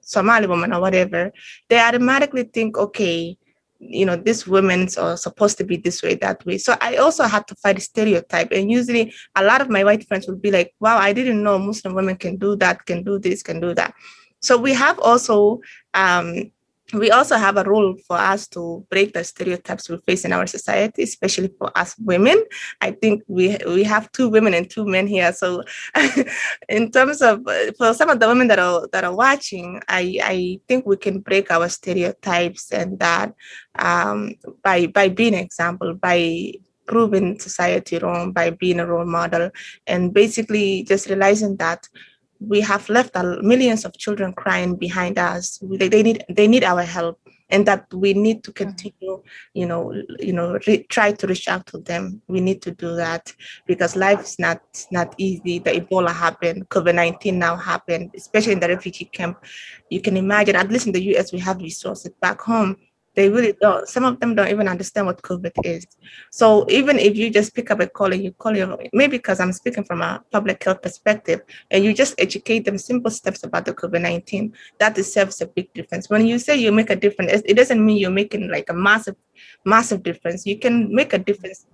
Somali woman or whatever, they automatically think, okay, these women are supposed to be this way, that way. So I also had to fight a stereotype. And usually a lot of my white friends would be like, wow, I didn't know Muslim women can do that, can do this, can do that. So we also have a role for us to break the stereotypes we face in our society, especially for us women. I think we have two women and two men here. So in terms of, for some of the women that are watching, I think we can break our stereotypes, and that by being an example, by proving society wrong, by being a role model, and basically just realizing that we have left millions of children crying behind us. They need our help, and that we need to continue, try to reach out to them. We need to do that, because life is not easy. The Ebola happened, COVID-19 now happened, especially in the refugee camp. You can imagine, at least in the US, we have resources. Back home, they really don't. Some of them don't even understand what COVID is. So even if you just pick up a call and you call maybe because I'm speaking from a public health perspective, and you just educate them simple steps about the COVID-19, that itself a big difference. When you say you make a difference, it doesn't mean you're making like a massive difference. You can make a difference,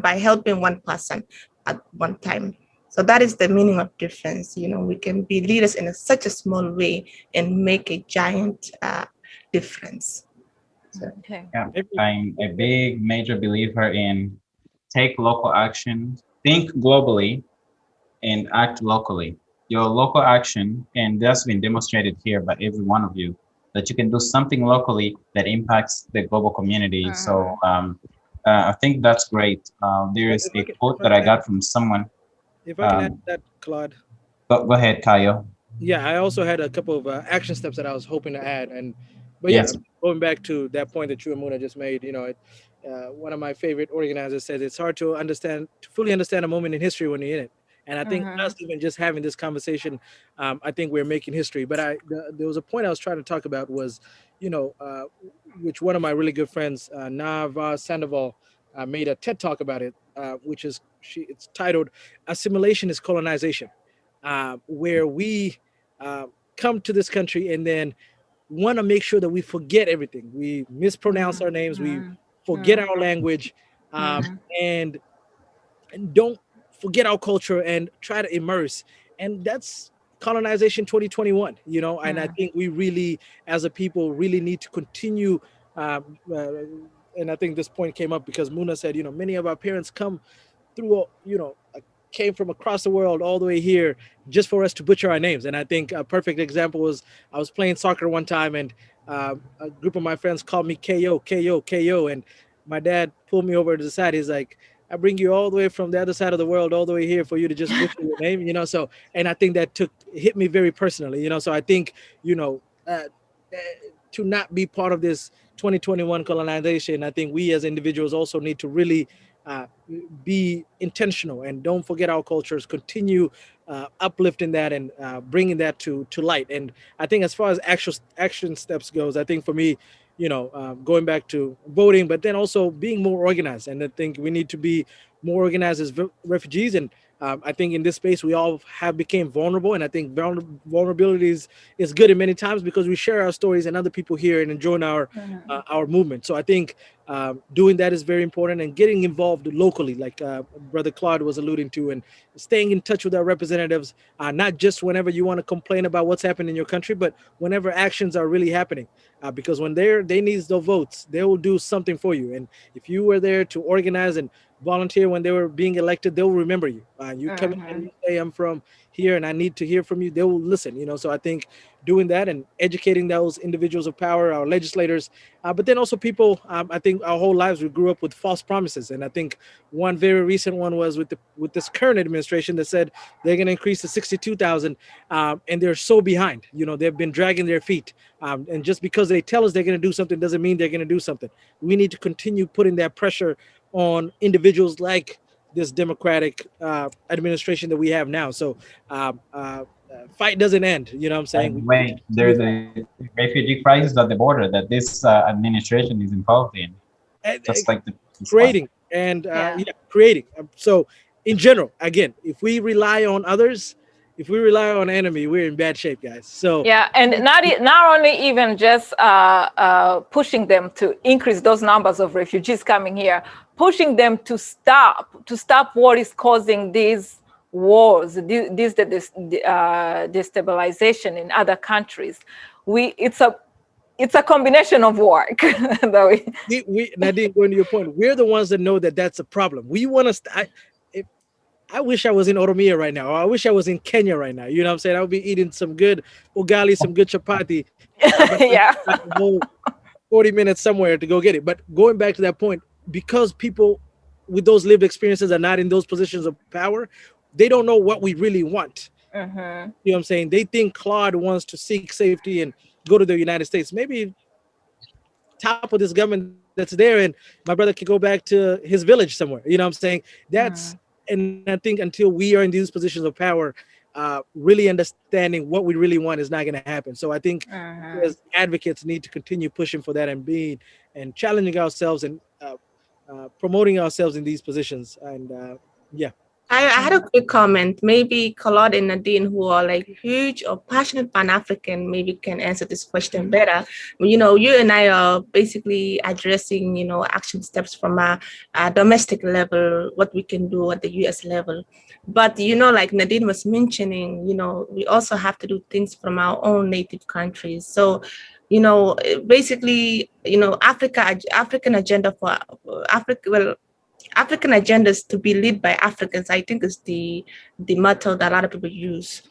by helping one person at one time. So that is the meaning of difference. We can be leaders in such a small way and make a giant difference. So. Okay. Yeah, I'm a big major believer in take local action, think globally, and act locally. Your local action, and that's been demonstrated here by every one of you, that you can do something locally that impacts the global community. So I think that's great. There is a quote that I got from someone. If I can add that, Claude. Go ahead, Kayo. Yeah, I also had a couple of action steps that I was hoping to add, but yes. Yeah, going back to that point that you and Muna just made, one of my favorite organizers says it's hard to fully understand a moment in history when you're in it. And I think us even just having this conversation, I think we're making history. But there was a point I was trying to talk about was, which one of my really good friends, Nava Sandoval, made a TED talk about it, which is it's titled "Assimilation is Colonization," where we come to this country and then want to make sure that we forget everything. We mispronounce our names, we forget our language, and don't forget our culture and try to immerse. And that's colonization 2021, you know, and I think we really, as a people, really need to continue. And I think this point came up because Muna said, you know, many of our parents come through, you know, came from across the world all the way here just for us to butcher our names. And I think a perfect example was I was playing soccer one time, and a group of my friends called me KO, KO, KO. And my dad pulled me over to the side. He's like, I bring you all the way from the other side of the world, all the way here for you to just butcher your name, you know? So, and I think that hit me very personally, you know? So I think, you know, to not be part of this 2021 colonization, I think we as individuals also need to really be intentional and don't forget our cultures, continue uplifting that and bringing that to light. And I think as far as action steps goes, I think for me, you know, going back to voting, but then also being more organized. And I think we need to be more organized as refugees. And I think in this space, we all have became vulnerable. And I think vulnerability is good in many times because we share our stories and other people hear and enjoy our movement. So I think doing that is very important, and getting involved locally, like Brother Claude was alluding to, and staying in touch with our representatives, not just whenever you want to complain about what's happening in your country, but whenever actions are really happening. Because when they need the votes, they will do something for you. And if you were there to organize and volunteer when they were being elected, they'll remember you. You come in and you say, I'm from here and I need to hear from you, they will listen, you know. So I think doing that and educating those individuals of power, our legislators, but then also people, I think our whole lives we grew up with false promises. And I think one very recent one was with this current administration that said they're going to increase to 62,000, and they're so behind, you know, they've been dragging their feet. And just because they tell us they're going to do something doesn't mean they're going to do something. We need to continue putting that pressure on individuals like this democratic administration that we have now. So fight doesn't end, you know what I'm saying? Wait, there's a refugee crisis at the border that this administration is involved in, just like the creating and creating. So in general, again, if we rely on others, if we rely on enemy, we're in bad shape, guys. So yeah, and not only even just pushing them to increase those numbers of refugees coming here, pushing them to stop what is causing these wars, this destabilization in other countries. It's a combination of work. Nadine, going to your point, we're the ones that know that that's a problem. We want to. I wish I was in Oromia right now. Or I wish I was in Kenya right now. You know what I'm saying? I would be eating some good ugali, some good chapati. Yeah. 40 minutes somewhere to go get it. But going back to that point, because people with those lived experiences are not in those positions of power, they don't know what we really want. You know what I'm saying? They think Claude wants to seek safety and go to the United States. Maybe top of this government that's there, and my brother can go back to his village somewhere. You know what I'm saying? And I think until we are in these positions of power, really understanding what we really want is not going to happen. So I think as advocates need to continue pushing for that and challenging ourselves and promoting ourselves in these positions. And I had a quick comment. Maybe Claude and Nadine, who are like huge or passionate Pan-African, maybe can answer this question better. You know, you and I are basically addressing, you know, action steps from a domestic level, what we can do at the US level. But, you know, like Nadine was mentioning, you know, we also have to do things from our own native countries. So, you know, basically, you know, African agenda for Africa, well, African agendas to be led by Africans, I think is the motto that a lot of people use.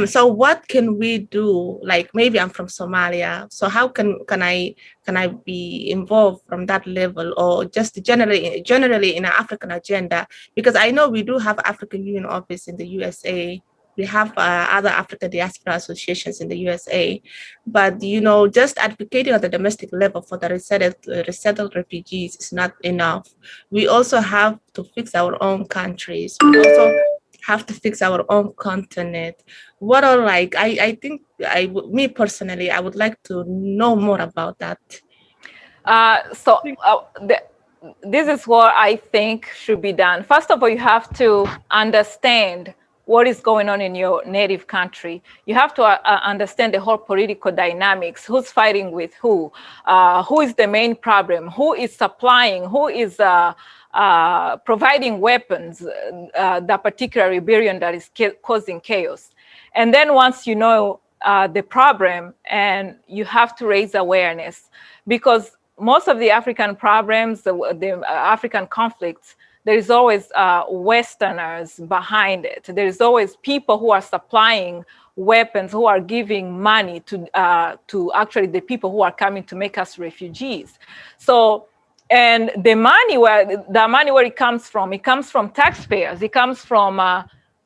So what can we do? Like maybe I'm from Somalia, so how can I be involved from that level, or just generally in an African agenda? Because I know we do have African Union office in the USA. We have other African diaspora associations in the USA, but you know, just advocating at the domestic level for the resettled refugees is not enough. We also have to fix our own countries. We also have to fix our own continent. What are like? I think me personally, I would like to know more about that. This is what I think should be done. First of all, you have to understand what is going on in your native country. You have to understand the whole political dynamics, who's fighting with who is the main problem, who is supplying, who is providing weapons, that particular rebellion that is causing chaos. And then once you know the problem, and you have to raise awareness, because most of the African problems, the African conflicts, there is always Westerners behind it. There is always people who are supplying weapons, who are giving money to actually the people who are coming to make us refugees. So, and the money where it comes from taxpayers. It comes from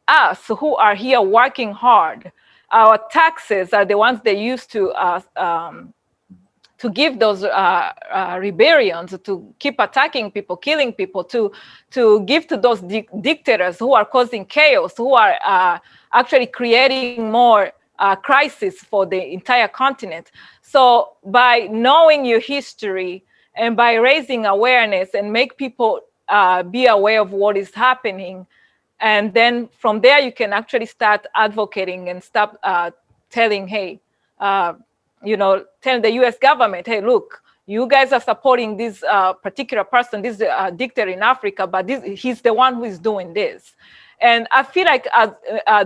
us who are here working hard. Our taxes are the ones they use to give those rebellions, to keep attacking people, killing people, to give to those dictators who are causing chaos, who are actually creating more crisis for the entire continent. So by knowing your history and by raising awareness and make people be aware of what is happening, and then from there you can actually start advocating and stop telling, hey, telling the US government, hey, look, you guys are supporting this particular person, this dictator in Africa, but he's the one who is doing this. And I feel like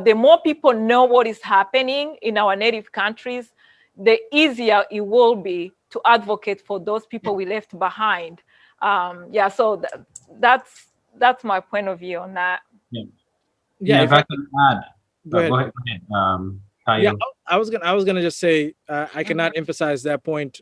the more people know what is happening in our native countries, the easier it will be to advocate for those people we left behind. So that's my point of view on that. Yeah, if I can add, go ahead. Yeah, I was gonna just say I cannot emphasize that point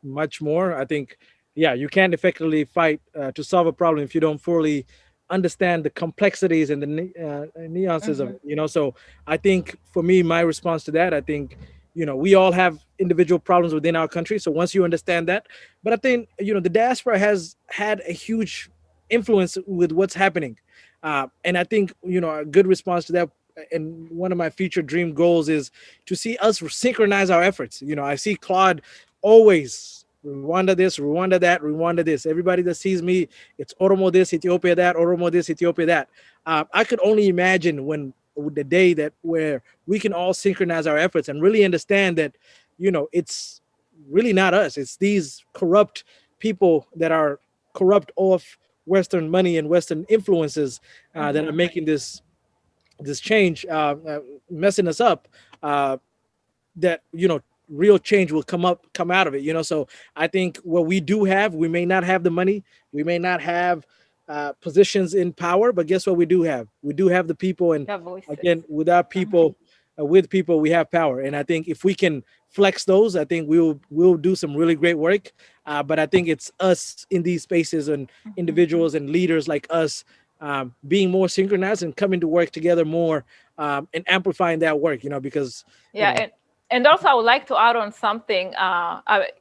much more. I think, you can't effectively fight to solve a problem if you don't fully understand the complexities and the nuances of it. So I think for me, my response to that, I think we all have individual problems within our country. So once you understand that, but I think the diaspora has had a huge influence with what's happening, and I think a good response to that. And one of my future dream goals is to see us synchronize our efforts. I see Claude always Rwanda this, Rwanda that, Rwanda this. Everybody that sees me, it's Oromo this, Ethiopia that, Oromo this, Ethiopia that. I could only imagine the day that where we can all synchronize our efforts and really understand that, it's really not us. It's these corrupt people that are corrupt off Western money and Western influences that are making this change, messing us up, that real change will come out of it. So I think what we do have, we may not have the money, we may not have positions in power, but guess what we do have the people. And again, without people, with people we have power. And I think if we can flex those, I think we'll do some really great work. But I think it's us in these spaces and individuals and leaders like us being more synchronized and coming to work together more, and amplifying that work, because and also I would like to add on something.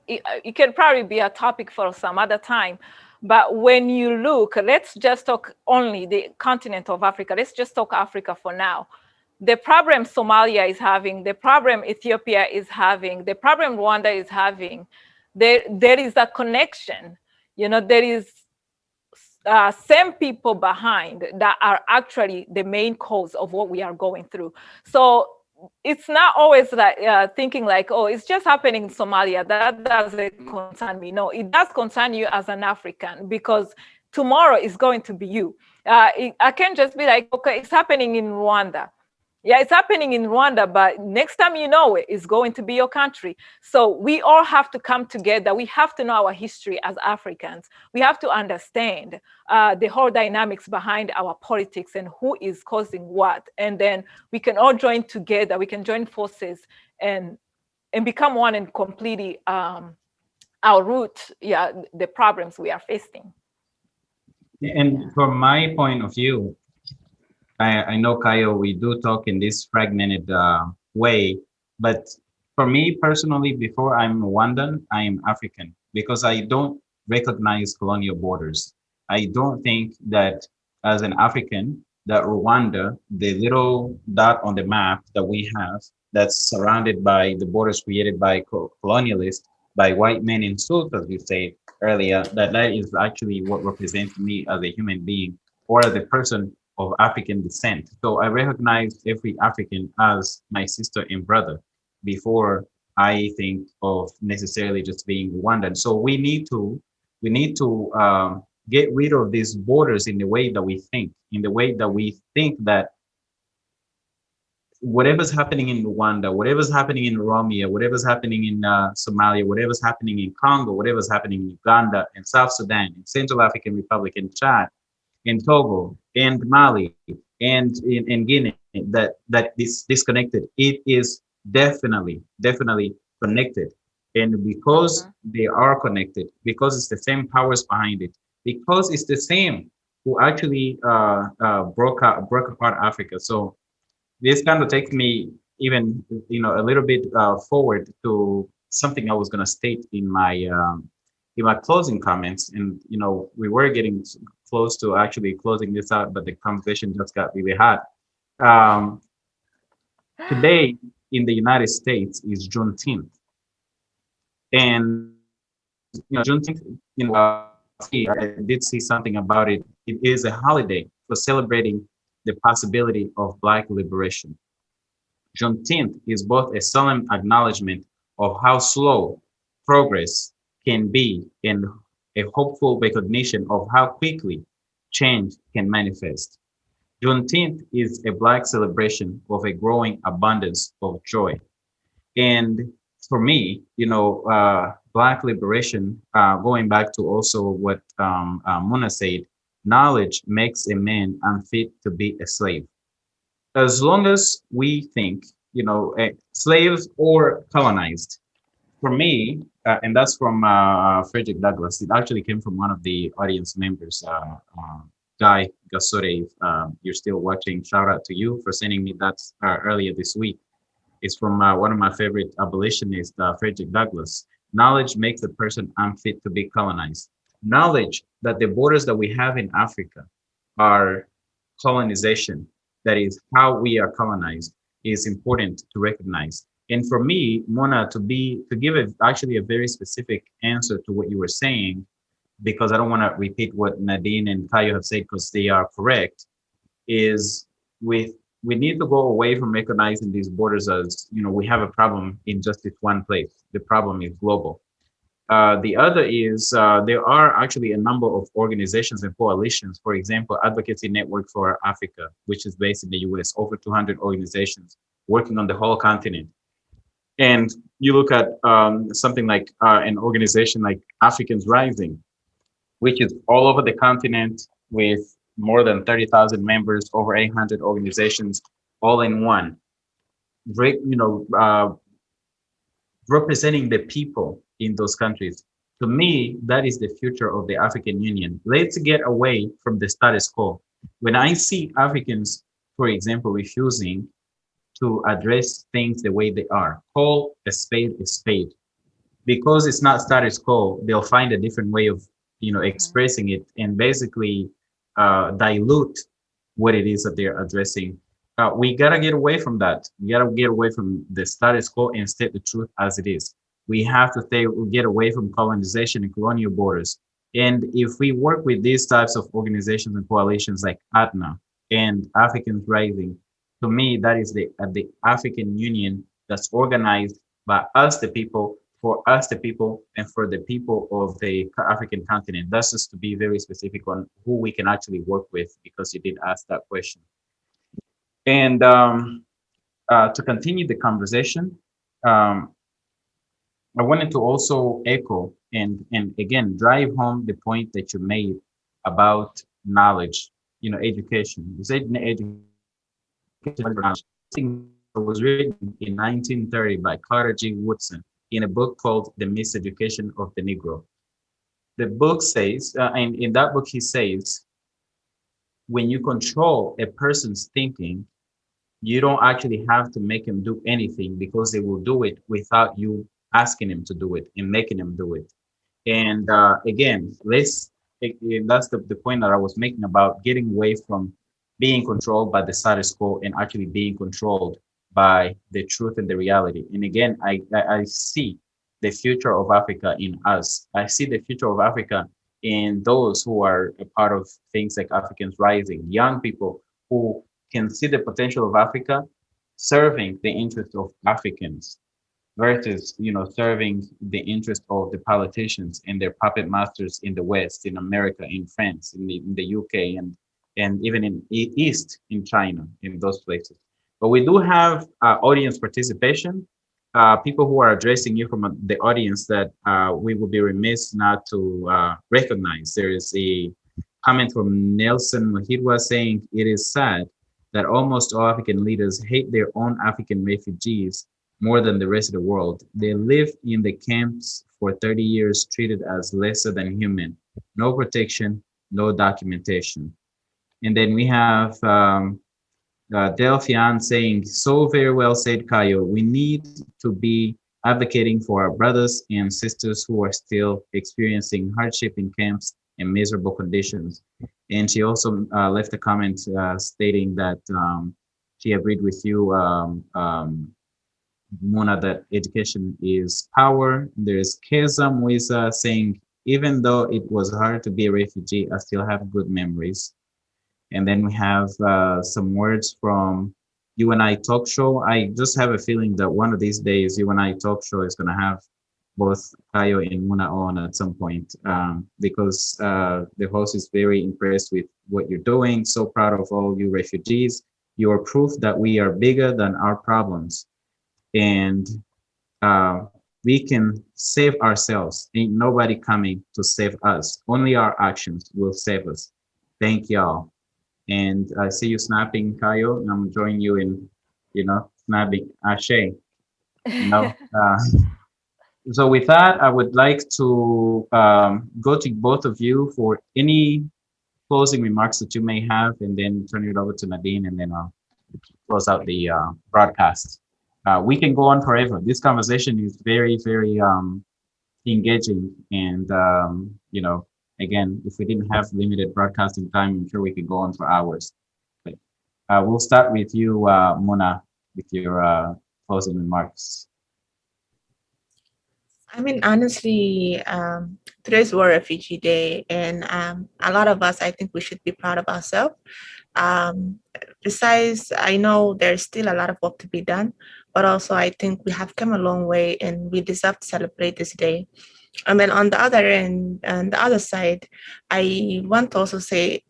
It can probably be a topic for some other time, but when you look, let's just talk only the continent of Africa. Let's just talk Africa for now. The problem Somalia is having, the problem Ethiopia is having, the problem Rwanda is having, there is a connection. There is same people behind that are actually the main cause of what we are going through. So it's not always like thinking like, oh, it's just happening in Somalia, that doesn't concern me. No, it does concern you as an African, because tomorrow is going to be you. I can't just be like, okay, it's happening in Rwanda. Yeah, it's happening in Rwanda, but next time it's going to be your country. So we all have to come together. We have to know our history as Africans. We have to understand the whole dynamics behind our politics and who is causing what. And then we can all join together. We can join forces and become one and completely outroot the problems we are facing. And from my point of view, I know, Kayo, we do talk in this fragmented way, but for me personally, before I'm Rwandan, I am African, because I don't recognize colonial borders. I don't think that as an African, that Rwanda, the little dot on the map that we have, that's surrounded by the borders created by colonialists, by white men in suits, as you said earlier, that is actually what represents me as a human being or as a person of African descent. So I recognize every African as my sister and brother before I think of necessarily just being Rwandan. So we need to get rid of these borders in the way that we think, that whatever's happening in Rwanda, whatever's happening in Oromia, whatever's happening in Somalia, whatever's happening in Congo, whatever's happening in Uganda and South Sudan, in Central African Republic, in Chad, in Togo, and Mali, and in Guinea, that is disconnected. It is definitely connected. And because they are connected, because it's the same powers behind it, because it's the same who actually broke apart Africa. So this kind of takes me even, a little bit forward to something I was going to state in my closing comments. And we were getting close to actually closing this out, but the conversation just got really hot. Today in the United States is Juneteenth, and Juneteenth, I did see something about it. It is a holiday for celebrating the possibility of Black liberation. Juneteenth is both a solemn acknowledgement of how slow progress can be and a hopeful recognition of how quickly change can manifest. Juneteenth is a Black celebration of a growing abundance of joy. And for me, Black liberation, going back to also what Muna said, knowledge makes a man unfit to be a slave. As long as we think, slaves or colonized, for me, and that's from Frederick Douglass, it actually came from one of the audience members, Guy Gasore. You're still watching, shout out to you for sending me that earlier this week. It's from one of my favorite abolitionists, Frederick Douglass. Knowledge makes a person unfit to be colonized. Knowledge that the borders that we have in Africa are colonization, that is how we are colonized, is important to recognize. And for me, Mona, to give actually a very specific answer to what you were saying, because I don't want to repeat what Nadine and Kayo have said because they are correct, is we need to go away from recognizing these borders as, we have a problem in just this one place. The problem is global. The other is there are actually a number of organizations and coalitions. For example, Advocacy Network for Africa, which is based in the US, over 200 organizations working on the whole continent. And you look at something like an organization like Africans Rising, which is all over the continent with more than 30,000 members, over 800 organizations, all in one. Representing the people in those countries. To me, that is the future of the African Union. Let's get away from the status quo. When I see Africans, for example, refusing to address things the way they are, call a spade, because it's not status quo, they'll find a different way of, expressing it and basically dilute what it is that they're addressing. We gotta get away from that. We gotta get away from the status quo and state the truth as it is. We have to get away from colonization and colonial borders. And if we work with these types of organizations and coalitions like ATNA and Africans Rising, to me, that is the African Union that's organized by us, the people, for us, the people, and for the people of the African continent. That's just to be very specific on who we can actually work with, because you did ask that question. And to continue the conversation, I wanted to also echo and again drive home the point that you made about knowledge, education. You said education was written in 1930 by Carter G. Woodson in a book called The Miseducation of the Negro. The book says, and in that book he says, when you control a person's thinking, you don't actually have to make him do anything, because they will do it without you asking him to do it and making him do it. And again, that's the point that I was making about getting away from being controlled by the status quo and actually being controlled by the truth and the reality. And again, I see the future of Africa in us. I see the future of Africa in those who are a part of things like Africans Rising, young people who can see the potential of Africa serving the interests of Africans versus, serving the interest of the politicians and their puppet masters in the West, in America, in France, in the UK, and even in East, in China, in those places. But we do have audience participation, people who are addressing you from the audience that we will be remiss not to recognize. There is a comment from Nelson Mohidwa saying, it is sad that almost all African leaders hate their own African refugees more than the rest of the world. They live in the camps for 30 years, treated as lesser than human. No protection, no documentation. And then we have Delphian saying, so very well said, Kayo. We need to be advocating for our brothers and sisters who are still experiencing hardship in camps and miserable conditions. And she also left a comment stating that she agreed with you, Mona, that education is power. There's Keza Muisa saying, even though it was hard to be a refugee, I still have good memories. And then we have some words from You and I Talk Show. I just have a feeling that one of these days, You and I Talk Show is going to have both Kayo and Muna on at some point, because the host is very impressed with what you're doing. So proud of all you refugees. You are proof that we are bigger than our problems. And we can save ourselves. Ain't nobody coming to save us. Only our actions will save us. Thank y'all. And I see you snapping, Kayo, and I'm joining you in, snapping Ashe. So with that, I would like to go to both of you for any closing remarks that you may have, and then turn it over to Nadine, and then I'll close out the broadcast. We can go on forever. This conversation is very, very engaging, and again, if we didn't have limited broadcasting time, I'm sure we could go on for hours. But we'll start with you, Mona, with your closing remarks. I mean, honestly, today's World Refugee Day, and a lot of us, I think we should be proud of ourselves. Besides, I know there's still a lot of work to be done, but also I think we have come a long way, and we deserve to celebrate this day. And then on the other end, and the other side, I want to also say,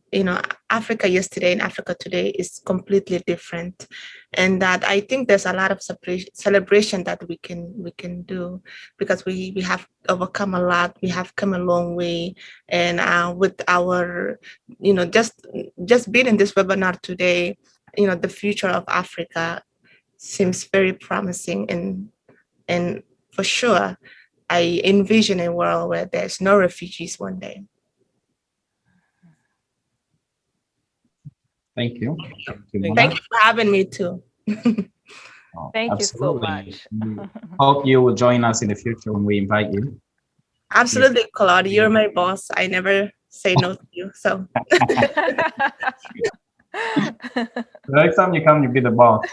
Africa yesterday and Africa today is completely different, and that I think there's a lot of celebration that we can do, because we have overcome a lot. We have come a long way, and with our, just being in this webinar today, the future of Africa seems very promising, and for sure, I envision a world where there's no refugees one day. Thank you. Thank you for having me too. Thank you so much. Hope you will join us in the future when we invite you. Absolutely, Claude. You're my boss. I never say no to you. So the next time you come, you'll be the boss.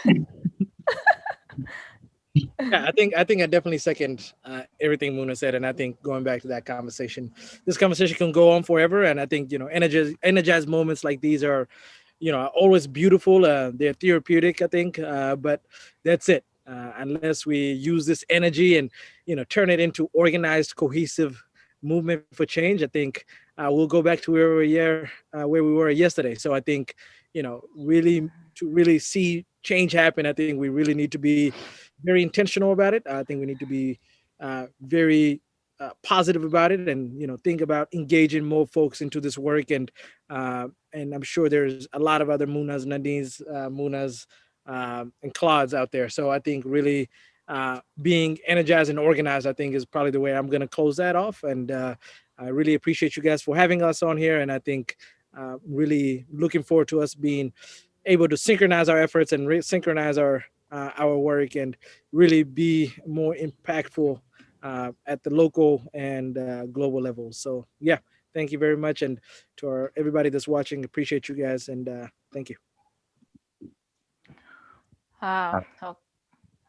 Yeah, I think I definitely second everything Muna said, and I think going back to that conversation, this conversation can go on forever. And I think energized moments like these are, always beautiful. They're therapeutic, I think, but that's it. Unless we use this energy and turn it into organized, cohesive movement for change, I think we'll go back to where we were yesterday. So I think really to see change happen, I think we really need to be very intentional about it. I think we need to be very positive about it, and think about engaging more folks into this work. And I'm sure there's a lot of other Munas, Nadine's, Munas, and Claude's out there. So I think really being energized and organized, I think, is probably the way I'm going to close that off. And I really appreciate you guys for having us on here. And I think really looking forward to us being able to synchronize our efforts and synchronize our work, and really be more impactful at the local and global levels. So yeah, thank you very much. And to everybody that's watching, appreciate you guys, and thank you.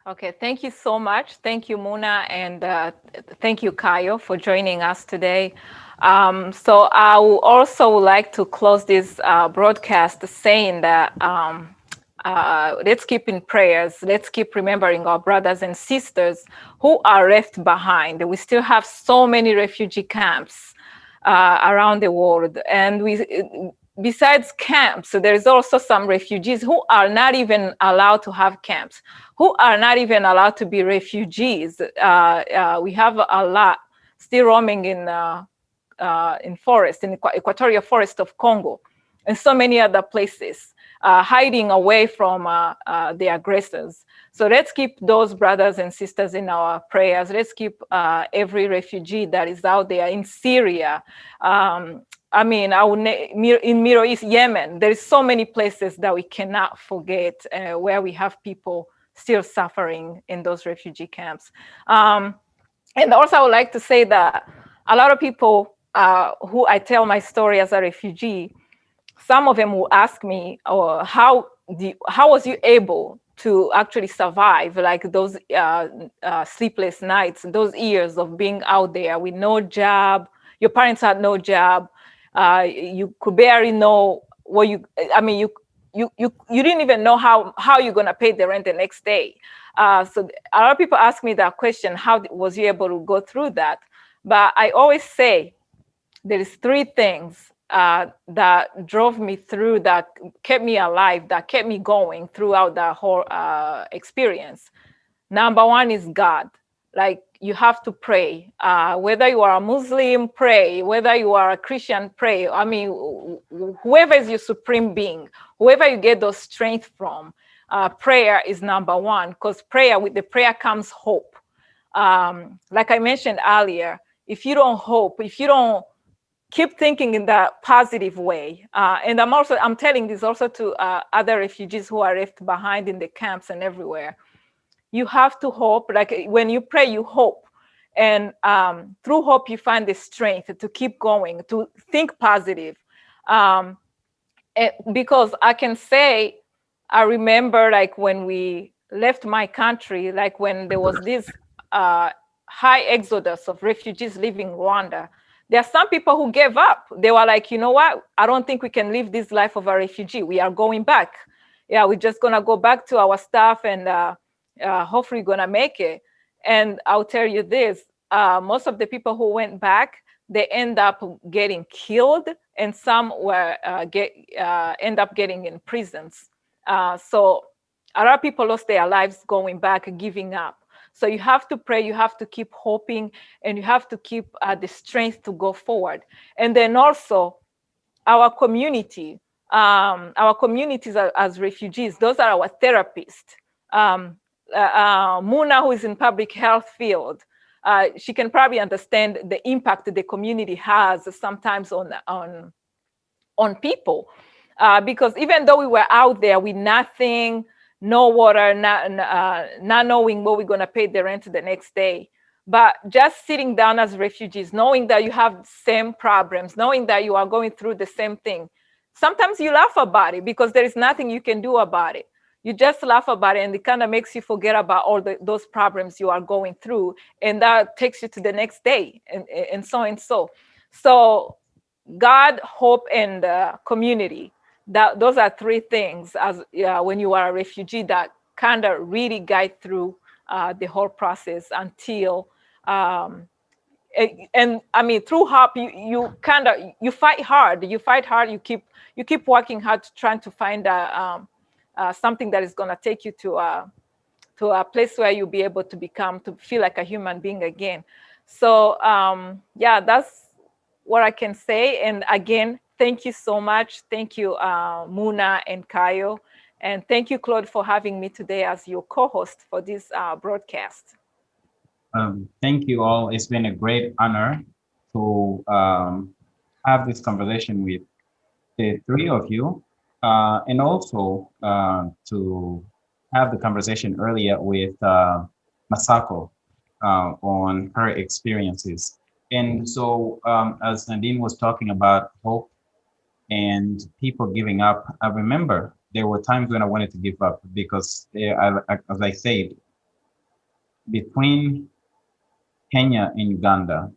Okay, thank you so much. Thank you, Muna, and thank you, Kayo, for joining us today. So I would also like to close this broadcast saying that let's keep in prayers. Let's keep remembering our brothers and sisters who are left behind. We still have so many refugee camps around the world, and besides camps, so there's also some refugees who are not even allowed to have camps, who are not even allowed to be refugees. We have a lot still roaming in forest, in equatorial forest of Congo, and so many other places, hiding away from the aggressors. So let's keep those brothers and sisters in our prayers. Let's keep every refugee that is out there in Syria. I mean, in Middle East, Yemen, there is so many places that we cannot forget where we have people still suffering in those refugee camps. And also I would like to say that a lot of people who I tell my story as a refugee, some of them will ask me, oh, how was you able to actually survive like those sleepless nights, those years of being out there with no job, your parents had no job, you could barely know what you didn't even know how you're gonna pay the rent the next day. So a lot of people ask me that question, how was you able to go through that? But I always say there is three things that drove me through, that kept me alive, that kept me going throughout the whole experience. Number one is God. Like, you have to pray. Whether you are a Muslim, pray. Whether you are a Christian, pray. I mean, whoever is your supreme being, whoever you get those strength from, prayer is number one, because with the prayer comes hope. Like I mentioned earlier, if you don't hope, if you don't keep thinking in that positive way, and I'm telling this also to other refugees who are left behind in the camps and everywhere, you have to hope. Like, when you pray, you hope. And through hope, you find the strength to keep going, to think positive. Because I can say, I remember like when we left my country, like when there was this high exodus of refugees leaving Rwanda, there are some people who gave up. They were like, you know what? I don't think we can live this life of a refugee. We are going back. Yeah, we're just gonna go back to our stuff, and hopefully gonna make it. And I'll tell you this, most of the people who went back, they end up getting killed, and some were end up getting in prisons. So a lot of people lost their lives going back, giving up. So you have to pray, you have to keep hoping, and you have to keep the strength to go forward. And then also our community, our communities as refugees, those are our therapists. Muna, who is in public health field, she can probably understand the impact the community has sometimes on people. Because even though we were out there with nothing, no water, not knowing what we're going to pay the rent the next day, but just sitting down as refugees, knowing that you have same problems, knowing that you are going through the same thing, sometimes you laugh about it because there is nothing you can do about it. You just laugh about it, and it kind of makes you forget about all those problems you are going through, and that takes you to the next day, and so and so. So God, hope, and community. Those are three things when you are a refugee that kind of really guide through the whole process until and I mean, through hope, you fight hard. You keep working hard, trying to find something that is going to take you to a place where you'll be able to feel like a human being again. So yeah, that's what I can say. And again, thank you so much. Thank you, Muna and Kayo. And thank you, Claude, for having me today as your co-host for this broadcast. Thank you all. It's been a great honor to have this conversation with the three of you, and also to have the conversation earlier with Masako on her experiences. And so as Nadine was talking about hope and people giving up, I remember there were times when I wanted to give up because, as I said, between Kenya and Uganda,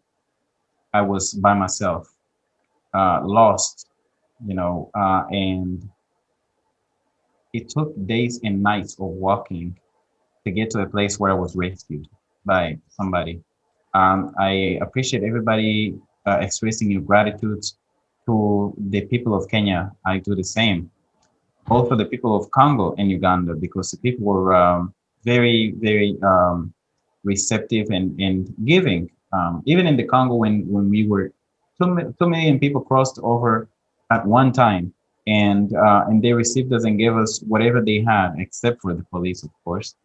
I was by myself, lost, and it took days and nights of walking to get to a place where I was rescued by somebody. I appreciate everybody expressing your gratitude To the people of Kenya, I do the same. Also, the people of Congo and Uganda, because the people were very, very receptive and giving. Even in the Congo, when we were 2 million people crossed over at one time, and they received us and gave us whatever they had, except for the police, of course.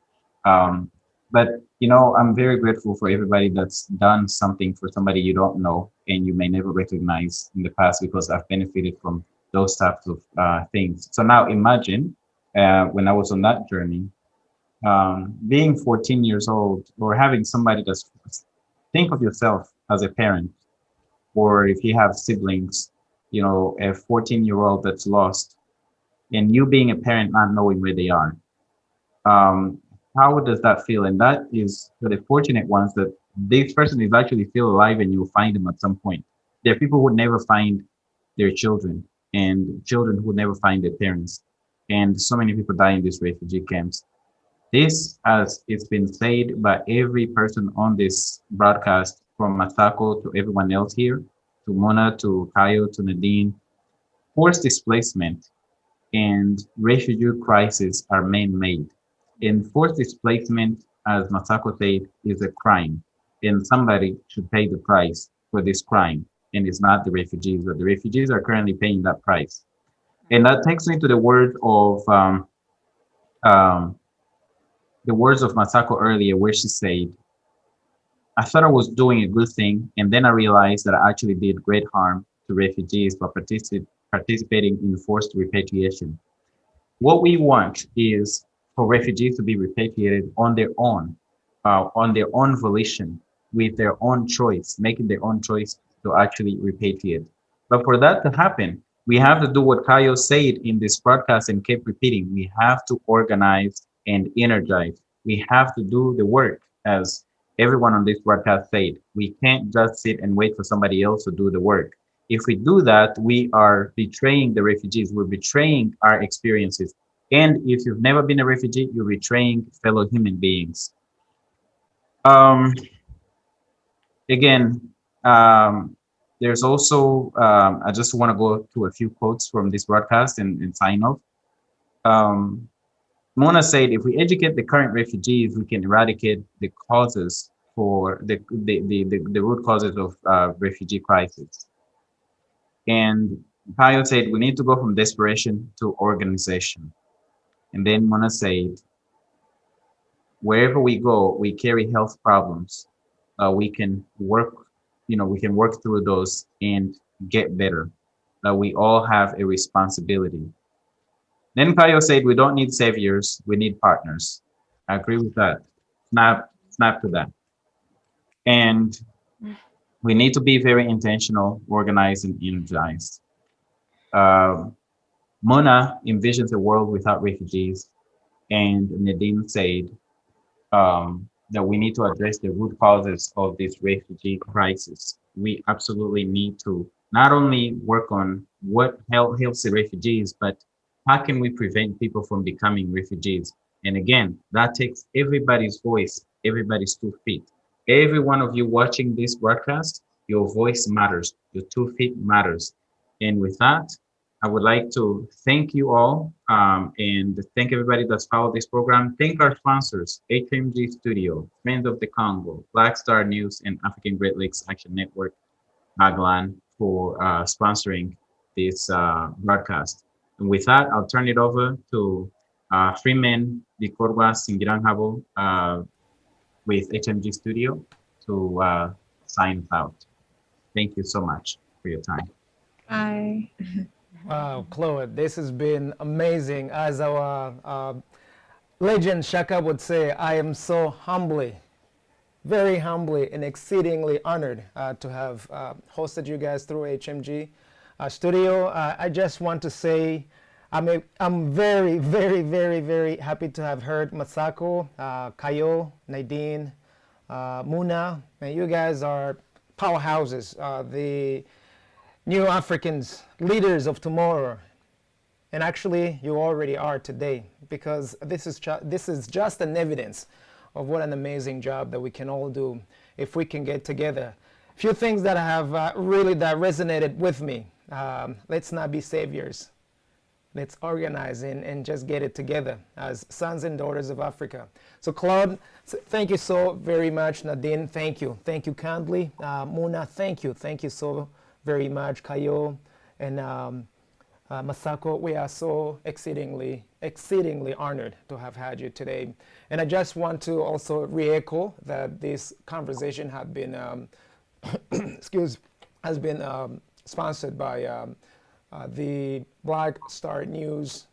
Um, but I'm very grateful for everybody that's done something for somebody you don't know and you may never recognize in the past, because I've benefited from those types of things. So now imagine when I was on that journey, being 14 years old, or having somebody that's, think of yourself as a parent, or if you have siblings, a 14-year-old that's lost, and you being a parent not knowing where they are. How does that feel? And that is for the fortunate ones, that this person is actually still alive and you'll find them at some point. There are people who would never find their children, and children who would never find their parents. And so many people die in these refugee camps. This, as it's been said by every person on this broadcast, from Masako to everyone else here, to Mona, to Kayo, to Nadine, forced displacement and refugee crisis are man-made. And forced displacement, as Masako said, is a crime. And somebody should pay the price for this crime. And it's not the refugees, but the refugees are currently paying that price. And that takes me to the word of the words of Masako earlier, where she said, I thought I was doing a good thing, and then I realized that I actually did great harm to refugees by participating in forced repatriation. What we want is for refugees to be repatriated on their own volition, with their own choice, making their own choice to actually repatriate. But for that to happen, we have to do what Kayo said in this broadcast and kept repeating. We have to organize and energize. We have to do the work, as everyone on this broadcast said. We can't just sit and wait for somebody else to do the work. If we do that, we are betraying the refugees. We're betraying our experiences. And if you've never been a refugee, you're betraying fellow human beings. Again, there's also, I just want to go to a few quotes from this broadcast and sign off. Mona said, if we educate the current refugees, we can eradicate the causes for the root causes of refugee crisis. And Kayo said, we need to go from desperation to organization. And then Mona said, wherever we go, we carry health problems. We can work, we can work through those and get better. We all have a responsibility. Then Kayo said, we don't need saviors, we need partners. I agree with that. Snap to that. And we need to be very intentional, organized, and energized. Mona envisions a world without refugees, and Nadine said that we need to address the root causes of this refugee crisis. We absolutely need to not only work on what helps the refugees, but how can we prevent people from becoming refugees? And again, that takes everybody's voice, everybody's 2 feet. Every one of you watching this broadcast, your voice matters, your 2 feet matters. And with that, I would like to thank you all and thank everybody that's followed this program. Thank our sponsors, HMG Studio, Friends of the Congo, Black Star News, and African Great Lakes Action Network, Aglan, for sponsoring this broadcast. And with that, I'll turn it over to Freeman Bikorwa Singirangabo with HMG Studio to sign us out. Thank you so much for your time. Bye. Wow, Chloe, this has been amazing. As our legend Shaka would say, I am so very humbly and exceedingly honored to have hosted you guys through HMG Studio. I just want to say I'm very, very, very, very happy to have heard Masako, Kayo, Nadine, Muna, and you guys are powerhouses, the new Africans, leaders of tomorrow. And actually, you already are today, because this is just an evidence of what an amazing job that we can all do if we can get together. A few things that have really that resonated with me. Let's not be saviors. Let's organize and just get it together as sons and daughters of Africa. So Claude, thank you so very much. Nadine, thank you. Thank you kindly. Muna, thank you. Thank you so very much. Kayo and Masako, we are so exceedingly honored to have had you today. And I just want to also re-echo that this conversation had been, has been sponsored by the Black Star News,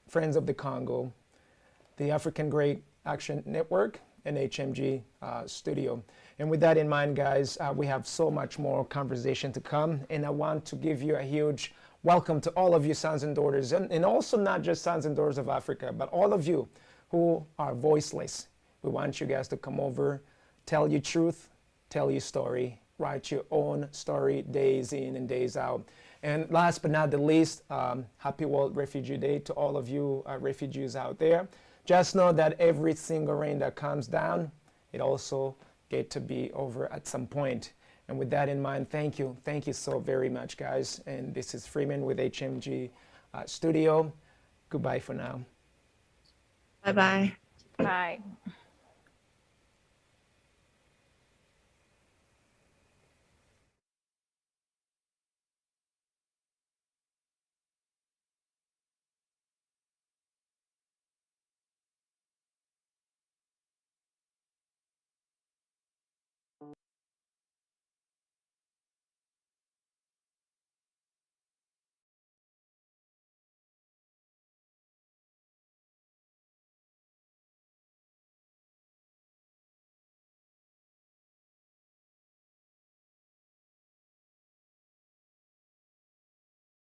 Friends of the Congo, the African Great Action Network, and HMG Studio. And with that in mind, guys, we have so much more conversation to come, and I want to give you a huge welcome to all of you sons and daughters, and also not just sons and daughters of Africa, but all of you who are voiceless. We want you guys to come over, tell your truth, tell your story, write your own story days in and days out. And last but not the least, happy World Refugee Day to all of you refugees out there. Just know that every single rain that comes down, it also get to be over at some point. And with that in mind, thank you. Thank you so very much, guys. And this is Freeman with HMG Studio. Goodbye for now. Bye-bye. Bye.